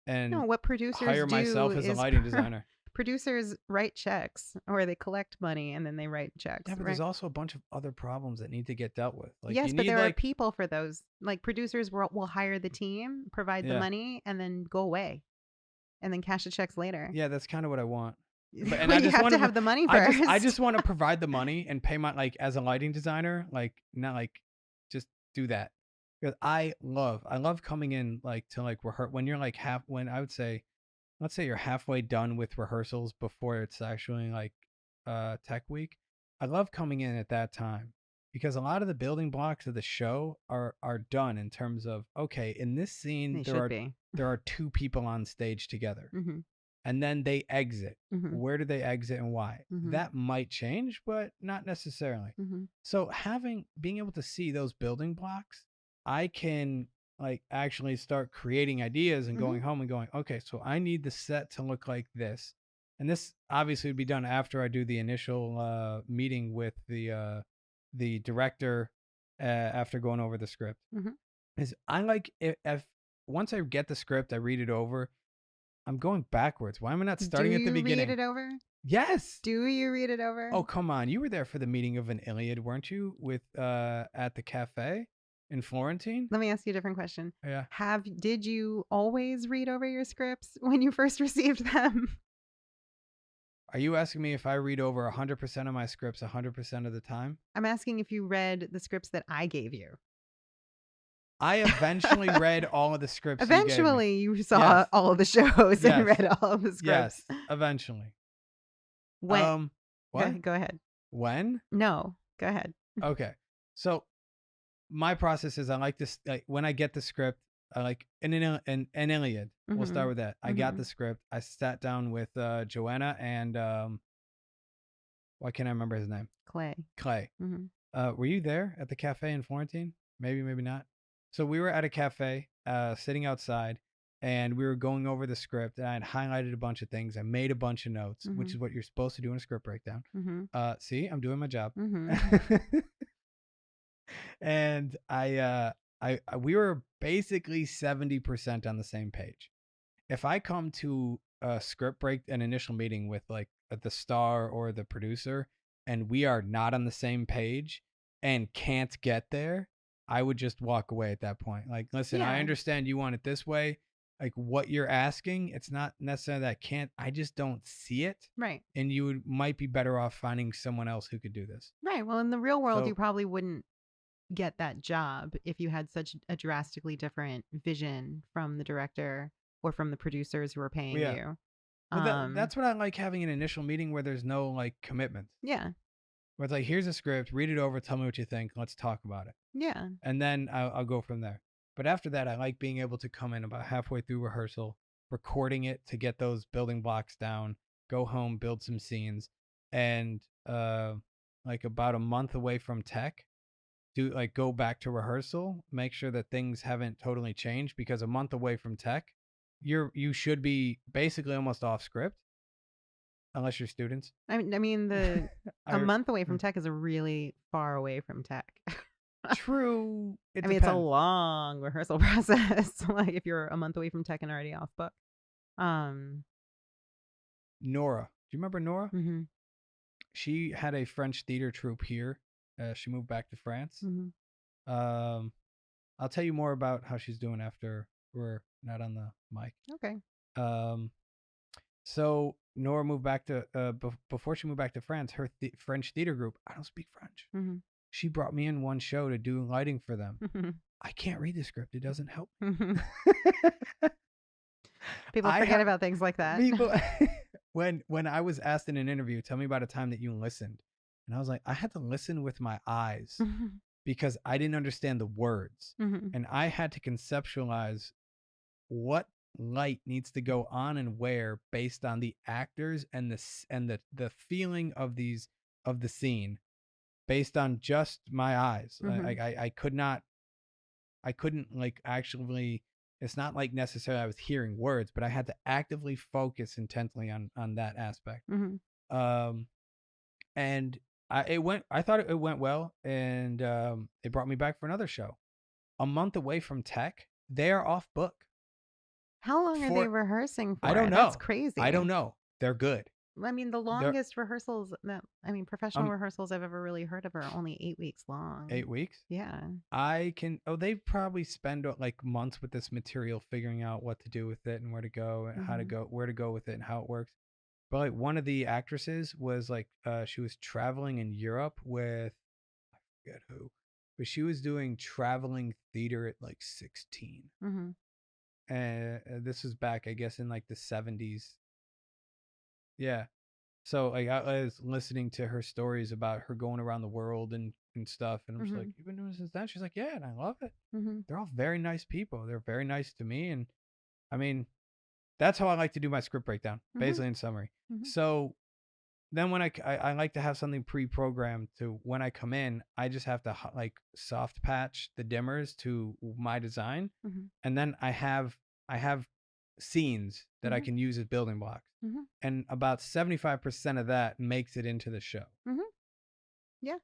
no, and what producers hire do myself as a is lighting designer. producers write checks or they collect money and then they write checks, Yeah, but right? there's also a bunch of other problems that need to get dealt with. Like Yes, you but need there are like people for those. Like producers will hire the team, provide the yeah. money, and then go away, and then cash the checks later. Yeah, that's kind of what I want. But and Well, I you just have want to to have the money I first. just want to provide the money and pay my like as a lighting designer, like not like just do that. Because I love coming in like to like rehearse when you're like when I would say let's say you're halfway done with rehearsals before it's actually like tech week. I love coming in at that time because a lot of the building blocks of the show are done in terms of okay, in this scene They should be. there are two people on stage together Mm-hmm. and then they exit. Mm-hmm. Where do they exit and why? Mm-hmm. That might change, but not necessarily. Mm-hmm. So being able to see those building blocks, I can like actually start creating ideas and Mm-hmm. going home and going, okay, so I need the set to look like this. And this obviously would be done after I do the initial meeting with the director after going over the script. Mm-hmm. Is I like if once I get the script, I read it over. I'm going backwards. Why am I not Do starting at the you read beginning? it over? Yes. Do you read it over? Oh, come on. You were there for the meeting of an Iliad, weren't you? With at the cafe in Florentine? Let me ask you a different question. Yeah. Did you always read over your scripts when you first received them? Are you asking me if I read over 100% of my scripts 100% of the time? I'm asking if you read the scripts that I gave you. I eventually read all of the scripts you gave me. Eventually, you saw Yes. all of the shows and Yes. read all of the scripts. Yes, eventually. When? What? Go ahead. When? No, go ahead. Okay. So my process is I like this like when I get the script, I like an Iliad. We'll start with that. I got the script. I sat down with Joanna and why can't I remember his name? Clay. Mm-hmm. Were you there at the cafe in Florentine? Maybe, maybe not. So we were at a cafe, sitting outside, and we were going over the script. And I had highlighted a bunch of things. I made a bunch of notes, which is what you're supposed to do in a script breakdown. Mm-hmm. See, I'm doing my job. Mm-hmm. And we were basically 70% on the same page. If I come to a script break, an initial meeting with like the star or the producer, and we are not on the same page and can't get there, I would just walk away at that point. Like, listen, I understand you want it this way. Like what you're asking, it's not necessarily that I just don't see it. Right. And you might be better off finding someone else who could do this. Right. Well, in the real world, you probably wouldn't get that job if you had such a drastically different vision from the director or from the producers who are paying you. Well, that's what I like, having an initial meeting where there's no like commitment. Yeah. Where it's like, here's a script, read it over, tell me what you think, let's talk about it. Yeah. And then I'll go from there. But after that, I like being able to come in about halfway through rehearsal, recording it to get those building blocks down, go home, build some scenes, and like about a month away from tech, go back to rehearsal, make sure that things haven't totally changed, because a month away from tech, you should be basically almost off script, unless you're students. I mean a month away from tech is a really far away from tech. True. It's a long rehearsal process. Like if you're a month away from tech and already off book. Nora. Do you remember Nora? Mm-hmm. She had a French theater troupe here. She moved back to France. Mm-hmm. I'll tell you more about how she's doing after we're not on the mic. Okay. So Nora moved back to before she moved back to France. Her French theater group. I don't speak French. Mm-hmm. She brought me in one show to do lighting for them. Mm-hmm. I can't read the script. It doesn't help. Mm-hmm. People forget about things like that. People, when I was asked in an interview, tell me about a time that you listened, and I was like, I had to listen with my eyes because I didn't understand the words, and I had to conceptualize what light needs to go on and where based on the actors and the feeling of the scene, based on just my eyes. I couldn't like actually. It's not like necessarily I was hearing words, but I had to actively focus intently on that aspect. Mm-hmm. And I thought it went well, and they brought me back for another show. A month away from tech, they are off book. How long are they rehearsing for? I don't know. That's crazy. I don't know. they're good. I mean, the They're longest rehearsals professional um rehearsals I've ever really heard of are only 8 weeks long. 8 weeks. Yeah. I can. Oh, they probably spend like months with this material, figuring out what to do with it and where to go and how to Hmm. go, where to go with it and how it works. But like one of the actresses was like, she was traveling in Europe with, I forget who, but she was doing traveling theater at like 16. Hmm. And this was back, I guess, in like the 70s. Yeah. So like I was listening to her stories about her going around the world and stuff, and I'm just like, Hmm. you've been doing this since then? She's like, yeah, and I love it. Hmm. They're all very nice people. They're very nice to me, and I mean, that's how I like to do my script breakdown, Hmm. basically in summary. Hmm. So then when I like to have something pre-programmed to when I come in, I just have to like soft patch the dimmers to my design, Hmm. and then I have scenes that I Hmm. can use as building blocks, Hmm. and about 75% of that makes it into the show. Hmm. Yeah.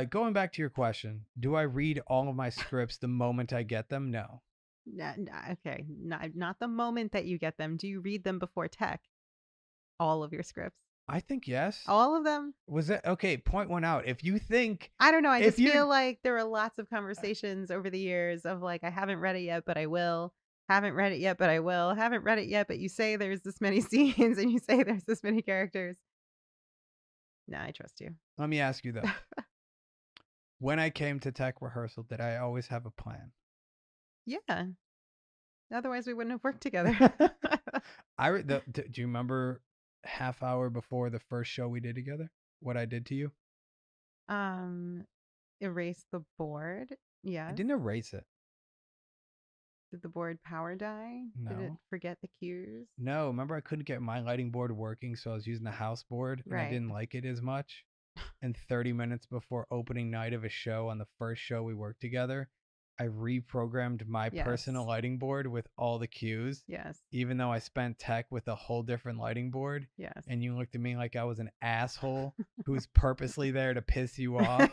Going back to your question, do I read all of my scripts the moment I get them? No. Okay. Not the moment that you get them. Do you read them before tech? All of your scripts? I think yes. All of them? Was that okay? Point one out. If you think, I don't know. I if just you're, feel like there are lots of conversations over the years of like, I haven't read it yet, but I will. Haven't read it yet, but I will. Haven't read it yet, but you say there's this many scenes and you say there's this many characters. No, I trust you. let me ask you though. When I came to tech rehearsal, did I always have a plan? Yeah. Otherwise, we wouldn't have worked together. Do you remember half hour before the first show we did together? What I did to you? um, Erase the board. I Yes. didn't erase it. Did the board power die? Did it No. forget the cues? No, remember I couldn't get my lighting board working, so I was using the house board and I Right. didn't like it as much. And 30 minutes before opening night of a show on the first show we worked together, I reprogrammed my personal Yes. lighting board with all the cues, Yes. even though I spent tech with a whole different lighting board. Yes. And you looked at me like I was an asshole who's purposely there to piss you off.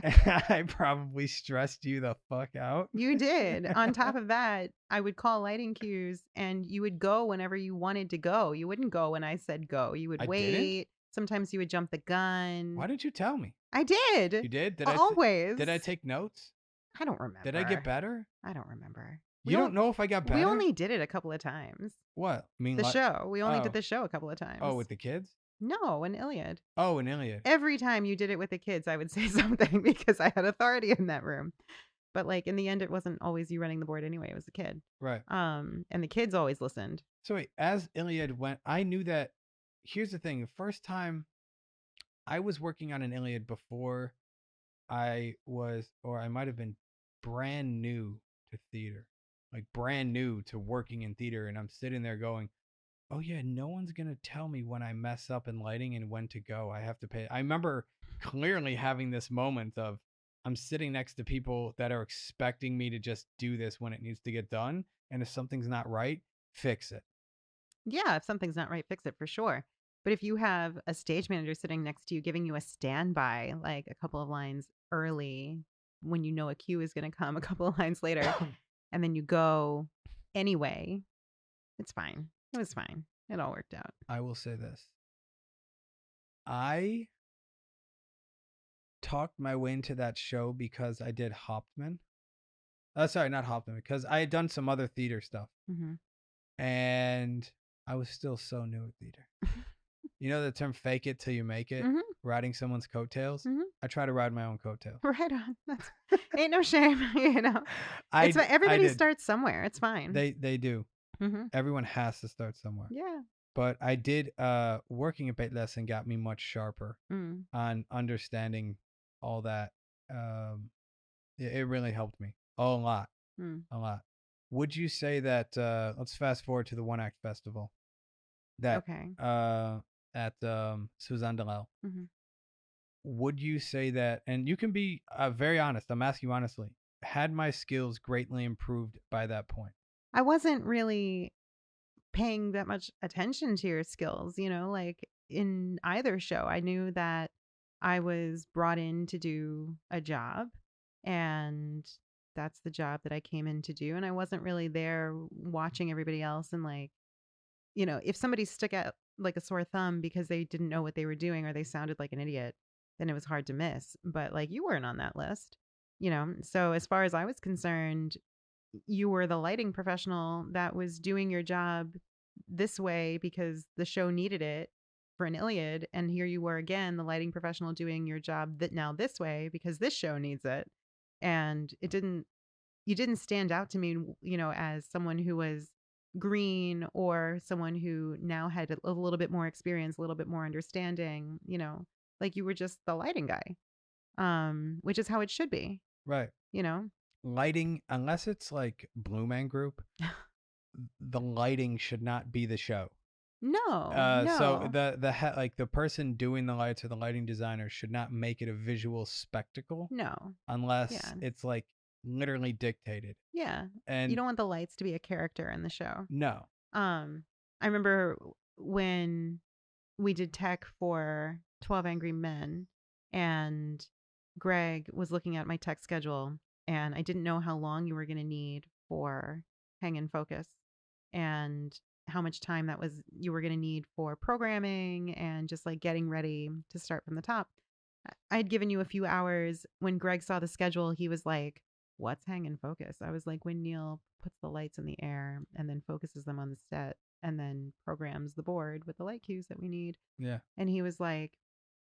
And I probably stressed you the fuck out. You did. On top of that, I would call lighting cues and you would go whenever you wanted to go. You wouldn't go when I said go. You would I didn't? wait. Sometimes you would jump the gun. Why didn't you tell me? I did. You did? Always. Did I take notes? I don't Did I get remember. better? I don't remember. You don't know if I got We better? only did it a couple of times. What? I mean, The like, show. We only did oh, the show a couple of oh, times. with the kids? No, in Iliad. Oh, and Iliad. Every time you did it with the kids, I would say something because I had authority in that room. But like in the end, it wasn't always you running the board anyway. It was the kid. Right. And the kids always listened. So wait, as Iliad went, I knew that. Here's the thing: the first time I was working on an Iliad before I was, or I might have been brand new to theater, like brand new to working in theater, and I'm sitting there going, "Oh yeah, no one's gonna tell me when I mess up in lighting and when to go. I have to pay." I remember clearly having this moment of I'm sitting next to people that are expecting me to just do this when it needs to get done, and if something's not right, fix it. Yeah, if something's not right, fix it for sure. But if you have a stage manager sitting next to you giving you a standby, like a couple of lines early, when you know a cue is going to come a couple of lines later, and then you go anyway, it's fine. It was fine. It all worked out. I will say this. I talked my way into that show because I did Hauptmann. Sorry, not Hauptmann, because I had done some other theater stuff. Hmm. And I was still so new at theater. You know the term fake it till you make it? Hmm. Riding someone's coattails? Hmm. I try to ride my own coattails. Right on. That's ain't no shame, I everybody did. starts somewhere. It's fine. They do. Hmm. Everyone has to start somewhere. Yeah. But I did working at Bait Lesson got me much sharper Mm. on understanding all that. It really helped me a lot. Mm. A lot. Would you say that let's fast forward to the One Act Festival that Okay. at Suzanne Delel. Hmm. Would you say that, and you can be very honest, I'm asking you honestly, had my skills greatly improved by that point? I wasn't really paying that much attention to your skills, like in either show. I knew that I was brought in to do a job and that's the job that I came in to do. And I wasn't really there watching everybody else and like if somebody stuck out like a sore thumb because they didn't know what they were doing or they sounded like an idiot, then it was hard to miss. But like you weren't on that list, So as far as I was concerned, you were the lighting professional that was doing your job this way because the show needed it for an Iliad, and here you were again, the lighting professional doing your job that now this way because this show needs it. And you didn't stand out to me, as someone who was green or someone who now had a little bit more experience, a little bit more understanding, like you were just the lighting guy, which is how it should be, Right. you know? Lighting, unless it's like Blue Man Group, the lighting should not be the show. No, So no, like the person doing the lights or the lighting designer should not make it a visual spectacle no. unless Yeah, it's like literally dictated. yeah. You And don't want the lights to be a character in the show. no, Um, I remember when we did tech for 12 Angry Men, and Greg was looking at my tech schedule, and I didn't know how long you were going to need for Hang and Focus and how much time that was you were going to need for programming and just like getting ready to start from the top. I had given you a few hours. When Greg saw the schedule, he was like, "What's Hang and Focus?" I was like, "When Neil puts the lights in the air and then focuses them on the set and then programs the board with the light cues that we need." yeah. And he was like,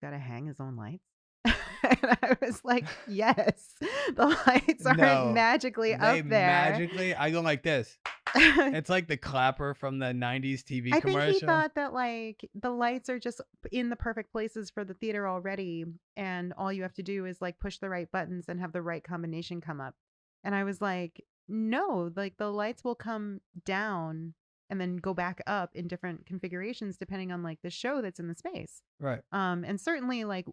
"Gotta hang his own lights?" And I was like, "Yes, the lights aren't No, magically they up there." magically, I go like this. I It's like the clapper from the 90s TV think he commercial. thought that like the lights are just in the perfect places for the theater already, and all you have to do is like push the right buttons and have the right combination come up. And I was like, "No, like the lights will come down and then go back up in different configurations depending on like the show that's in the space." Right, And certainly like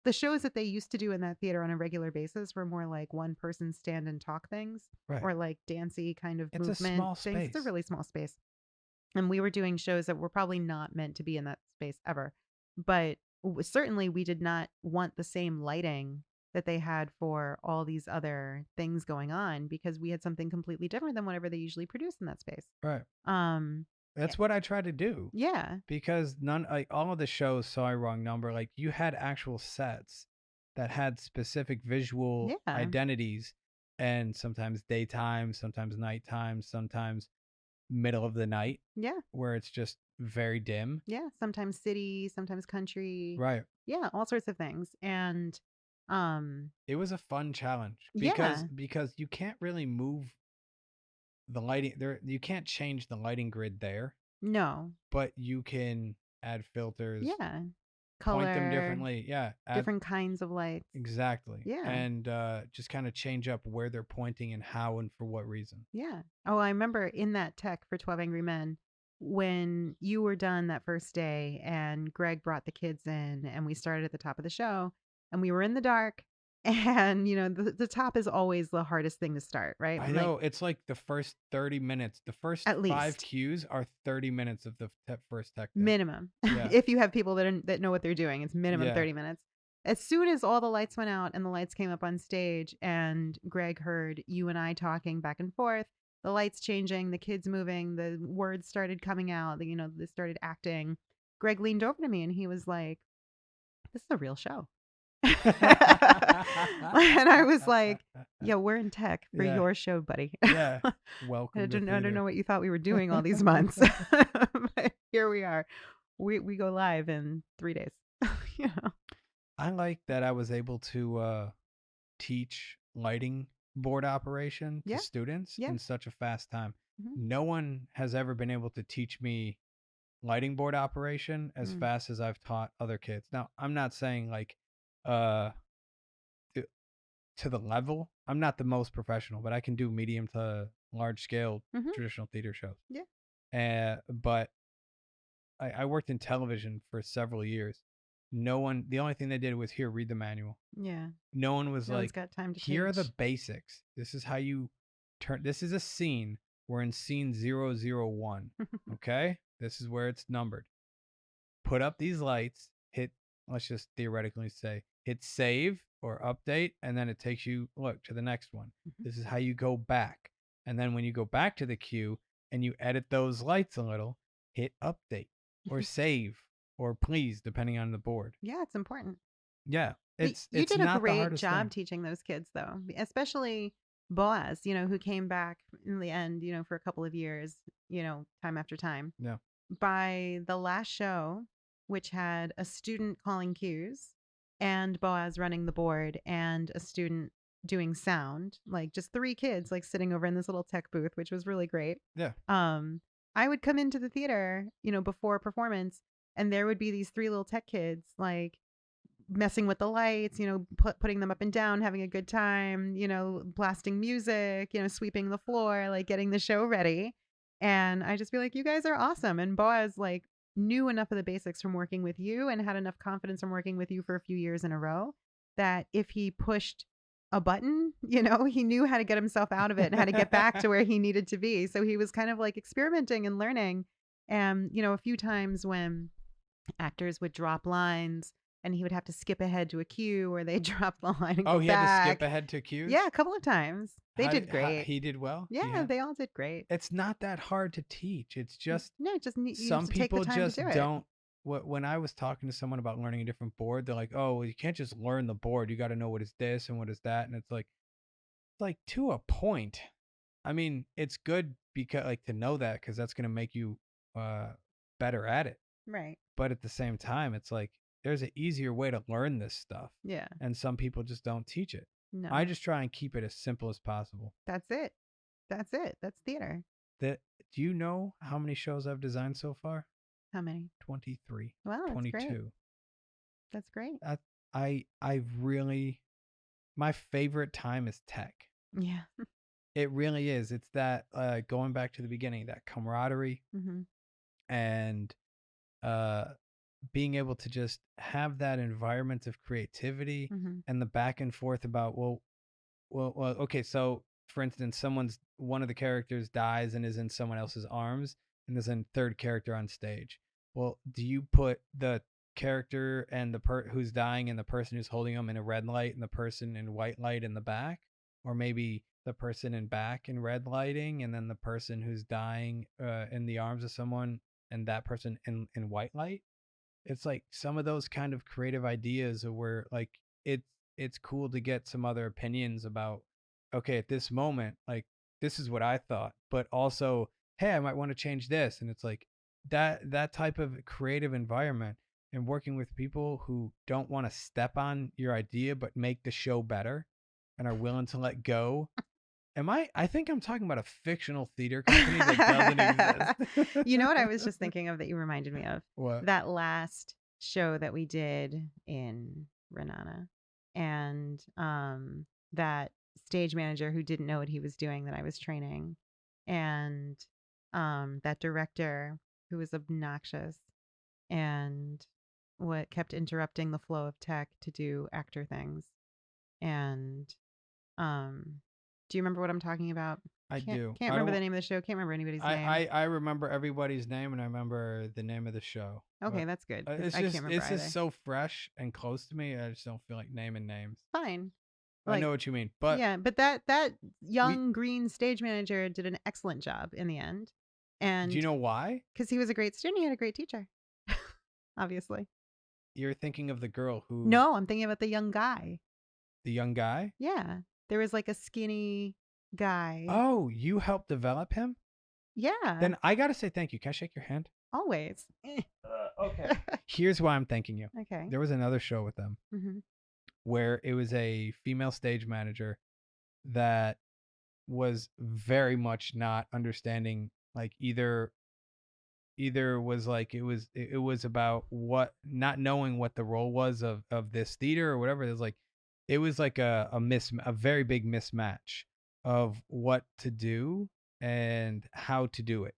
the shows that they used to do in that theater on a regular basis were more like one person stand and talk things right. or like dancey kind of It's a movement small things. It's a space. really small space. And we were doing shows that were probably not meant to be in that space ever. But certainly we did not want the same lighting that they had for all these other things going on because we had something completely different than whatever they usually produce in that space. Right. Um eh, That's what I try to do. yeah. Because none, like all of the shows, Sorry Wrong Number, like you had actual sets that had specific visual Yeah. identities, and sometimes daytime, sometimes nighttime, sometimes middle of the night Yeah. where it's just very dim. Yeah, sometimes city, sometimes country. Right. Yeah, all sorts of things. And um It was a fun challenge because yeah, you can't really move the lighting there. You can't change the lighting grid there, no. but you can add filters, Yeah. point them Color, differently. Yeah, add. different kinds of lights. Exactly. Yeah. And just kind of change up where they're pointing and how and for what reason. Yeah. Oh, I remember in that tech for 12 Angry Men when you were done that first day and Greg brought the kids in and we started at the top of the show and we were in the dark and the top is always the hardest thing to start, right? I Like know it's like the first 30 minutes, the first at 5 least cues are 30 minutes of the first tech day. minimum. Yeah. If you have people that know what they're doing, it's minimum Yeah. 30 minutes. As soon as all the lights went out and the lights came up on stage and Greg heard you and I talking back and forth, the lights changing, the kids moving, the words started coming out, they started acting. Greg leaned over to me and he was like, "This is a real show." And I was like, "Yeah, we're in tech for Yeah. your show, buddy." Yeah. I Welcome to don't theater. know what you thought we were doing all these months. But here we are. We go live in 3 days. You know? I like that I was able to teach lighting board operation to Yeah. students Yeah. in such a fast time. Mhm. No one has ever been able to teach me lighting board operation as Mm. fast as I've taught other kids. Now, I'm not saying like uh to, to the level. I'm not the most professional, but I can do medium to large scale Mhm. traditional theater shows. Yeah. But I worked in television for several years. The only thing they did was here, read the manual. Yeah. No one was No one's like, got time to here are the teach. basics. This is how you this is a scene. We're in scene 001. Okay. This is where it's numbered. Put up these lights, let's just theoretically say, hit save or update, and then it takes you, look, to the next one. Mhm. This is how you go back. And then when you go back to the queue and you edit those lights a little, hit update or save or please, depending on the board. Yeah, it's important. Yeah, You it's did a not the great hardest job thing. teaching those kids, though, especially Boaz, who came back in the end, for a couple of years, time after time. Yeah. By the last show, which had a student calling cues and Boaz running the board and a student doing sound, like just three kids like sitting over in this little tech booth, which was really great. Yeah. I would come into the theater, before performance, and there would be these three little tech kids like messing with the lights, putting them up and down, having a good time, blasting music, sweeping the floor, like getting the show ready. And I just be like, you guys are awesome. And Boaz like knew enough of the basics from working with you and had enough confidence from working with you for a few years in a row that if he pushed a button, he knew how to get himself out of it and how to get back to where he needed to be. So he was kind of like experimenting and learning. And, a few times when actors would drop lines and he would have to skip ahead to a cue or they drop the line and Oh, go he had to skip back. ahead to cues? Yeah, a couple of times. They did great. He did well? Yeah, they all did great. It's not that hard to teach. It's just No, just you some have to take the people time just to do it. don't. When I was talking to someone about learning a different board, they're like, "Oh, well, you can't just learn the board. You got to know what is this and what is that." And it's like to a point. I mean, it's good because like to know that because that's going to make you better at it. Right. But at the same time, it's like there's an easier way to learn this stuff. Yeah. And some people just don't teach it. No. I just try and keep it as simple as possible. That's it. That's it. That's theater. Do you know how many shows I've designed so far? How many? 23. Wow, that's 22. great. That's great. I really, my favorite time is tech. Yeah. It really is. It's that going back to the beginning, that camaraderie and being able to just have that environment of creativity and the back and forth about well, okay, so for instance, one of the characters dies and is in someone else's arms and there's a third character on stage. Well, do you put the character and the who's dying and the person who's holding them in a red light and the person in white light in the back, or maybe the person in back in red lighting and then the person who's dying in the arms of someone and that person in white light? It's like some of those kind of creative ideas where like it's cool to get some other opinions about, okay, at this moment, like this is what I thought, but also, hey, I might want to change this. And it's like that type of creative environment and working with people who don't want to step on your idea but make the show better and are willing to let go. I think I'm talking about a fictional theater company that doesn't exist. You know what I was just thinking of that you reminded me of? What? That last show that we did in Renana. And that stage manager who didn't know what he was doing that I was training. And that director who was obnoxious and what kept interrupting the flow of tech to do actor things. And do you remember what I'm talking about? I do. Can't remember the name of the show. Can't remember anybody's name. I remember everybody's name and I remember the name of the show. Okay, that's good. It's I can't remember it's either. just so fresh and close to me. I just don't feel like naming names. Fine. I know what you mean, but yeah, but that young green stage manager did an excellent job in the end. And do you know why? Because he was a great student. He had a great teacher. Obviously. You're thinking of the girl who... No, I'm thinking about the young guy. The young guy? Yeah. There was like a skinny guy. Oh, you helped develop him? Yeah. Then I got to say thank you. Can I shake your hand? Always. Okay. Here's why I'm thanking you. Okay. There was another show with them where it was a female stage manager that was very much not understanding, like either was like it was about what, not knowing what the role was of this theater or whatever. It was like a very big mismatch of what to do and how to do it.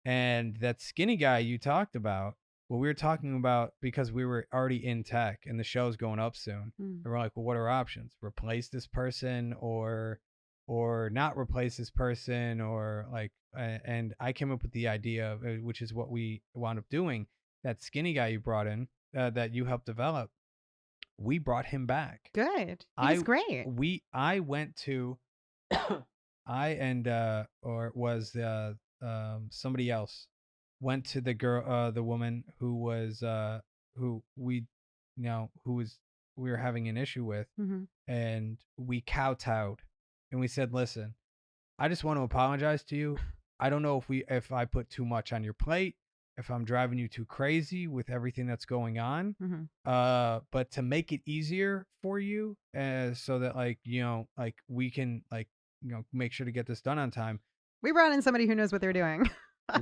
And that skinny guy you talked about, well, we were talking about, because we were already in tech and the show's going up soon. And we're like, well, what are options? Replace this person or not replace this person, or like, and I came up with the idea, which is what we wound up doing. That skinny guy you brought in, that you helped develop, we brought him back. Good. He's great. I went to, I and or it was somebody else went to the woman who was who we who was we were having an issue with, Mm-hmm. and we kowtowed, and we said, listen, I just want to apologize to you. I don't know if I put too much on your plate, if I'm driving you too crazy with everything that's going on. Mm-hmm. But to make it easier for you, so that like we can make sure to get this done on time. We brought in somebody who knows what they're doing.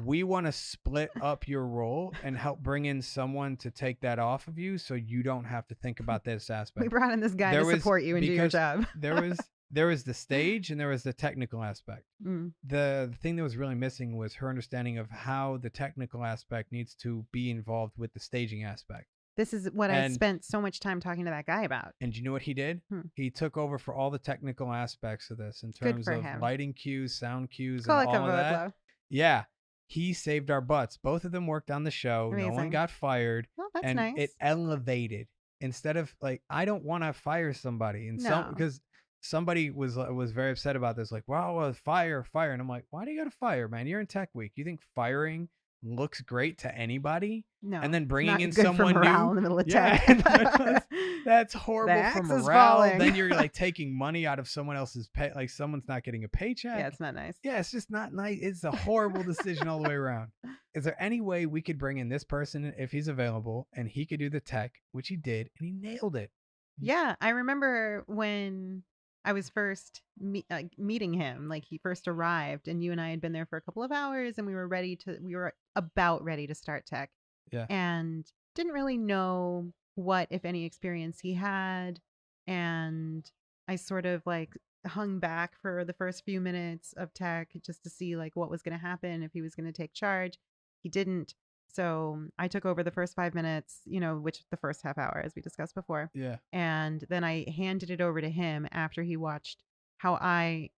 We want to split up your role and help bring in someone to take that off of you, so you don't have to think about this We aspect. brought in this guy to support you and do your job. there was the stage and there was the technical aspect. Mm. The thing that was really missing was her understanding of how the technical aspect needs to be involved with the staging aspect. This is what I And spent so much time talking to that guy about. And you know what he did? He took over for all the technical aspects of this in Good terms for of him. lighting cues, sound cues, Call and it all of that. blow. Yeah. He saved our butts. Both of them worked on the show. No one Amazing. got fired. Well, that's and nice. It elevated. Instead of like, I don't want to fire somebody. And No. because somebody was very upset about this, like, wow, fire. And I'm like, why do you got to fire, man? You're in Tech Week. You think firing looks great to anybody? No. And then bringing in good someone for morale new in the middle of yeah, tech. that's horrible The for axe is morale. falling. Then you're like taking money out of someone else's pay, like someone's not getting a paycheck. Yeah, it's not nice. Yeah, it's just not nice. It's a horrible decision all the way around. Is there any way we could bring in this person if he's available and he could do the tech, which he did, and he nailed it? Yeah, I remember when I was first meeting him, like he first arrived, and you and I had been there for a couple of hours, and we were about ready to start tech. Yeah. And didn't really know what, if any, experience he had. And I sort of like hung back for the first few minutes of tech just to see like what was going to happen, if he was going to take charge. He didn't. So I took over the first 5 minutes, which the first half hour, as we discussed before. Yeah. And then I handed it over to him after he watched how I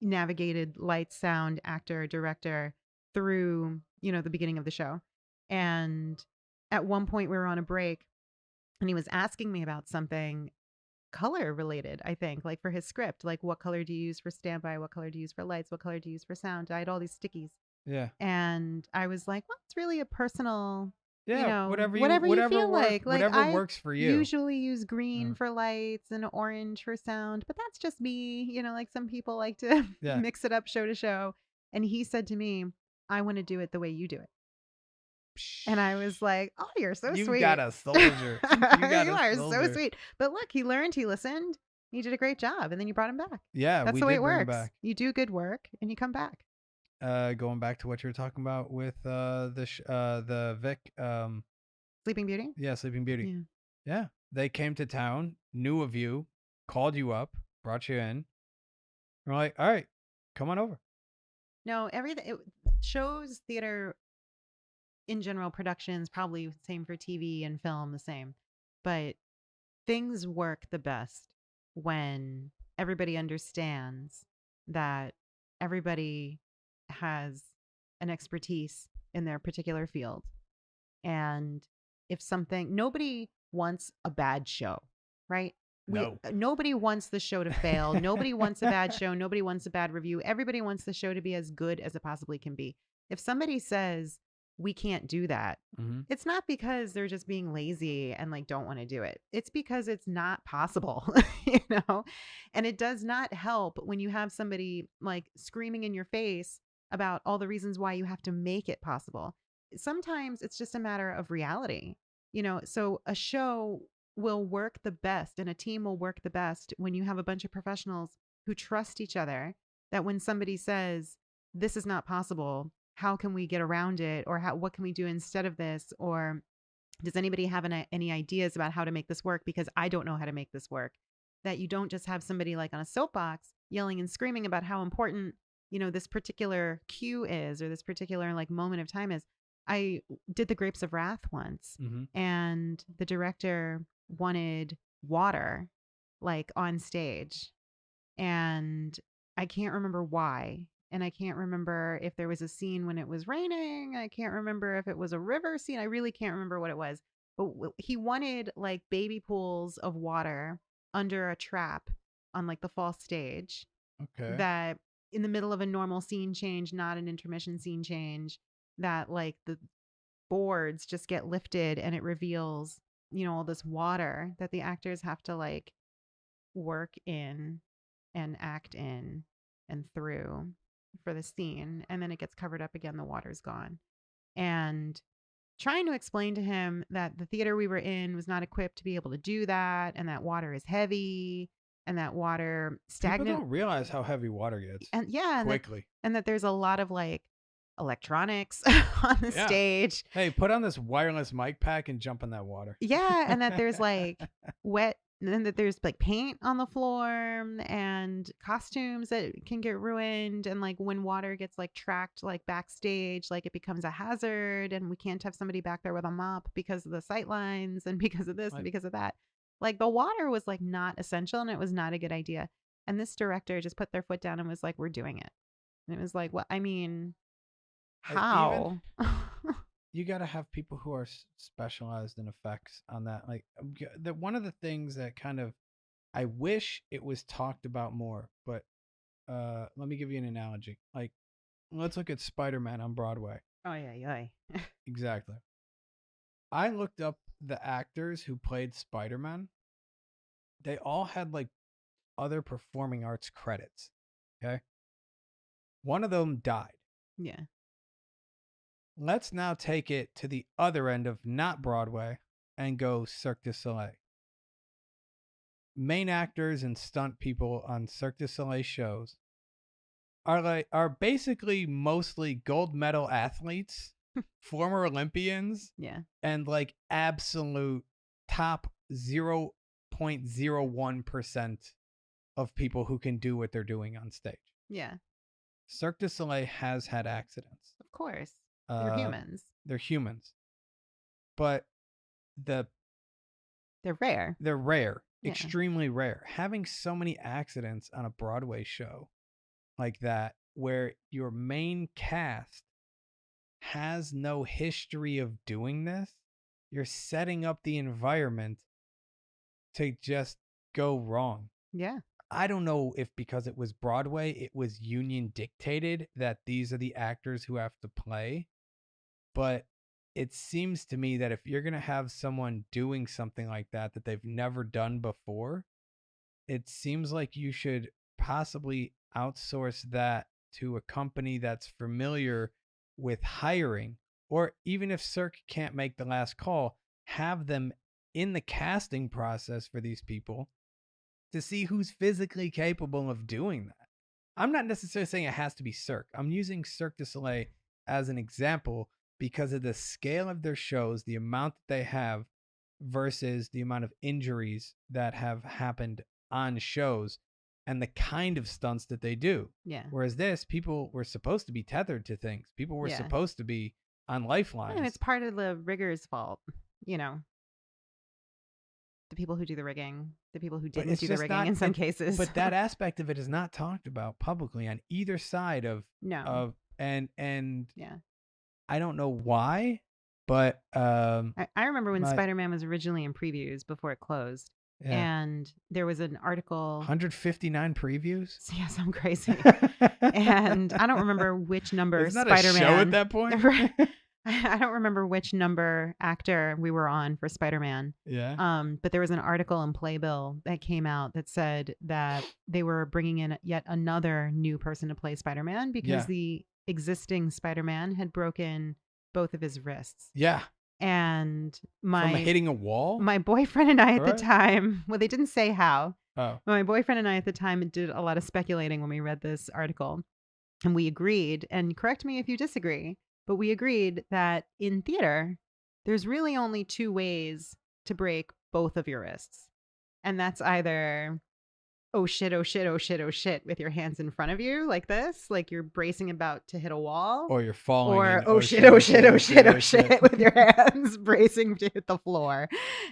navigated light, sound, actor, director through, the beginning of the show. And at one point we were on a break and he was asking me about something color related, I think, like for his script, like what color do you use for standby? What color do you use for lights? What color do you use for sound? I had all these stickies. Yeah. And I was like, well, it's really a personal, whatever you feel like. Whatever I works for you. usually use green for lights and orange for sound, but that's just me. Like some people like to mix it up show to show. And he said to me, I want to do it the way you do it. And I was like, oh, you're so sweet. You got a soldier. You are so sweet. But look, he learned, he listened, he did a great job, and then you brought him back. Yeah, that's the way it works. You do good work and you come back. Going back to what you were talking about with the Vic Sleeping Beauty? Yeah, Sleeping Beauty. Yeah. They came to town, knew of you, called you up, brought you in. We're like, all right, come on over. No, shows, theater, in general, productions, probably same for TV and film, the same. But things work the best when everybody understands that everybody has an expertise in their particular field. And if nobody wants a bad show, right? Nobody wants the show to fail. Nobody wants a bad show. Nobody wants a bad review. Everybody wants the show to be as good as it possibly can be. If somebody says we can't do that, it's not because they're just being lazy and like don't want to do it. It's because it's not possible, And it does not help when you have somebody like screaming in your face about all the reasons why you have to make it possible. Sometimes it's just a matter of reality, so a show will work the best and a team will work the best when you have a bunch of professionals who trust each other, that when somebody says, this is not possible, how can we get around it? Or what can we do instead of this? Or does anybody have any ideas about how to make this work? Because I don't know how to make this work. That you don't just have somebody like on a soapbox yelling and screaming about how important, this particular cue is, or this particular like moment of time is. I did the Grapes of Wrath once, and the director wanted water like on stage, and I can't remember why. And I can't remember if there was a scene when it was raining. I can't remember if it was a river scene. I really can't remember what it was. But he wanted like baby pools of water under a trap on like the false stage. Okay. That in the middle of a normal scene change, not an intermission scene change, that like the boards just get lifted and it reveals, all this water that the actors have to like work in and act in and through for the scene. And then it gets covered up again. The water's gone. And trying to explain to him that the theater we were in was not equipped to be able to do that, and that water is heavy, and that water People stagnant. don't realize how heavy water gets And yeah, quickly. and that there's a lot of like electronics on the Yeah. stage. Hey, put on this wireless mic pack and jump in that water. Yeah, and that there's like wet, and that there's like paint on the floor and costumes that can get ruined, and like when water gets like tracked like backstage, like it becomes a hazard, and we can't have somebody back there with a mop because of the sight lines and because of this and because of that. Like the water was like not essential, and it was not a good idea. And this director just put their foot down and was like, "We're doing it." And it was like, "Well, I mean, how?" You got to have people who are specialized in effects on that. Like one of the things that kind of, I wish it was talked about more, but let me give you an analogy. Like, let's look at Spider-Man on Broadway. Oh yeah. Exactly. I looked up the actors who played Spider-Man. They all had like other performing arts credits. Okay. One of them died. Yeah. Let's now take it to the other end of not Broadway and go Cirque du Soleil. Main actors and stunt people on Cirque du Soleil shows are basically mostly gold medal athletes, former Olympians, Yeah. and like absolute top 0.01% of people who can do what they're doing on stage. Yeah. Cirque du Soleil has had accidents. Of course. They're humans. They're humans. But they're rare. They're rare. Yeah. Extremely rare. Having so many accidents on a Broadway show like that, where your main cast has no history of doing this, you're setting up the environment to just go wrong. Yeah. I don't know if because it was Broadway, it was union dictated that these are the actors who have to play. But it seems to me that if you're going to have someone doing something like that they've never done before, it seems like you should possibly outsource that to a company that's familiar with hiring. Or even if Cirque can't make the last call, have them in the casting process for these people to see who's physically capable of doing that. I'm not necessarily saying it has to be Cirque. I'm using Cirque du Soleil as an example because of the scale of their shows, the amount that they have versus the amount of injuries that have happened on shows and the kind of stunts that they do. Yeah. Whereas this, people were supposed to be tethered to things. People were supposed to be on lifelines. And it's part of the rigger's fault, the people who do the rigging, the people who didn't do the rigging in some cases. But that aspect of it is not talked about publicly on either side of and yeah. I don't know why, but I remember when Spider-Man was originally in previews before it closed. Yeah. And there was an article 159 previews. Yeah, some crazy. And I don't remember which number Isn't that Spider-Man a show at that point. I don't remember which number actor we were on for Spider-Man. Yeah. But there was an article in Playbill that came out that said that they were bringing in yet another new person to play Spider-Man because the existing Spider-Man had broken both of his wrists. Yeah. And from hitting a wall? My boyfriend and I at the time, well, they didn't say how. Oh. My boyfriend and I at the time did a lot of speculating when we read this article. And we agreed, and correct me if you disagree, but we agreed that in theater, there's really only two ways to break both of your wrists. And that's either, oh shit, oh shit, oh shit, oh shit, with your hands in front of you like this, like you're bracing about to hit a wall. Or you're falling. Or oh shit, oh shit, oh shit, oh shit, with your hands bracing to hit the floor.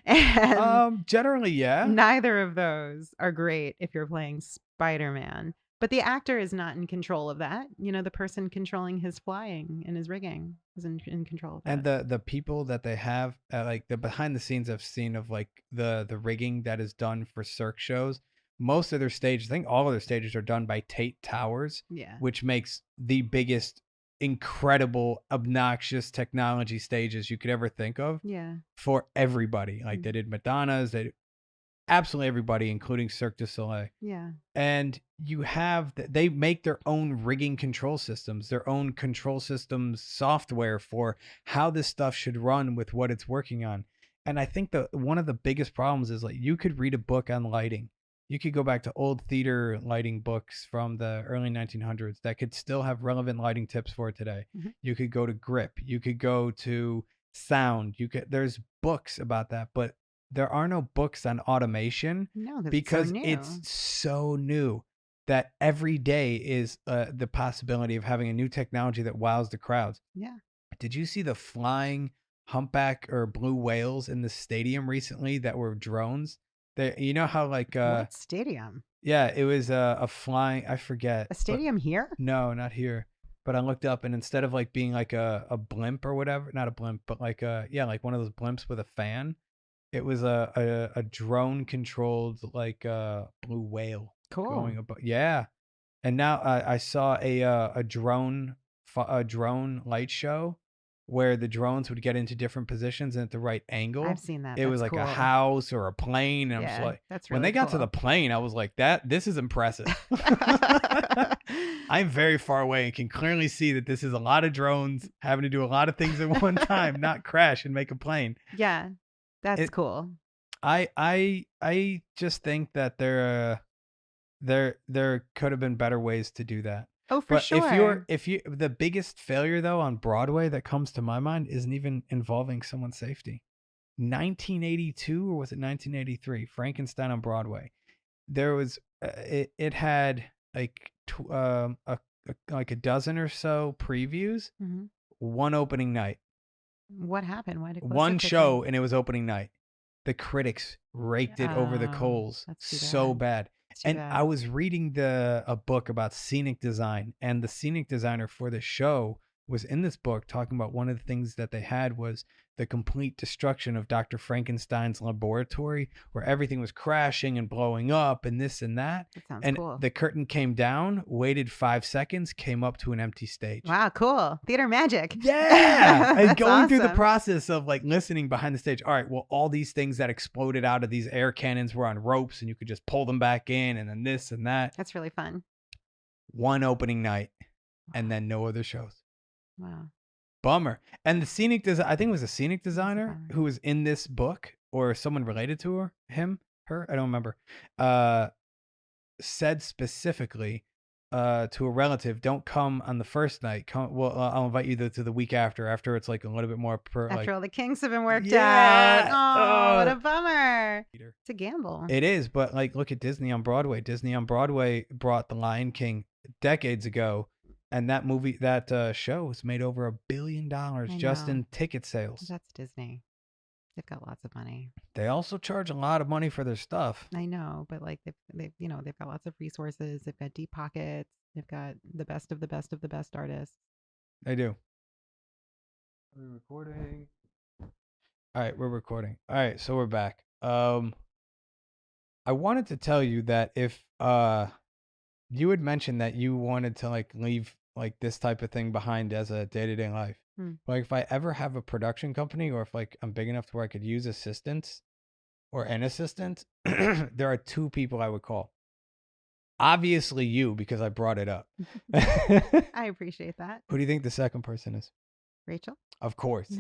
And generally, yeah. Neither of those are great if you're playing Spider-Man. But the actor is not in control of that. The person controlling his flying and his rigging is in control of that. And the people that they have, like the behind the scenes I've seen of like the rigging that is done for Cirque shows, most of their stages, I think all of their stages are done by Tate Towers, yeah, which makes the biggest incredible, obnoxious technology stages you could ever think of Yeah. for everybody. Like they did Madonna's, they did absolutely everybody, including Cirque du Soleil. Yeah. And you have they make their own rigging control systems, their own control systems software for how this stuff should run with what it's working on. And I think that one of the biggest problems is like you could read a book on lighting. You could go back to old theater lighting books from the early 1900s that could still have relevant lighting tips for today. Mhm. You could go to grip, you could go to sound, there's books about that, but there are no books on automation No, because it's so because new. it's so new that every day is the possibility of having a new technology that wows the crowds. Yeah. Did you see the flying humpback or blue whales in the stadium recently that were drones? You know how like What stadium? yeah, it was a flying, I forget. A stadium here? No, not here. But I looked up, and instead of like being like a blimp or whatever, not a blimp, but like yeah, like one of those blimps with a fan, it was a drone controlled like blue whale Cool. going above. Yeah, and now I saw a drone light show where the drones would get into different positions and at the right angle. I've seen that. It was That's like a cool. house or a plane, and I'm just Yeah, like, that's when really they got to the cool. plane, I was like, this is impressive. I'm very far away and can clearly see that this is a lot of drones having to do a lot of things at one time, not crash and make a plane. Yeah, that's cool. I just think that there could have been better ways to do that. Oh, for But sure. if you the biggest failure though on Broadway that comes to my mind isn't even involving someone's safety. 1982 or was it 1983? Frankenstein on Broadway. There was it had like like a dozen or so previews. Mhm. One opening night. What happened? Why did it close so One quickly? show and it was opening night. The critics raked it over the Oh, coals that's too so bad. bad. It's too And I bad. was reading a book about scenic design, and the scenic designer for the show was in this book talking about one of the things that they had was the complete destruction of Dr. Frankenstein's laboratory, where everything was crashing and blowing up and this and that. That sounds And cool. the curtain came down, waited 5 seconds, came up to an empty stage. Wow, cool. Theater magic. Yeah. And That's going through the awesome. process of like listening behind the stage. All right, well, all these things that exploded out of these air cannons were on ropes and you could just pull them back in, and then this and that. That's really fun. One opening night and then no other shows. Wow. Bummer. And the scenic design, I think it was a scenic designer bummer. who was in this book or someone related to her, I don't remember, said specifically to a relative, don't come on the first night. I'll invite you to the week after it's like a little bit more After all the kinks have been worked Yeah. out. Oh, what Oh. a bummer. It's a gamble. It is, but like look at Disney on Broadway. Disney on Broadway brought The Lion King decades ago, and that show has made over $1 billion just know. in ticket sales. That's Disney. They've got lots of money. They also charge a lot of money for their stuff. I know, but like they've got lots of resources. They've got deep pockets. They've got the best of the best of the best artists. They do. Are we recording? All right, we're recording. All right, so we're back. I wanted to tell you that if you had mentioned that you wanted to like leave like this type of thing behind as a day-to-day life. Like if I ever have a production company, or if like I'm big enough to where I could use assistants or an assistant, there are 2 people I would call. Obviously you, because I brought it up. I appreciate that. Who do you think the second person is? Rachel? Of course.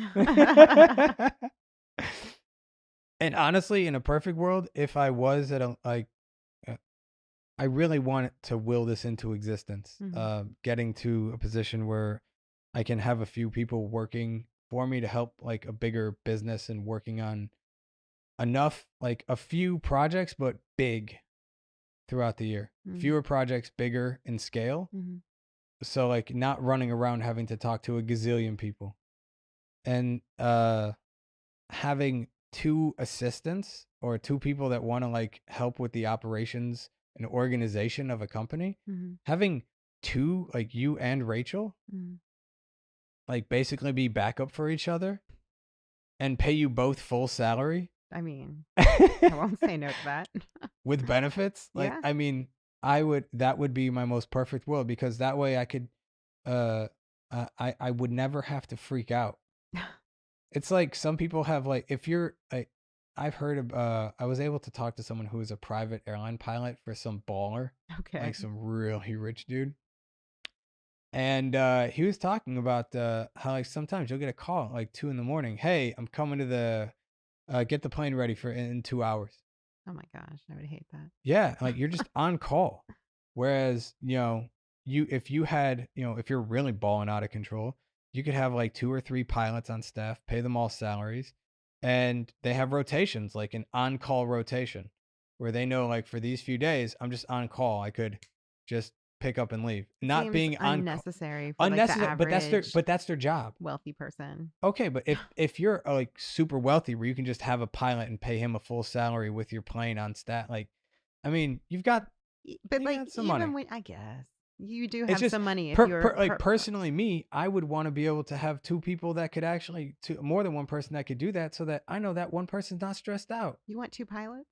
And honestly, in a perfect world, if I was at a like, I really want to will this into existence. Getting to a position where I can have a few people working for me to help like a bigger business and working on enough, like a few projects, but big throughout the year. Fewer projects, bigger in scale. So like not running around having to talk to a gazillion people. And having 2 assistants or 2 people that want to like help with the operations and organization of a company. Having 2, like you and Rachel, like basically be backup for each other and pay you both full salary. I mean, I won't say no to that. With benefits. Like, Yeah. I mean, that would be my most perfect world, because that way I I would never have to freak out. It's like some people have like if you're like I've heard of I was able to talk to someone who was a private airline pilot for some baller, Okay. like some really rich dude. And he was talking about how like sometimes you'll get a call at like 2 a.m. Hey, I'm coming to the get the plane ready for in 2 hours. Oh my gosh, I would hate that. Yeah, like you're just on call. Whereas, if you had, if you're really balling out of control, you could have like 2 or 3 pilots on staff, pay them all salaries, and they have rotations, like an on-call rotation, where they know like for these few days, I'm just on call. I could just pick up and leave. Not Seems being on call. unnecessary for like the Unnecessary, average but that's their job. wealthy person. Okay, but if you're like super wealthy where you can just have a pilot and pay him a full salary with your plane on stat, like I mean, But you like got some even money. when I guess you do It's have just some money if you're like personally me, I would want to be able to have 2 people that could actually more than one person that could do that so that I know that one person's not stressed out. You want 2 pilots?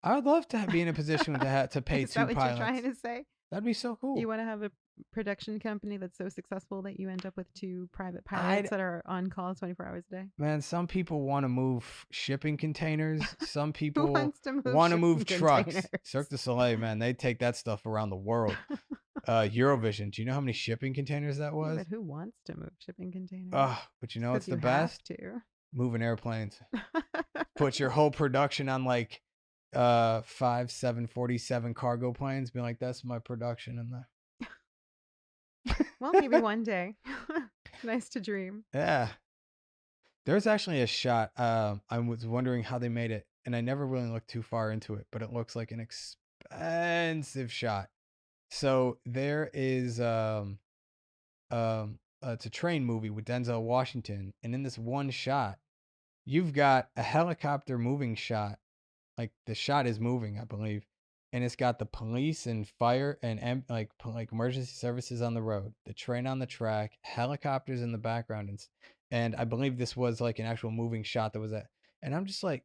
I would love to be in a position to pay Is 2 that what pilots. you're trying to say? That'd be so cool. You want to have a production company that's so successful that you end up with 2 private pilots that are on call 24 hours a day? Man, some people want to move shipping containers. Some Who people wants to move want to shipping move trucks. containers? Cirque du Soleil, man, they take that stuff around the world. Eurovision, do you know how many shipping containers that Yeah, was? but who wants to move shipping containers? But you know what's Because the you have best? to. Moving airplanes. Put your whole production on like 5 747 cargo planes. Be like, that's my production in there. Well, maybe one day. Nice to dream. Yeah. There's actually a shot. I was wondering how they made it, and I never really looked too far into it, but it looks like an expensive shot. So there is it's a train movie with Denzel Washington, and in this one shot, you've got a helicopter moving shot. Like the shot is moving, I believe, and it's got the police and fire and like emergency services on the road, the train on the track, helicopters in the background, and I believe this was like an actual moving shot that was that. And I'm just like,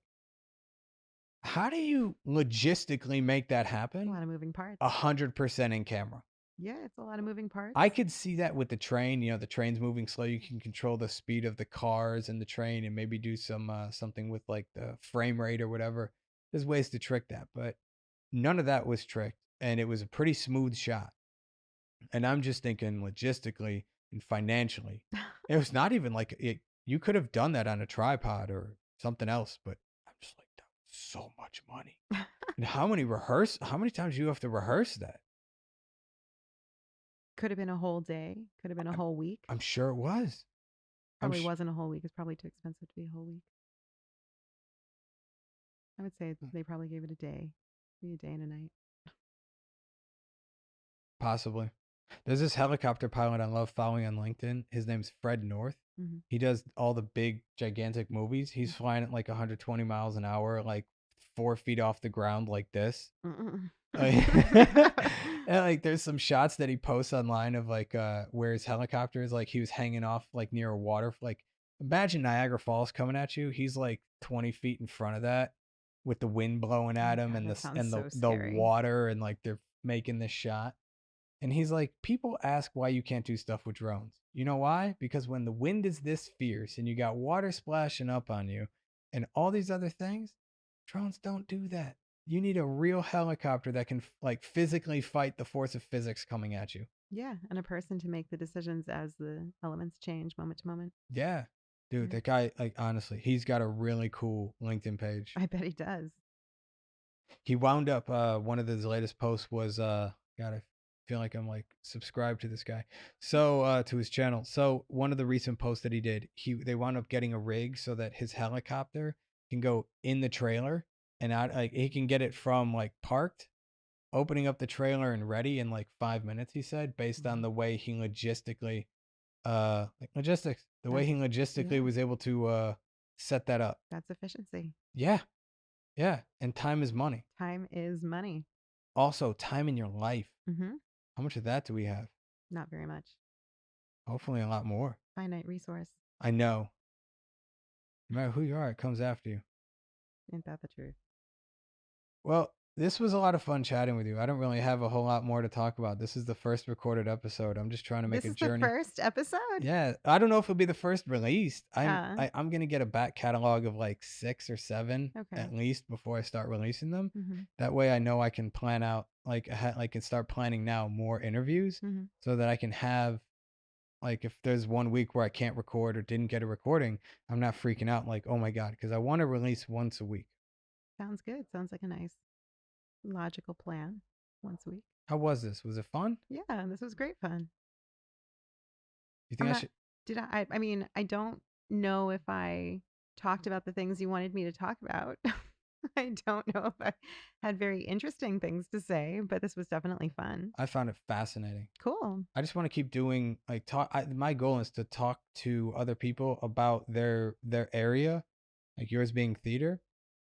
how do you logistically make that A happen? lot of moving parts. 100% in camera. Yeah, it's a lot of moving parts. I could see that with the train. The train's moving slow. You can control the speed of the cars and the train, and maybe do something with like the frame rate or whatever. There's ways to trick that, but none of that was tricked, and it was a pretty smooth shot. And I'm just thinking logistically and financially, it was not even like it. You could have done that on a tripod or something else, but I'm just like, that was so much money. And how many times do you have to rehearse that? Could have been a whole day. Could have been a whole week. I'm sure it was. Probably wasn't a whole week. It's probably too expensive to be a whole week. I would say they probably gave it a day. Maybe a day and a night. Possibly. There's this helicopter pilot I love following on LinkedIn. His name's Fred North. Mm-hmm. He does all the big, gigantic movies. He's flying at like 120 miles an hour, like 4 feet off the ground, like this. And like there's some shots that he posts online of like where his helicopter is, like he was hanging off like near a water, like imagine Niagara Falls coming at you. He's like 20 feet in front of that with the wind blowing at him, and the water, and like they're making this shot. And he's like, people ask why you can't do stuff with drones. You know why? Because when the wind is this fierce and you got water splashing up on you and all these other things, drones don't do that. You need a real helicopter that can like physically fight the force of physics coming at you. Yeah, and a person to make the decisions as the elements change moment to moment. Yeah. Dude, that guy, like honestly, he's got a really cool LinkedIn page. I bet he does. He wound up one of his latest posts was God, I feel like I'm like subscribed to this guy. So to his channel. So one of the recent posts that he did, they wound up getting a rig so that his helicopter can go in the trailer, and out, like he can get it from like parked, opening up the trailer and ready in like 5 minutes, he said, based on the way he logistically way he logistically was able to set that up. That's efficiency. Yeah. And time is money. Time is money. Also, time in your life. Mm-hmm. How much of that do we have? Not very much. Hopefully a lot more. Finite resource. I know. No matter who you are, it comes after you. Ain't that the truth? Well, This was a lot of fun chatting with you. I don't really have a whole lot more to talk about. This is the first recorded episode. I'm just trying to make This a is the journey. first episode? Yeah, I don't know if it'll be the first released. Uh, I'm gonna get a back catalog of like 6 or 7 Okay. at least before I start releasing them. Mhm. That way, I know I can plan out like and start planning now more interviews Mhm. so that I can have like if there's one week where I can't record or didn't get a recording, I'm not freaking out like oh my god because I want to release once a week. Sounds good. Sounds like a nice logical plan once a week. How was this? Was it fun? Yeah, this was great fun. You I'm think I not should? did I mean, I don't know if I talked about the things you wanted me to talk about. I don't know if I had very interesting things to say, but this was definitely fun. I found it fascinating. Cool. I just want to keep doing like talk. My goal is to talk to other people about their area, like yours being theater,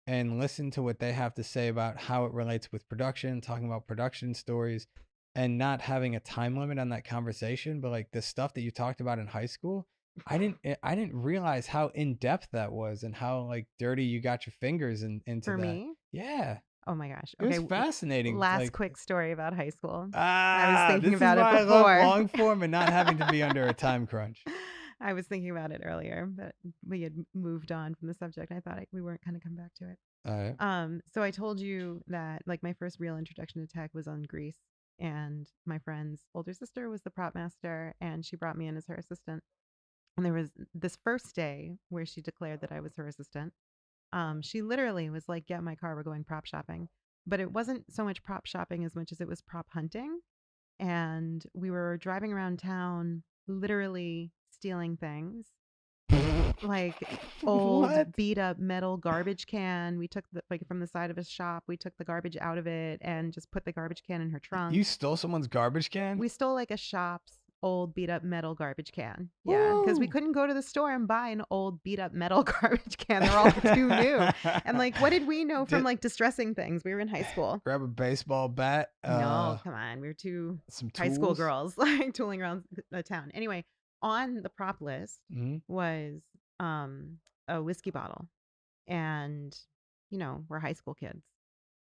and listen to what they have to say about how it relates with production, talking about production stories, and not having a time limit on that conversation. But like the stuff that you talked about in high school, I didn't realize how in depth that was and how like dirty you got your fingers into For that. me? Yeah, Oh my gosh. it Okay, was fascinating. last Like quick story about high school. I was thinking this is about it why I love before. long form and not having to be under a time crunch. I was thinking about it earlier, but we had moved on from the subject. I thought we weren't going to come back to it. All right. So I told you that like my first real introduction to tech was on Grease, and my friend's older sister was the prop master, and she brought me in as her assistant. And there was this first day where she declared that I was her assistant. She literally was like, "Get in my car, we're going prop shopping." But it wasn't so much prop shopping as much as it was prop hunting. And we were driving around town, literally stealing things like What? old beat up metal garbage can. We took the like from the side of a shop, we took the garbage out of it and just put the garbage can in her trunk. You stole someone's garbage can? We stole like a shop's old beat up metal garbage can. Yeah, because we Woo! couldn't go to the store and buy an old beat up metal garbage can. They're all too new. And like, what did we know from Did- like distressing things? We were in high school. Grab a baseball bat. No, come on. We were two Some high school tools? girls like tooling around the town. Anyway, on the prop list Mhm. was a whiskey bottle. And, we're high school kids.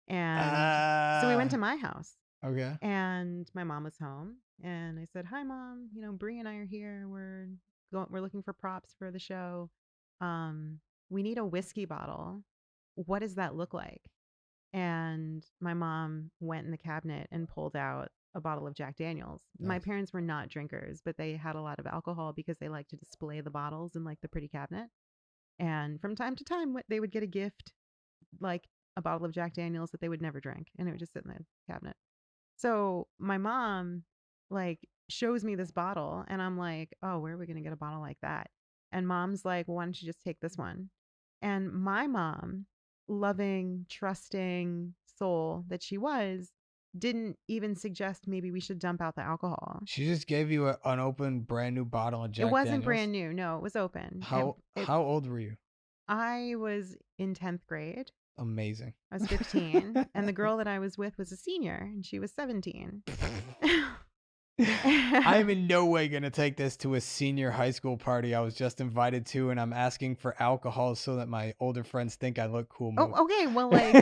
And so we went to my house Okay. and my mom was home and I said, "Hi mom, Bree and I are here. We're looking for props for the show. We need a whiskey bottle. What does that look like?" And my mom went in the cabinet and pulled out a bottle of Jack Daniels. My Nice. parents were not drinkers, but they had a lot of alcohol because they like to display the bottles in like the pretty cabinet. And from time to time, they would get a gift, like a bottle of Jack Daniels that they would never drink, and it would just sit in the cabinet. So my mom, like, shows me this bottle, and I'm like, "Oh, where are we gonna get a bottle like that?" And mom's like, "Well, why don't you just take this one?" And my mom, loving, trusting soul that she was, didn't even suggest maybe we should dump out the alcohol. She just gave you an unopened brand new bottle of Jack It wasn't Daniels. brand new. No, it was open. How old were you? I was in 10th grade. Amazing. I was 15, and the girl that I was with was a senior, and she was 17. I'm in no way going to take this to a senior high school party I was just invited to, and I'm asking for alcohol so that my older friends think I look cool. Oh, okay. Well, like,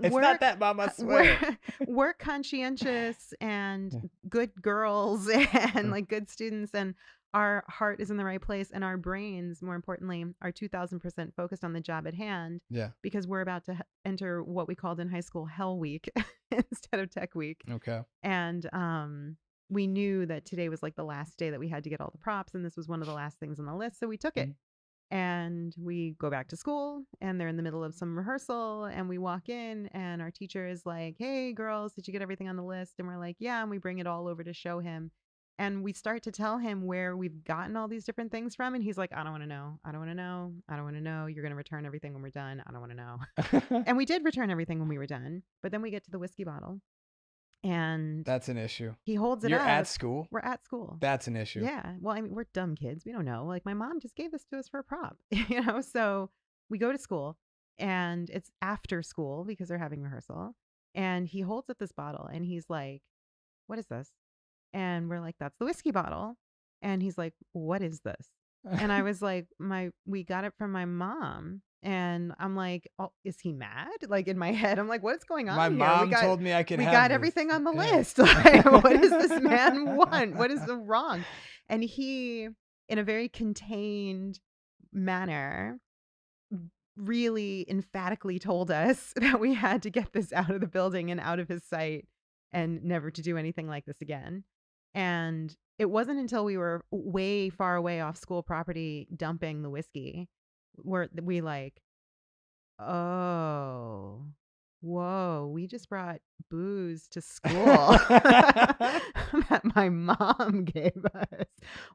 it's not that, Mom, I swear. We're conscientious and Yeah. good girls and like good students, and our heart is in the right place, and our brains, more importantly, are 2000% focused on the job at hand. Yeah. Because we're about to enter what we called in high school Hell Week instead of Tech Week. Okay. And we knew that today was like the last day that we had to get all the props, and this was one of the last things on the list, so we took it. And we go back to school, and they're in the middle of some rehearsal, and we walk in, and our teacher is like, "Hey girls, did you get everything on the list?" And we're like, "Yeah." And we bring it all over to show him, and we start to tell him where we've gotten all these different things from, and he's like, "I don't want to know. I don't want to know. I don't want to know. You're going to return everything when we're done. I don't want to know." And we did return everything when we were done, but then we get to the whiskey bottle, and That's an issue. he holds it You're up. at school? We're at school. That's an issue. Yeah. Well, I mean, we're dumb kids. We don't know. Like, my mom just gave this to us for a prop, So we go to school, and it's after school because they're having rehearsal. And he holds up this bottle, and he's like, "What is this?" And we're like, "That's the whiskey bottle." And he's like, "What is this?" And I was like, we got it from my mom. And I'm like, oh, is he mad? Like in my head, I'm like, what's going My on here? mom told me I could We have got this. everything on the Yeah. list. Like, what does this man want? What is so wrong? And he, in a very contained manner, really emphatically told us that we had to get this out of the building and out of his sight and never to do anything like this again. And it wasn't until we were way far away off school property dumping the whiskey where we like, oh, whoa, we just brought booze to school that my mom gave us.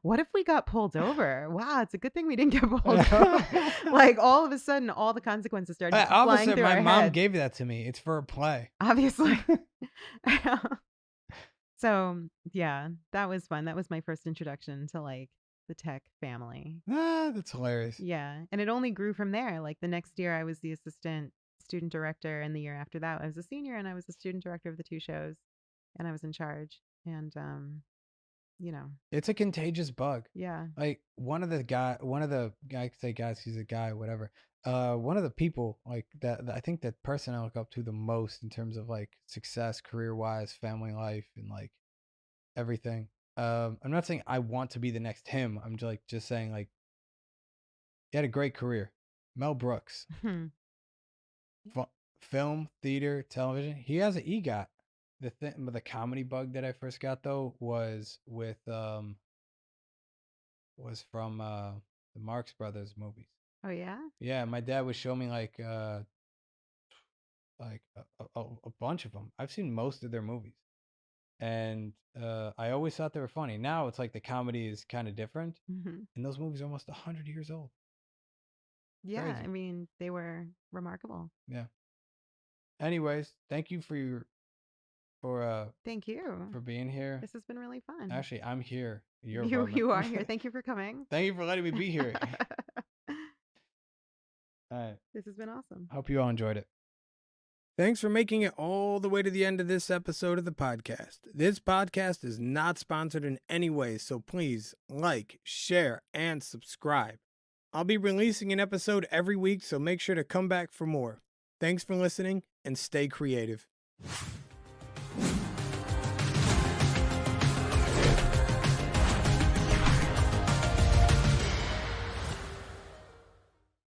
What if we got pulled over? Wow, it's a good thing we didn't get pulled over. Like all of a sudden, all the consequences started flying Officer, through my our mom heads. gave that to me. It's for a play. Obviously. So yeah, that was fun. That was my first introduction to like the tech family. That's hilarious. Yeah. And it only grew from there. Like the next year I was the assistant student director, and the year after that I was a senior and I was the student director of the 2 shows, and I was in charge. And you know, It's a contagious bug. yeah. Like one of the guy, I could say guys, he's a guy, whatever. One of the people like that I think that person I look up to the most in terms of like success, career wise, family life, and like everything. I'm not saying I want to be the next him. I'm just saying like he had a great career. Mel Brooks, film, theater, television. He has an EGOT. The comedy bug that I first got though was from the Marx Brothers movies. Oh yeah? Yeah, my dad would show me like a bunch of them. I've seen most of their movies, and I always thought they were funny. Now it's like the comedy is kind of different, Mhm. and those movies are almost 100 years old. Yeah, Crazy. I mean, they were remarkable. Yeah. Anyways, thank you for Thank you. being here. This has been really fun. Actually, I'm here. in Your You apartment. are here. Thank you for coming. Thank you for letting me be here. All right. This has been awesome. Hope you all enjoyed it. Thanks for making it all the way to the end of this episode of the podcast. This podcast is not sponsored in any way, so please like, share, and subscribe. I'll be releasing an episode every week, so make sure to come back for more. Thanks for listening, and stay creative.